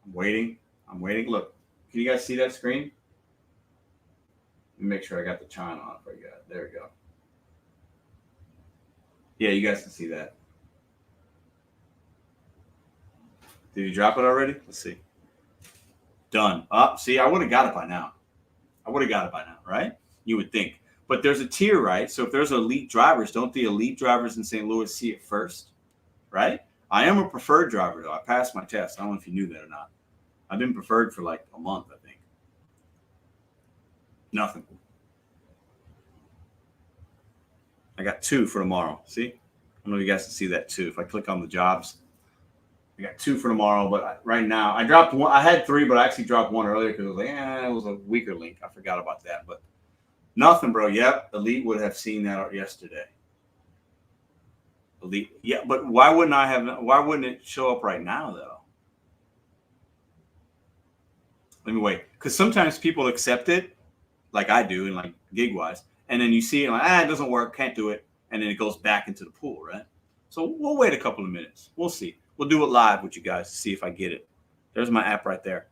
I'm waiting. I'm waiting. Look, can you guys see that screen? Let me make sure I got the chime on for you guys. There we go. Yeah, you guys can see that. Did you drop it already? Let's see. Done. See, I would have got it by now. Right? You would think. But there's a tier, right? So if there's elite drivers, don't the elite drivers in St. Louis see it first? Right? I am a preferred driver, though. I passed my test. I don't know if you knew that or not. I've been preferred for like a month, I think. Nothing. I got 2 for tomorrow. See? I don't know if you guys can see that too. If I click on the jobs, I got 2 for tomorrow. But right now, I dropped 1. I had 3, but I actually dropped 1 earlier because it was like, it was a weaker link. I forgot about that. But nothing, bro. Yep. Elite would have seen that yesterday. Elite. Yeah, but why wouldn't it show up right now, though? Let me wait. Because sometimes people accept it, like I do, and like GigWise. And then you see it like, it doesn't work, can't do it. And then it goes back into the pool, right? So we'll wait a couple of minutes. We'll see. We'll do it live with you guys to see if I get it. There's my app right there.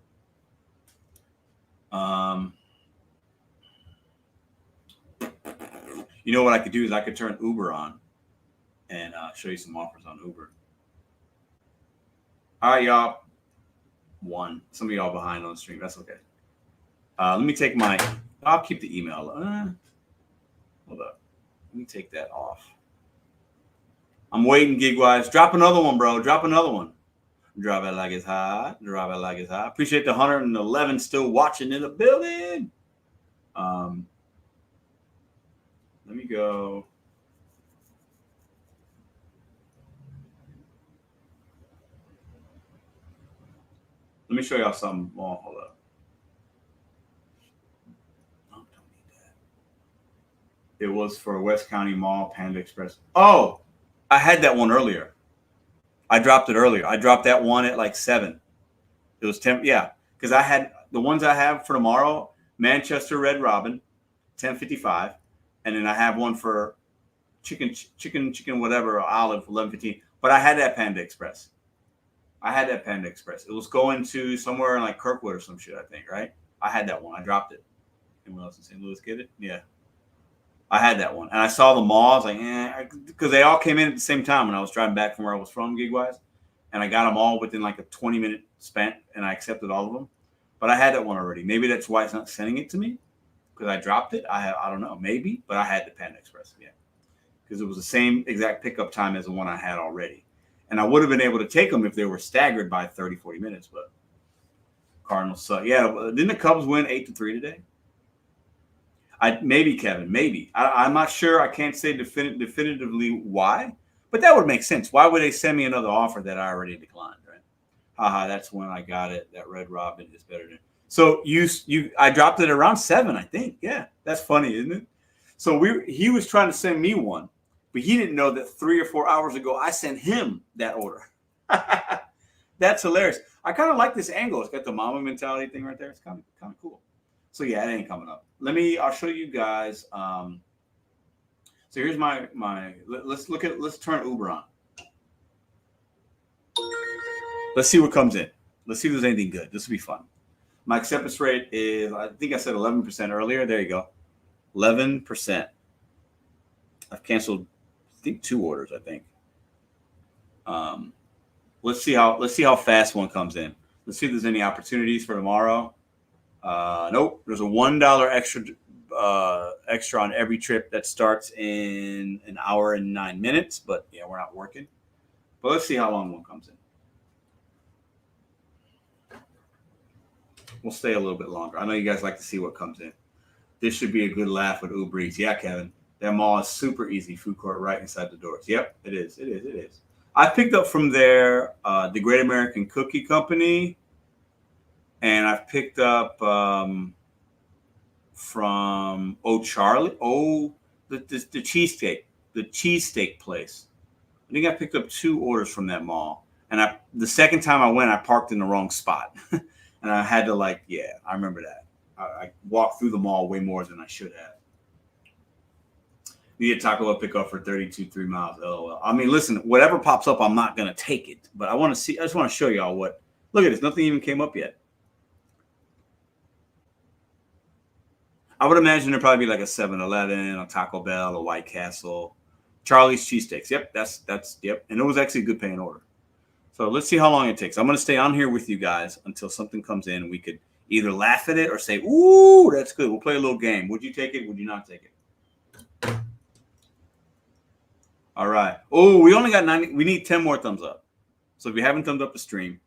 You know what I could do is I could turn Uber on and show you some offers on Uber. All right, y'all. 1. Some of y'all behind on the stream. That's okay. Let me take I'll keep the email. Hold up. Let me take that off. I'm waiting, GigWise. Drop another one, bro. Drop another one. Drop it like it's hot. Drop it like it's hot. Appreciate the 111 still watching in the building. Let me go. Let me show y'all something. Oh, hold up. Don't need that. It was for West County Mall, Panda Express. Oh, I had that one earlier. I dropped it earlier. I dropped that one at like 7. It was 10. Yeah, because I had the ones I have for tomorrow, Manchester Red Robin, 10:55, and then I have one for chicken whatever, olive, 11:15. But I had that Panda Express. It was going to somewhere in like Kirkwood or some shit, I think, right? I had that one. I dropped it. Anyone else in St. Louis get it? Yeah. I had that one. And I saw the mall. I was like, because they all came in at the same time when I was driving back from where I was from, GigWise. And I got them all within like a 20-minute span, and I accepted all of them. But I had that one already. Maybe that's why it's not sending it to me, because I dropped it. I don't know. Maybe. But I had the Panda Express, yeah. Because it was the same exact pickup time as the one I had already. And I would have been able to take them if they were staggered by 30, 40 minutes. But Cardinals suck. Yeah, didn't the Cubs win 8-3 today? Maybe, Kevin, maybe. I'm not sure. I can't say definitively why, but that would make sense. Why would they send me another offer that I already declined, right? Haha, that's when I got it. That Red Robin is better than. So I dropped it around 7, I think. Yeah, that's funny, isn't it? So he was trying to send me one, but he didn't know that 3 or 4 hours ago I sent him that order. That's hilarious. I kind of like this angle. It's got the mama mentality thing right there. It's kind of cool. So yeah, it ain't coming up. I'll show you guys. So So here's let's turn Uber on. Let's see what comes in. Let's see if there's anything good. This will be fun. My acceptance rate is, I think I said 11% earlier. There you go. 11%. I've canceled, I think, 2 orders, I think. Let's see how fast one comes in. Let's see if there's any opportunities for tomorrow. Nope. There's a $1 extra on every trip that starts in an hour and 9 minutes. But yeah, we're not working. But let's see how long one comes in. We'll stay a little bit longer. I know you guys like to see what comes in. This should be a good laugh with Uber Eats. Yeah, Kevin. That mall is super easy. Food court right inside the doors. Yep, it is. It is. It is. I picked up from there the Great American Cookie Company. And I've picked up from Charlie. The cheesesteak. The cheesesteak place. I think I picked up 2 orders from that mall. And the second time I went, I parked in the wrong spot. And I had to I remember that. I walked through the mall way more than I should have. Need a Taco Bell pickup for 32 3 miles. LOL. I mean, listen, whatever pops up, I'm not gonna take it. But I just want to show y'all what. Look at this. Nothing even came up yet. I would imagine there'd probably be like a 7-Eleven, a Taco Bell, a White Castle, Charlie's Cheesesteaks. Yep, that's yep. And it was actually a good paying order. So let's see how long it takes. I'm going to stay on here with you guys until something comes in. We could either laugh at it or say, ooh, that's good. We'll play a little game. Would you take it? Would you not take it? All right. Oh, we only got 90. We need 10 more thumbs up. So if you haven't thumbs up the stream,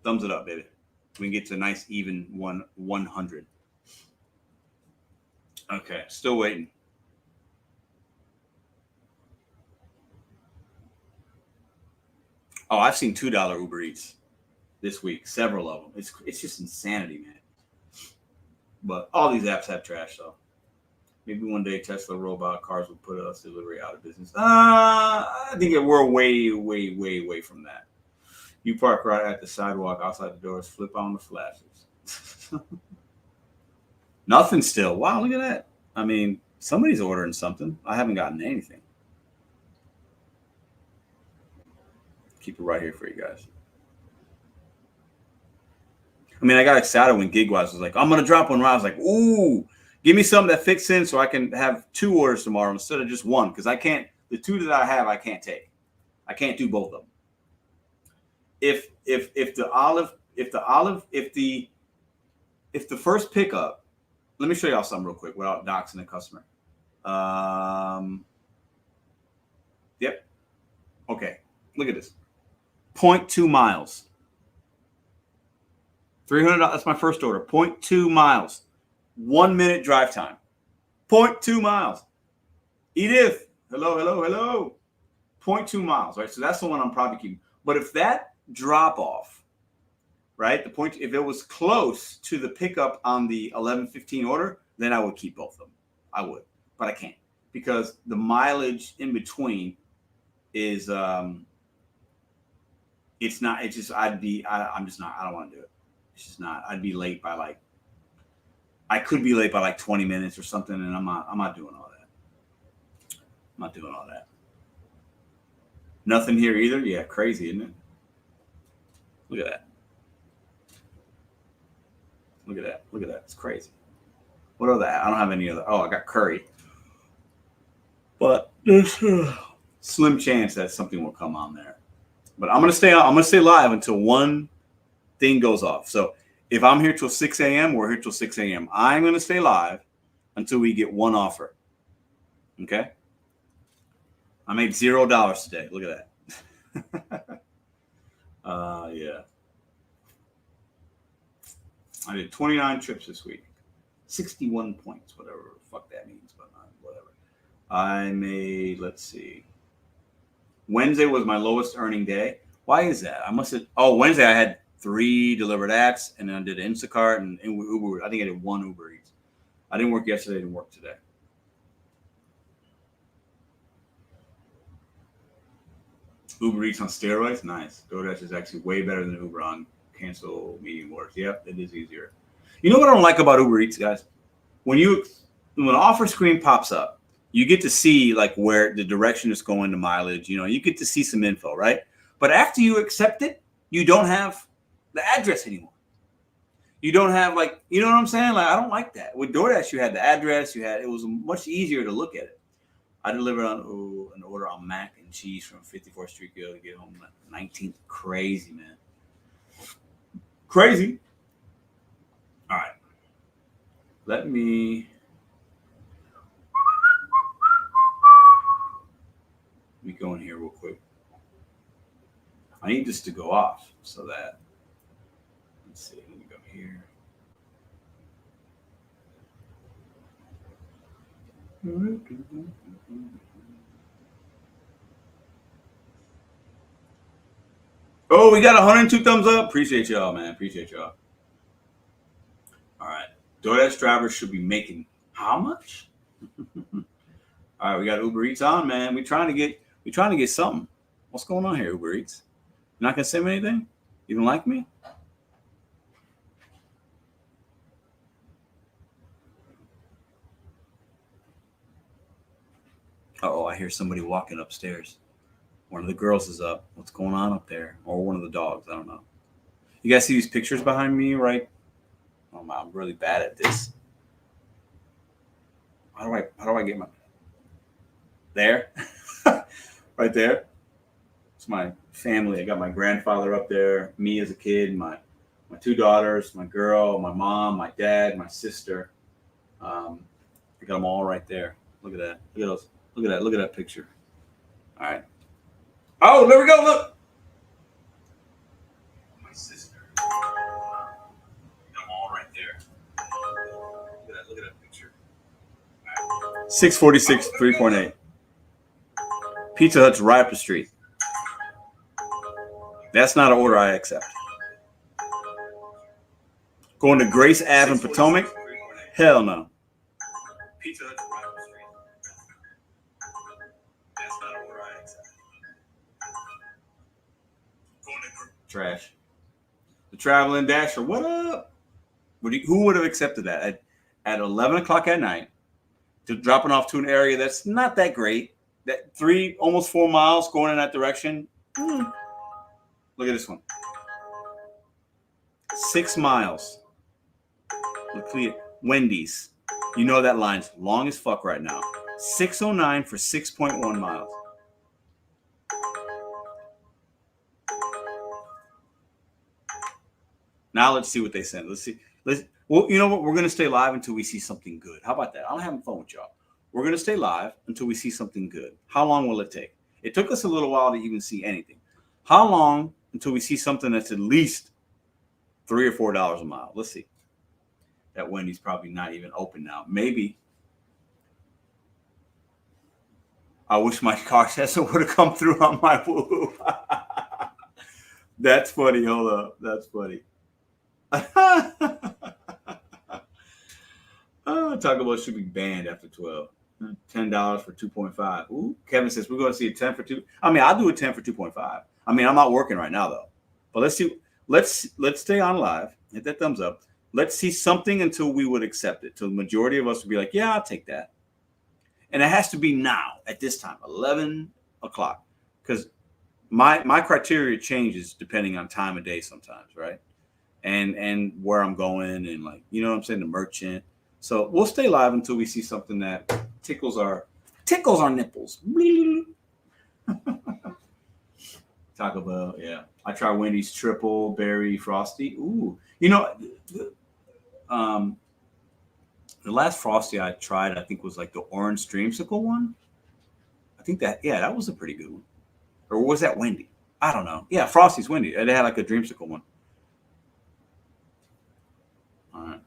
thumbs it up, baby. We can get to a nice even 100. Okay. Still waiting. Oh, I've seen $2 Uber Eats this week, several of them. It's just insanity, man. But all these apps have trash, though. Maybe one day Tesla robot cars will put us delivery out of business. I think we're way from that. You park right at the sidewalk outside the doors, flip on the flashes. Nothing still. Wow, look at that. I mean, somebody's ordering something. I haven't gotten anything. Keep it right here for you guys. I mean, I got excited when GigWise was like, I'm going to drop one. I was like, ooh, give me something that fits in so I can have 2 orders tomorrow instead of just 1. Because I can't, the 2 that I have, I can't take. I can't do both of them. If the first pickup, let me show y'all something real quick without doxing the customer. Yep. Okay. Look at this. 0.2 miles. $300. That's my first order. 0.2 miles. 1 minute drive time. 0.2 miles. Edith. Hello. 0.2 miles, right? So that's the one I'm probably keeping. But if that drop off, right? The point, if it was close to the pickup on the 11:15 order, then I would keep both of them. I would, but I can't because the mileage in between is it's not. It's just I'm just not. I don't want to do it. It's just not. I'd be late by I could be late by 20 minutes or something, and I'm not doing all that. I'm not doing all that. Nothing here either. Yeah, crazy, isn't it? Look at that. Look at that. Look at that. It's crazy. What are that? I don't have any other. Oh, I got curry. But there's a slim chance that something will come on there. But I'm gonna stay live until one thing goes off. So if I'm here till 6 a.m., we're here till 6 a.m. I'm gonna stay live until we get one offer. Okay. I made $0 today. Look at that. Yeah. I did 29 trips this week. 61 points, whatever the fuck that means, but whatever. I made, let's see. Wednesday was my lowest earning day. Why is that? Wednesday I had 3 delivered apps, and then I did Instacart and Uber. I think I did 1 Uber Eats. I didn't work yesterday, I didn't work today. Uber Eats on steroids, nice. DoorDash is actually way better than Uber on cancel meeting orders. Yep, it is easier. You know what I don't like about Uber Eats, guys? When you when an offer screen pops up, you get to see like where the direction is going, the mileage, you get to see some info, right? But after you accept it, you don't have the address anymore. You don't have like, you know what I'm saying? Like, I don't like that. With DoorDash, you had the address, it was much easier to look at it. I delivered an order on mac and cheese from 54th Street Grill to get home 19th. Crazy, man. Crazy. All right. Let me go in here real quick. I need this to go off so that, let's see, let me go here. Oh, we got 102 thumbs up. Appreciate y'all, man. Appreciate y'all. All right. DoorDash drivers should be making how much? All right, we got Uber Eats on, man. We're trying to get something. What's going on here, Uber Eats? You're not gonna send me anything? You don't like me? Oh, I hear somebody walking upstairs. One of the girls is up. What's going on up there? Or one of the dogs. I don't know. You guys see these pictures behind me, right? Oh, I'm really bad at this. How do I get my there? Right there. It's my family. I got my grandfather up there, me as a kid, my two daughters, my girl, my mom, my dad, my sister. I got them all right there. Look at that. Look at those. Look at that. Look at that picture. All right. Oh, there we go. Look. My sister. Got them all right there. Look at that picture. All right. 646, 3.8. Pizza Hut's right up the street. That's not an order I accept. Going to Grace Ave in Potomac? Hell no. Pizza Hut's right up the street. That's not an order I accept. Going to trash. The Traveling Dasher, what up? Who would have accepted that at 11 o'clock at night? To dropping off to an area that's not that great. That almost 4 miles going in that direction. Look at this one. 6 miles. Look clear. Wendy's. You know that line's long as fuck right now. 609 for 6.1 miles. Now let's see what they send. Well, you know what? We're gonna stay live until we see something good. How about that? I'm having fun with y'all. We're going to stay live until we see something good. How long will it take? It took us a little while to even see anything. How long until we see something that's at least $3 or $4 a mile? Let's see. That Wendy's probably not even open now. Maybe. I wish my car Tesla would have come through on my woo. That's funny. Hold up. That's funny. Talk about should be banned after 12. $10 for 2.5. Ooh, Kevin says we're going to see a 10 for 2. I mean, I'll do a 10 for 2.5. I mean, I'm not working right now though. But let's see. Let's stay on live. Hit that thumbs up. Let's see something until we would accept it. So the majority of us would be like, yeah, I'll take that. And it has to be now at this time, 11 o'clock, because my criteria changes depending on time of day sometimes, right? And where I'm going and like, you know what I'm saying, the merchant. So we'll stay live until we see something that tickles our nipples. Taco Bell, yeah. I tried Wendy's triple berry frosty. Ooh, you know, the last frosty I tried, I think was like the orange dreamsicle one. I think that was a pretty good one. Or was that Wendy? I don't know. Yeah, Frosty's Wendy. They had like a dreamsicle one. All right.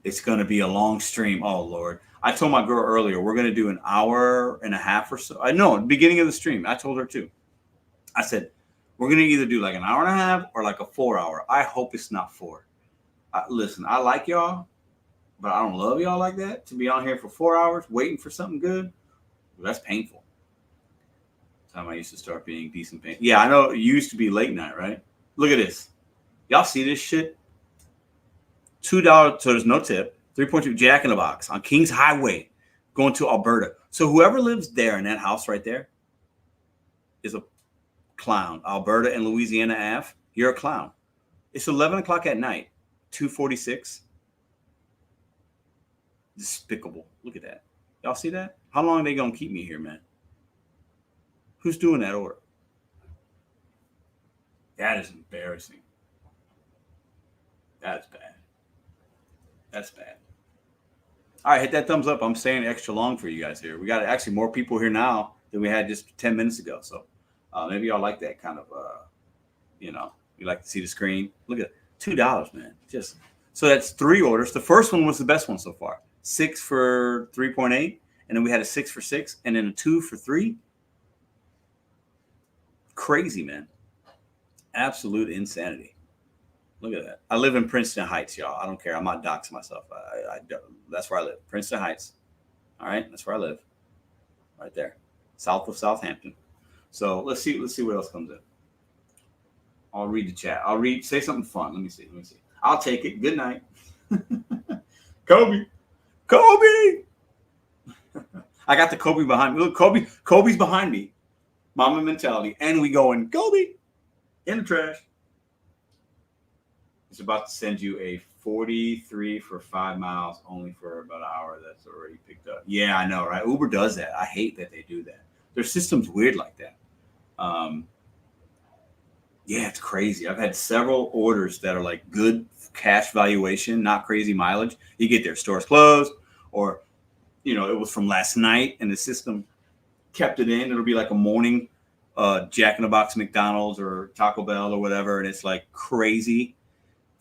It's going to be a long stream. Oh, Lord. I told my girl earlier, we're going to do an hour and a half or so. I know, at the beginning of the stream. I told her too. I said, we're going to either do like an hour and a half or like a 4 hour. I hope it's not 4. Listen, I like y'all, but I don't love y'all like that. To be on here for 4 hours waiting for something good, that's painful. Time I used to start being decent pain. Yeah, I know it used to be late night, right? Look at this. Y'all see this shit? $2, so there's no tip. 3.2 Jack in the Box on Kings Highway going to Alberta. So whoever lives there in that house right there is a clown. Alberta and Louisiana Ave, you're a clown. It's 11 o'clock at night, 246. Despicable. Look at that. Y'all see that? How long are they going to keep me here, man? Who's doing that order? That is embarrassing. That's bad. That's bad. All right, hit that thumbs up. I'm staying extra long for you guys here. We got actually more people here now than we had just 10 minutes ago. So maybe y'all like that kind of, you like to see the screen. Look at it. $2, man. Just so that's 3 orders. The first one was the best one so far. 6 for 3.8, and then we had a 6 for 6, and then a 2 for 3. Crazy, man. Absolute insanity. Look at that. I live in Princeton Heights, y'all. I don't care. I'm not doxing myself. That's where I live. Princeton Heights. All right, that's where I live. Right there, south of Southampton. So let's see what else comes in. I'll read the chat. Say something fun. Let me see. I'll take it. Good night. Kobe. I got the Kobe behind me. Look, Kobe's behind me. Mama mentality. And we going, Kobe in the trash. It's about to send you a 43 for 5 miles only for about an hour. That's already picked up. Yeah, I know, right? Uber does that. I hate that they do that. Their system's weird like that. Yeah, it's crazy. I've had several orders that are like good cash valuation, not crazy mileage. You get their stores closed, or it was from last night and the system kept it in. It'll be like a morning Jack in the Box McDonald's or Taco Bell or whatever, and it's like crazy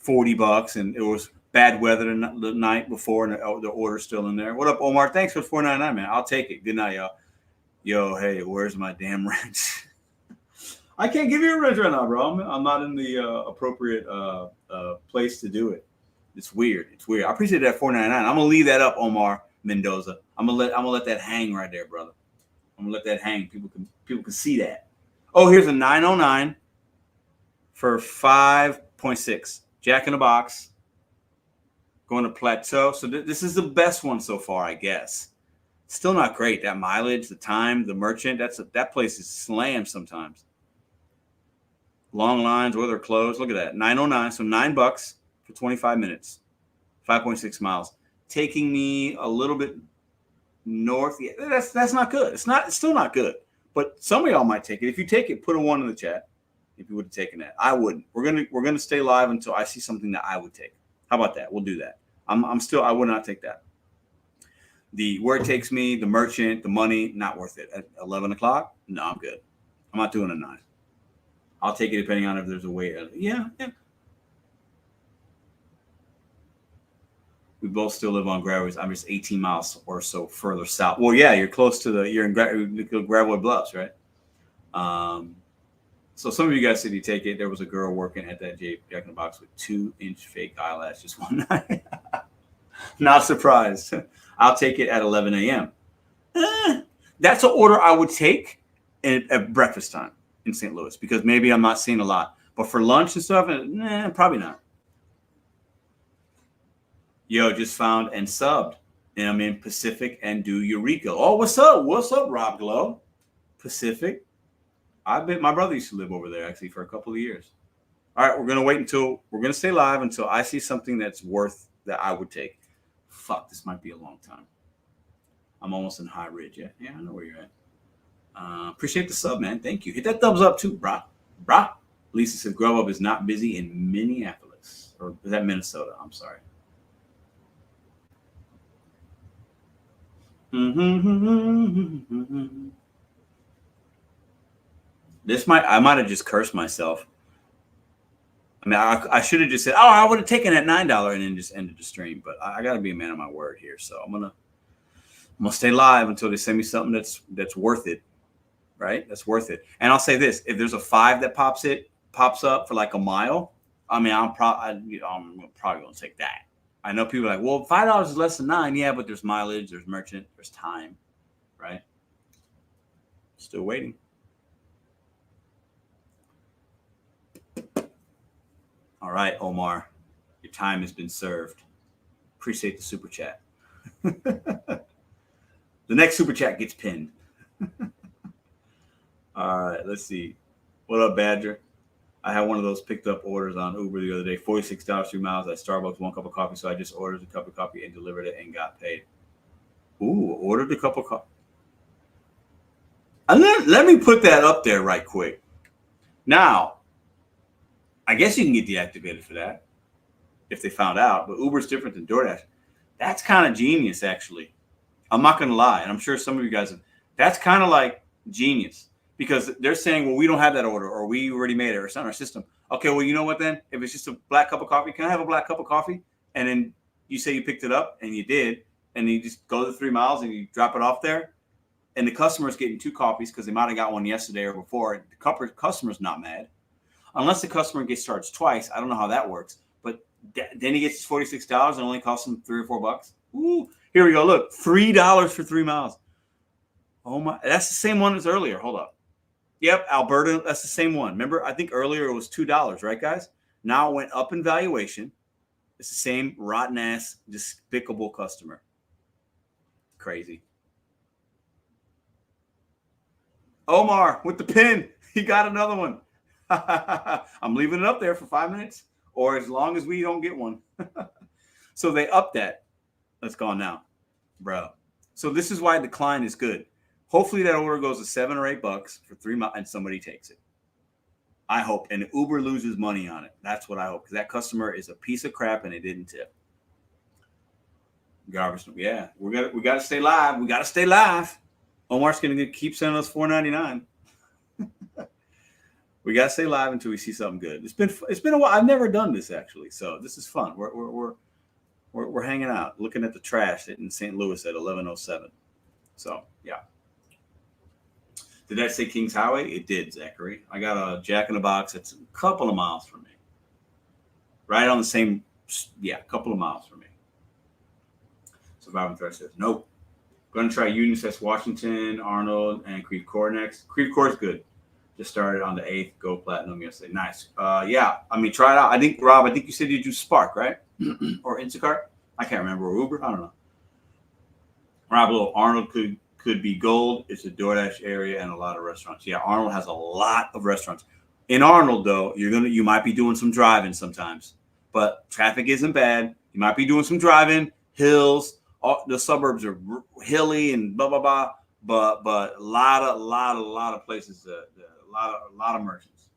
$40, and it was bad weather the night before, and the order's still in there. What up, Omar? Thanks for $4.99, man. I'll take it. Good night, y'all. Yo, hey, where's my damn wrench? I can't give you a wrench right now, bro. I'm not in the appropriate place to do it. It's weird. I appreciate that $4.99. I'm gonna leave that up, Omar Mendoza. I'm gonna let that hang right there, brother. I'm gonna let that hang. People can see that. Oh, here's a 909 for 5.6. Jack in the Box. Going to Plateau. So this is the best one so far, I guess. Still not great. That mileage, the time, the merchant. That place is slammed sometimes. Long lines, or they're closed. Look at that. 909. So $9 for 25 minutes. 5.6 miles. Taking me a little bit north. Yeah, that's not good. It's still not good. But some of y'all might take it. If you take it, put a 1 in the chat. If you would have taken that. I wouldn't. We're gonna stay live until I see something that I would take. How about that? We'll do that. I would not take that. Where it takes me, the merchant, the money, not worth it. At 11 o'clock, no, I'm good. I'm not doing a 9. I'll take it depending on if there's a way. Yeah. We both still live on Gravelwood. I'm just 18 miles or so further south. Well, yeah, you're close to you're in Gravelwood Bluffs, right? So some of you guys said you take it. There was a girl working at that Jack in the Box with 2-inch fake eyelashes one night. Not surprised. I'll take it at 11 a.m. That's an order I would take at breakfast time in St. Louis, because maybe I'm not seeing a lot. But for lunch and stuff, probably not. Yo, just found and subbed. And I'm in Pacific and do Eureka. Oh, what's up? What's up, Rob Glow? Pacific. I bet my brother used to live over there actually for a couple of years. All right, we're going to stay live until I see something that's worth that I would take. Fuck, this might be a long time. I'm almost in High Ridge. Yeah, I know where you're at. Appreciate the sub, man. Thank you. Hit that thumbs up too, brah. Lisa said Grubhub is not busy in Minneapolis. Or is that Minnesota? I'm sorry. I might have just cursed myself. I mean, I should have just said, "Oh, I would have taken that $9," and then just ended the stream. But I got to be a man of my word here, so I'm gonna stay live until they send me something that's worth it, right? That's worth it. And I'll say this: if there's a 5 that pops up for like a mile, I mean, I'm probably gonna take that. I know people are like, well, $5 is less than 9. Yeah, but there's mileage, there's merchant, there's time, right? Still waiting. All right, Omar, your time has been served. Appreciate the super chat. The next super chat gets pinned. All right, let's see. What up, Badger? I had one of those picked up orders on Uber the other day. $46, 3 miles at Starbucks, 1 cup of coffee. So I just ordered a cup of coffee and delivered it and got paid. Ooh, ordered a cup of coffee. And let me put that up there right quick. Now, I guess you can get deactivated for that if they found out. But Uber's different than DoorDash. That's kind of genius, actually. I'm not going to lie. And I'm sure some of you guys have. That's kind of like genius. Because they're saying, well, we don't have that order, or we already made it, or it's not in our system. Okay, well, you know what then? If it's just a black cup of coffee, can I have a black cup of coffee? And then you say you picked it up, and you did, and you just go the 3 miles, and you drop it off there, and the customer's getting 2 coffees because they might have got one yesterday or before. The customer's not mad. Unless the customer gets charged twice. I don't know how that works. But then he gets $46 and only costs him $3 or $4. Ooh, here we go. Look, $3 for 3 miles. Oh, my. That's the same one as earlier. Hold up. Yep, Alberta, that's the same one. Remember, I think earlier it was $2, right, guys? Now it went up in valuation. It's the same rotten-ass, despicable customer. Crazy. Omar with the pin. He got another one. I'm leaving it up there for 5 minutes or as long as we don't get one. So they upped that. That's gone now, bro. So this is why decline is good. Hopefully that order goes to $7 or $8 for 3 miles and somebody takes it. I hope. And Uber loses money on it. That's what I hope. Because that customer is a piece of crap and they didn't tip. Garbage. Yeah, we got to stay live. We got to stay live. Omar's going to keep sending us $4.99. We got to stay live until we see something good. It's been a while. I've never done this actually, so this is fun. We're hanging out, looking at the trash in St. Louis at 11:07. So yeah. Did that say Kings Highway? It did, Zachary. I got a Jack in the Box that's a couple of miles from me. Right on the same, yeah, a couple of miles from me. Surviving Threat says, nope. Going to try Union Steps, Washington, Arnold, and Creve Coeur next. Creve Coeur is good. Just started on the 8th, Go Platinum yesterday. Nice. Yeah, I mean, try it out. I think, Rob, you said you do Spark, right? Or Instacart? I can't remember. Or Uber? I don't know. Rob, little Arnold could be gold. It's a DoorDash area and a lot of restaurants. Yeah, Arnold has a lot of restaurants. In Arnold, though, you might be doing some driving sometimes, but traffic isn't bad. You might be doing some driving, hills. The suburbs are hilly and blah blah blah. But a lot of places. A lot of merchants.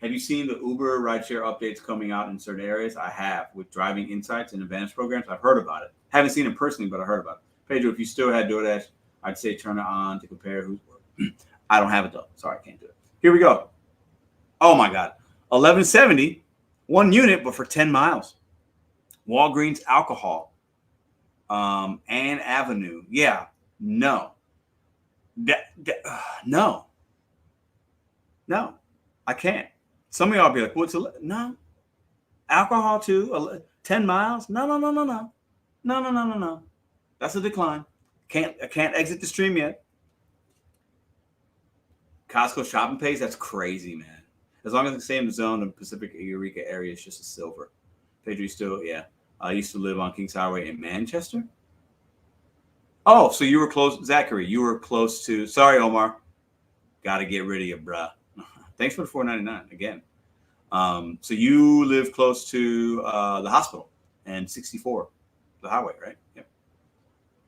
Have you seen the Uber rideshare updates coming out in certain areas? I have, with driving insights and advanced programs. I've heard about it. Haven't seen it personally, but I heard about it. Pedro, if you still had DoorDash, I'd say turn it on to compare who's working. I don't have it though. Sorry, I can't do it. Here we go. Oh my God. 1170, 1 unit, but for 10 miles. Walgreens alcohol. Ann Avenue. Yeah. No. No. I can't. Some of y'all be like, what's no? Alcohol too? 10 miles? No. That's a decline. I can't exit the stream yet. Costco shopping pays? That's crazy, man. As long as it's in the zone, the Pacific Eureka area is just a silver. Pedro, still, yeah. I used to live on Kings Highway in Manchester. Oh, so you were close, Zachary. You were close to. Sorry, Omar. Got to get rid of you, bruh. Thanks for the $4.99 again. So you live close to the hospital and 64, the highway, right? Yep.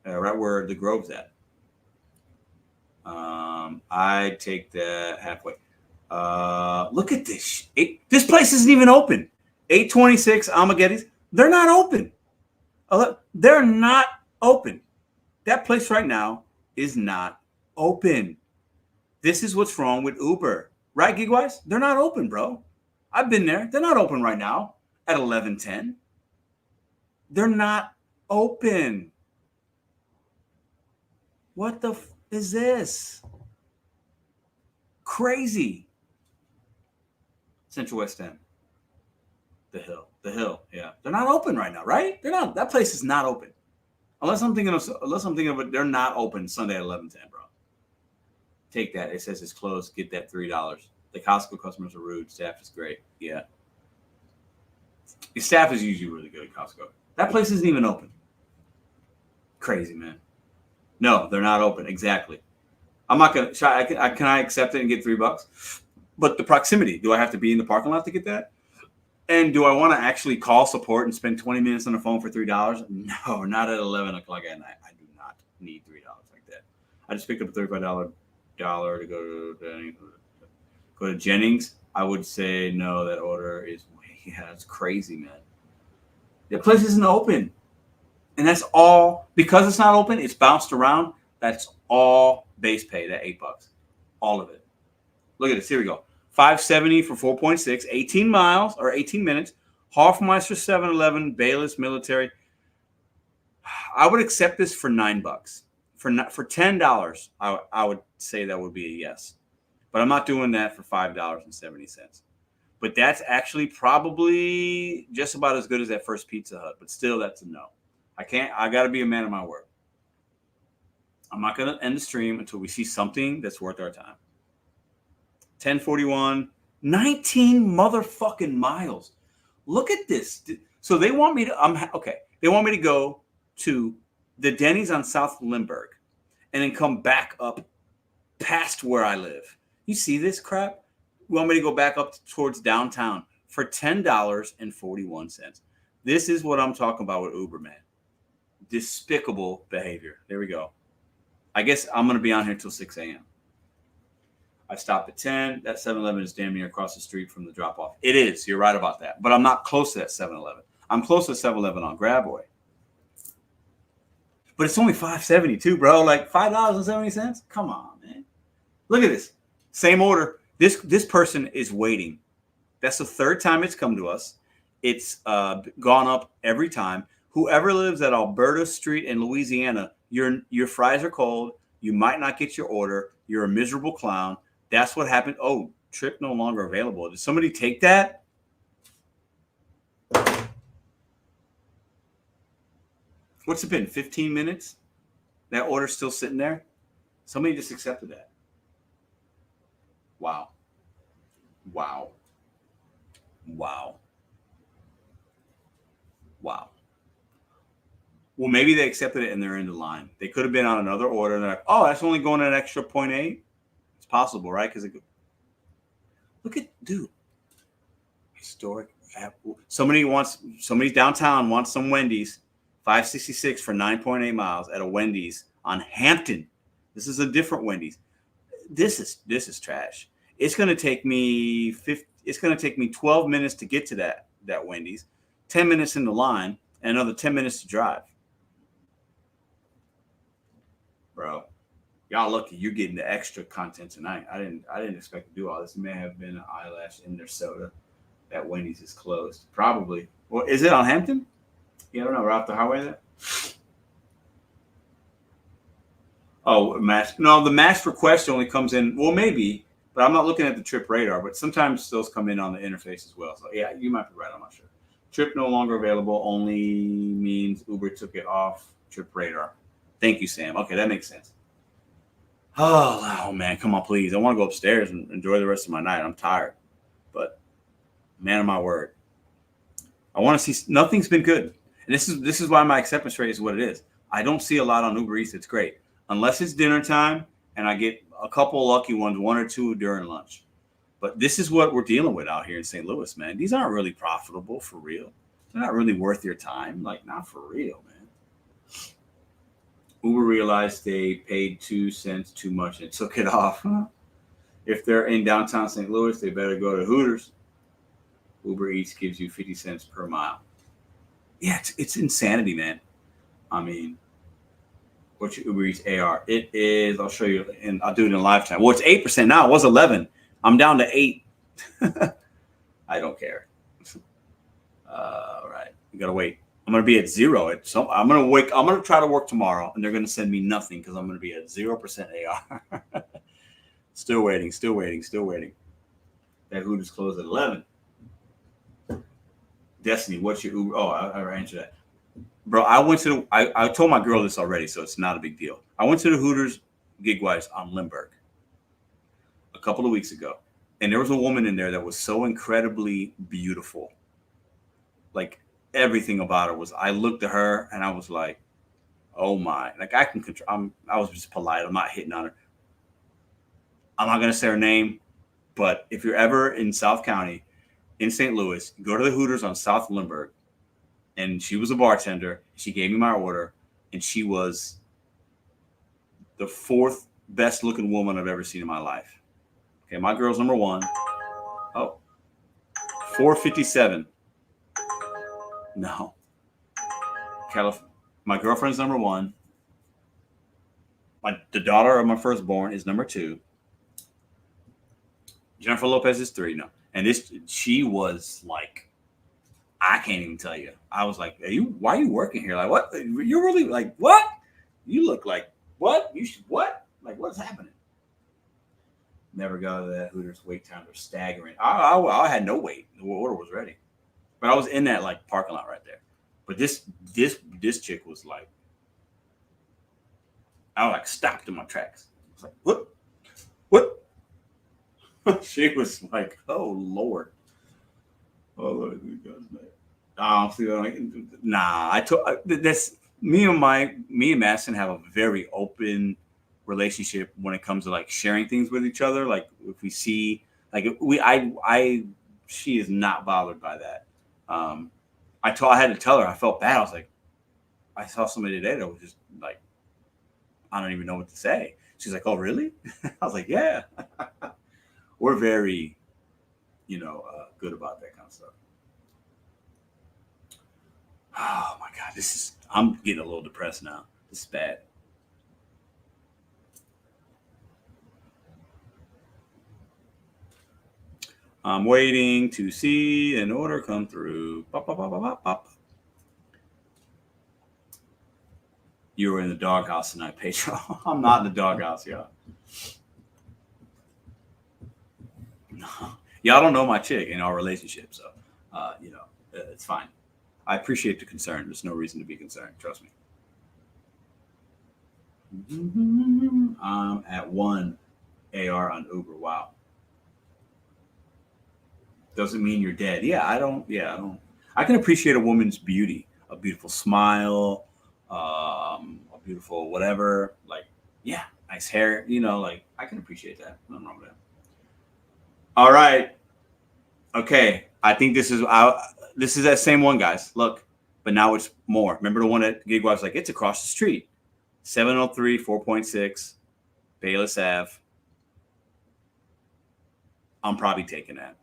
Right where the Grove's at. I'd take that halfway. Look at this. This place isn't even open. 826 Armagetti's. They're not open. They're not open. That place right now is not open. This is what's wrong with Uber. Right, Gigwise? They're not open, bro. I've been there. They're not open right now at 11:10. They're not open. What the is this? Crazy. Central West End. The Hill. Yeah. They're not open right now, right? They're not. That place is not open. Unless I'm thinking of it, they're not open Sunday at 11:10, bro. Take that. It says it's closed. Get that $3. The Costco customers are rude. Staff is great. Yeah. The staff is usually really good at Costco. That place isn't even open. Crazy, man. No, they're not open. Exactly. I'm not going to, can I accept it and get $3? But the proximity, do I have to be in the parking lot to get that? And do I want to actually call support and spend 20 minutes on the phone for $3? No, not at 11 o'clock at night. I do not need $3 like that. I just picked up a $35 to go to Jennings. I would say no, that order is, yeah, that's crazy, man. The place isn't open. And that's all, because it's not open, it's bounced around. That's all base pay, that $8. All of it. Look at this. Here we go. $5.70 for 4.6, 18 miles or 18 minutes. Hoffmeister 7-Eleven, Bayless Military. I would accept this for $9. For $10, I would say that would be a yes. But I'm not doing that for $5.70. But that's actually probably just about as good as that first Pizza Hut. But still, that's a no. I got to be a man of my word. I'm not going to end the stream until we see something that's worth our time. 1041, 19 motherfucking miles. Look at this. So they want me to, they want me to go to the Denny's on South Lindbergh and then come back up past where I live. You see this crap? You want me to go back up towards downtown for $10.41. This is what I'm talking about with Uber, man. Despicable behavior. There we go. I guess I'm going to be on here till 6 a.m. I stopped at 10. That 7-Eleven is damn near across the street from the drop-off. It is. You're right about that. But I'm not close to that 7-Eleven. I'm close to 7-Eleven on Grabboy. But it's only $5.72, bro. Like $5.70? Come on, man. Look at this. Same order. This person is waiting. That's the third time it's come to us. It's gone up every time. Whoever lives at Alberta Street in Louisiana, your fries are cold. You might not get your order. You're a miserable clown. That's what happened. Oh, trip no longer available. Did somebody take that? What's it been? 15 minutes? That order's still sitting there? Somebody just accepted that. Wow. Wow. Wow. Wow. Well, maybe they accepted it and they're in the line. They could have been on another order and they're like, oh, that's only going an extra 0.8. It's possible, right? Because look at, dude, historic. Somebody downtown wants some Wendy's, 566 for 9.8 miles at a Wendy's on Hampton. This is a different Wendy's. This is trash. It's going to take me 12 minutes to get to that Wendy's, 10 minutes in the line, and another 10 minutes to drive. Bro, y'all lucky you're getting the extra content tonight. I didn't expect to do all this. It may have been an eyelash in their soda. That Wendy's is closed. Probably. Well, is it on Hampton? Yeah, I don't know. We're off the highway there. Oh, the mass request only comes in. Well, maybe, but I'm not looking at the trip radar. But sometimes those come in on the interface as well. So yeah, you might be right. I'm not sure. Trip no longer available only means Uber took it off trip radar. Thank you, Sam. Okay, that makes sense. Oh man, come on, please. I want to go upstairs and enjoy the rest of my night. I'm tired, but man of my word, I want to see. Nothing's been good, and this is why my acceptance rate is what it is. I don't see a lot on Uber Eats. It's great unless it's dinner time, and I get a couple of lucky ones, one or two during lunch. But this is what we're dealing with out here in St. Louis, man. These aren't really profitable for real. They're not really worth your time. Like, not for real, man. Uber realized they paid 2 cents too much and took it off. If they're in downtown St. Louis, they better go to Hooters. Uber Eats gives you 50 cents per mile. Yeah, it's insanity, man. I mean, what's your Uber Eats AR? It is, I'll show you, and I'll do it in live time. Well, it's 8% now. It was 11. I'm down to 8. I don't care. All right. You got to wait. I'm going to be at 0. I'm going to try to work tomorrow, and they're going to send me nothing because I'm going to be at 0% AR. Still waiting. That Hooters closed at 11. Destiny, what's your Uber? Oh, I answered that. Bro, I told my girl this already, so it's not a big deal. I went to the Hooters Gigwise on Lindbergh a couple of weeks ago, and there was a woman in there that was so incredibly beautiful. like everything about her was. I looked at her and I was like, oh my! Like I can control. I was just polite. I'm not hitting on her. I'm not gonna say her name, but if you're ever in South County, in St. Louis, go to the Hooters on South Lindbergh, and she was a bartender. She gave me my order, and she was the fourth best looking woman I've ever seen in my life. Okay, my girl's number one. Oh, 457. No. My girlfriend's number one. The daughter of my firstborn is number two. Jennifer Lopez is three. No. And she was like, I can't even tell you. I was like, why are you working here? Like, what? You're really like, what? You look like, what? You should, what? Like, what's happening? Never got to that Hooters. Wait times were staggering. I had no wait. The order was ready. But I was in that like parking lot right there. But this chick was like, I was like stopped in my tracks. I was like, what? She was like, oh Lord. Oh Lord, nah. I told that's me and Madison have a very open relationship when it comes to like sharing things with each other. Like if we see, like she is not bothered by that. I had to tell her. I felt bad. I was like, I saw somebody today that was just like, I don't even know what to say. She's like, oh really? I was like, yeah. We're very, good about that kind of stuff. Oh my God, I'm getting a little depressed now. This is bad. I'm waiting to see an order come through. Pop, pop, pop, pop, pop. You were in the doghouse tonight, Pedro. I'm not in the doghouse, y'all. No. Y'all don't know my chick in our relationship, so it's fine. I appreciate the concern. There's no reason to be concerned. Trust me. I'm at 1 AR on Uber. Wow. Doesn't mean you're dead. I don't. I can appreciate a woman's beauty, a beautiful smile, a beautiful whatever. Like, yeah, nice hair. Like I can appreciate that. Nothing wrong with that. All right. Okay. I think this is that same one, guys. Look, but now it's more. Remember the one at Gig was like, it's across the street. 703 4.6 Bayless Ave. I'm probably taking that.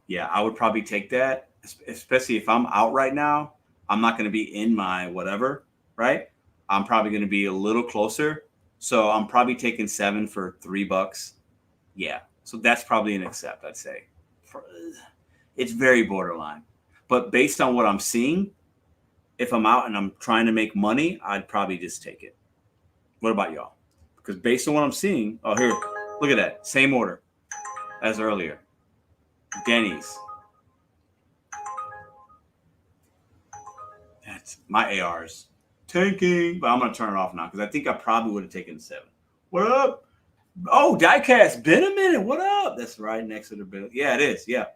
Yeah, I would probably take that, especially if I'm out right now. I'm not going to be in my whatever, right? I'm probably going to be a little closer. So I'm probably taking 7 for $3. Yeah. So that's probably an accept, I'd say. It's very borderline. But based on what I'm seeing, if I'm out and I'm trying to make money, I'd probably just take it. What about y'all? Because based on what I'm seeing, oh, here, look at that. Same order as earlier. Denny's. That's my ARs. Tanking, but I'm going to turn it off now because I think I probably would have taken 7. What up? Oh, Diecast, been a minute. What up? That's right next to the bill. Yeah, it is. Yeah.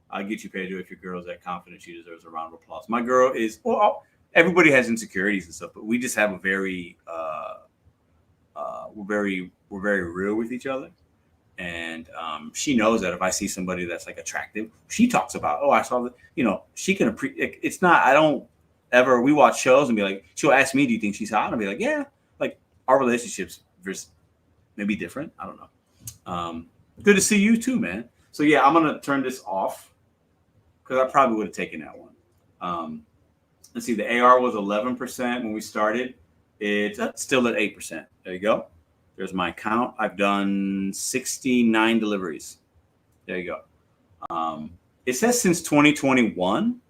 I'll get you, Pedro. If your girl's that confident, she deserves a round of applause. My girl is, well, everybody has insecurities and stuff, but we just have a very, we're very real with each other. And she knows that if I see somebody that's like attractive, she talks about, oh, I saw that, she can appreciate. It's not, I don't ever, we watch shows and be like, she'll ask me, do you think she's hot? And I'll be like, yeah. Like our relationships, there's maybe different. I don't know. Good to see you too, man. So yeah, I'm going to turn this off because I probably would have taken that one. Let's see. The AR was 11% when we started. It's still at 8%. There you go. There's my count. I've done 69 deliveries. There you go. It says since 2021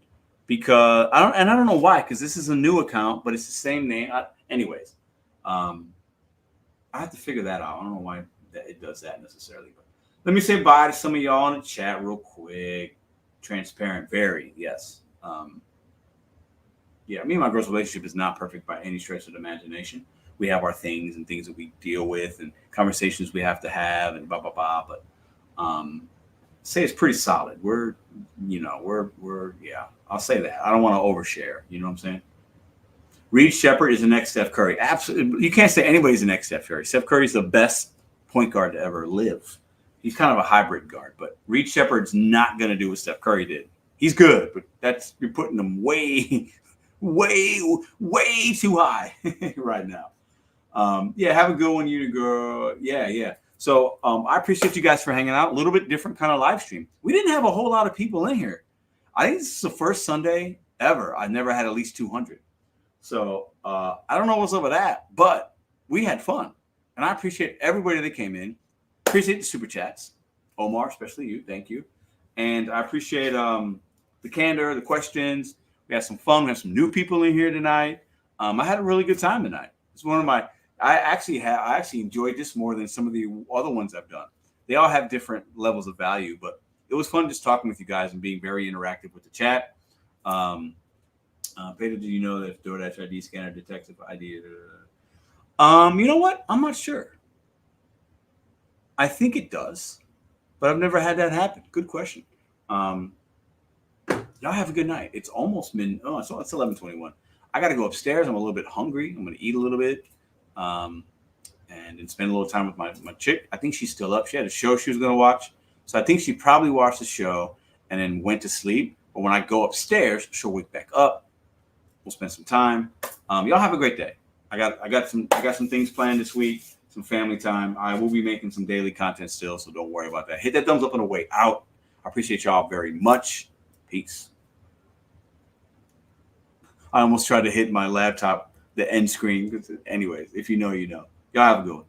because I don't know why, because this is a new account, but it's the same name. Anyways, I have to figure that out. I don't know why it does that necessarily. But let me say bye to some of y'all in the chat real quick. Transparent, very, yes. Yeah, me and my girl's relationship is not perfect by any stretch of the imagination. We have our things and things that we deal with and conversations we have to have and blah, blah, blah. But say it's pretty solid. We're yeah, I'll say that. I don't want to overshare. You know what I'm saying? Reed Shepard is the next Steph Curry. Absolutely. You can't say anybody's the next Steph Curry. Steph Curry's the best point guard to ever live. He's kind of a hybrid guard, but Reed Shepard's not going to do what Steph Curry did. He's good, but you're putting him way, way, way too high right now. Yeah, have a good one, you girl. Yeah. So I appreciate you guys for hanging out. A little bit different kind of live stream. We didn't have a whole lot of people in here. I think this is the first Sunday ever I've never had at least 200. So I don't know what's up with that, but we had fun. And I appreciate everybody that came in. Appreciate the super chats. Omar, especially you. Thank you. And I appreciate the candor, the questions. We had some fun. We have some new people in here tonight. I had a really good time tonight. It's one of my I actually enjoyed this more than some of the other ones I've done. They all have different levels of value, but it was fun just talking with you guys and being very interactive with the chat. Pedro, do you know that if DoorDash ID scanner detects if ID? You know what? I'm not sure. I think it does, but I've never had that happen. Good question. Y'all have a good night. It's almost it's 11:21. I got to go upstairs. I'm a little bit hungry. I'm going to eat a little bit, and then spend a little time with my chick. I think she's still up. She had a show she was going to watch, so I think she probably watched the show and then went to sleep. But when I go upstairs, she'll wake back up. We'll spend some time. Y'all have a great day. I got some things planned this week. Some family time. I will be making some daily content still, so don't worry about that. Hit that thumbs up on the way out. I appreciate y'all very much. Peace. I almost tried to hit my laptop, the end screen. Anyways, if you know, you know. Y'all have a good one.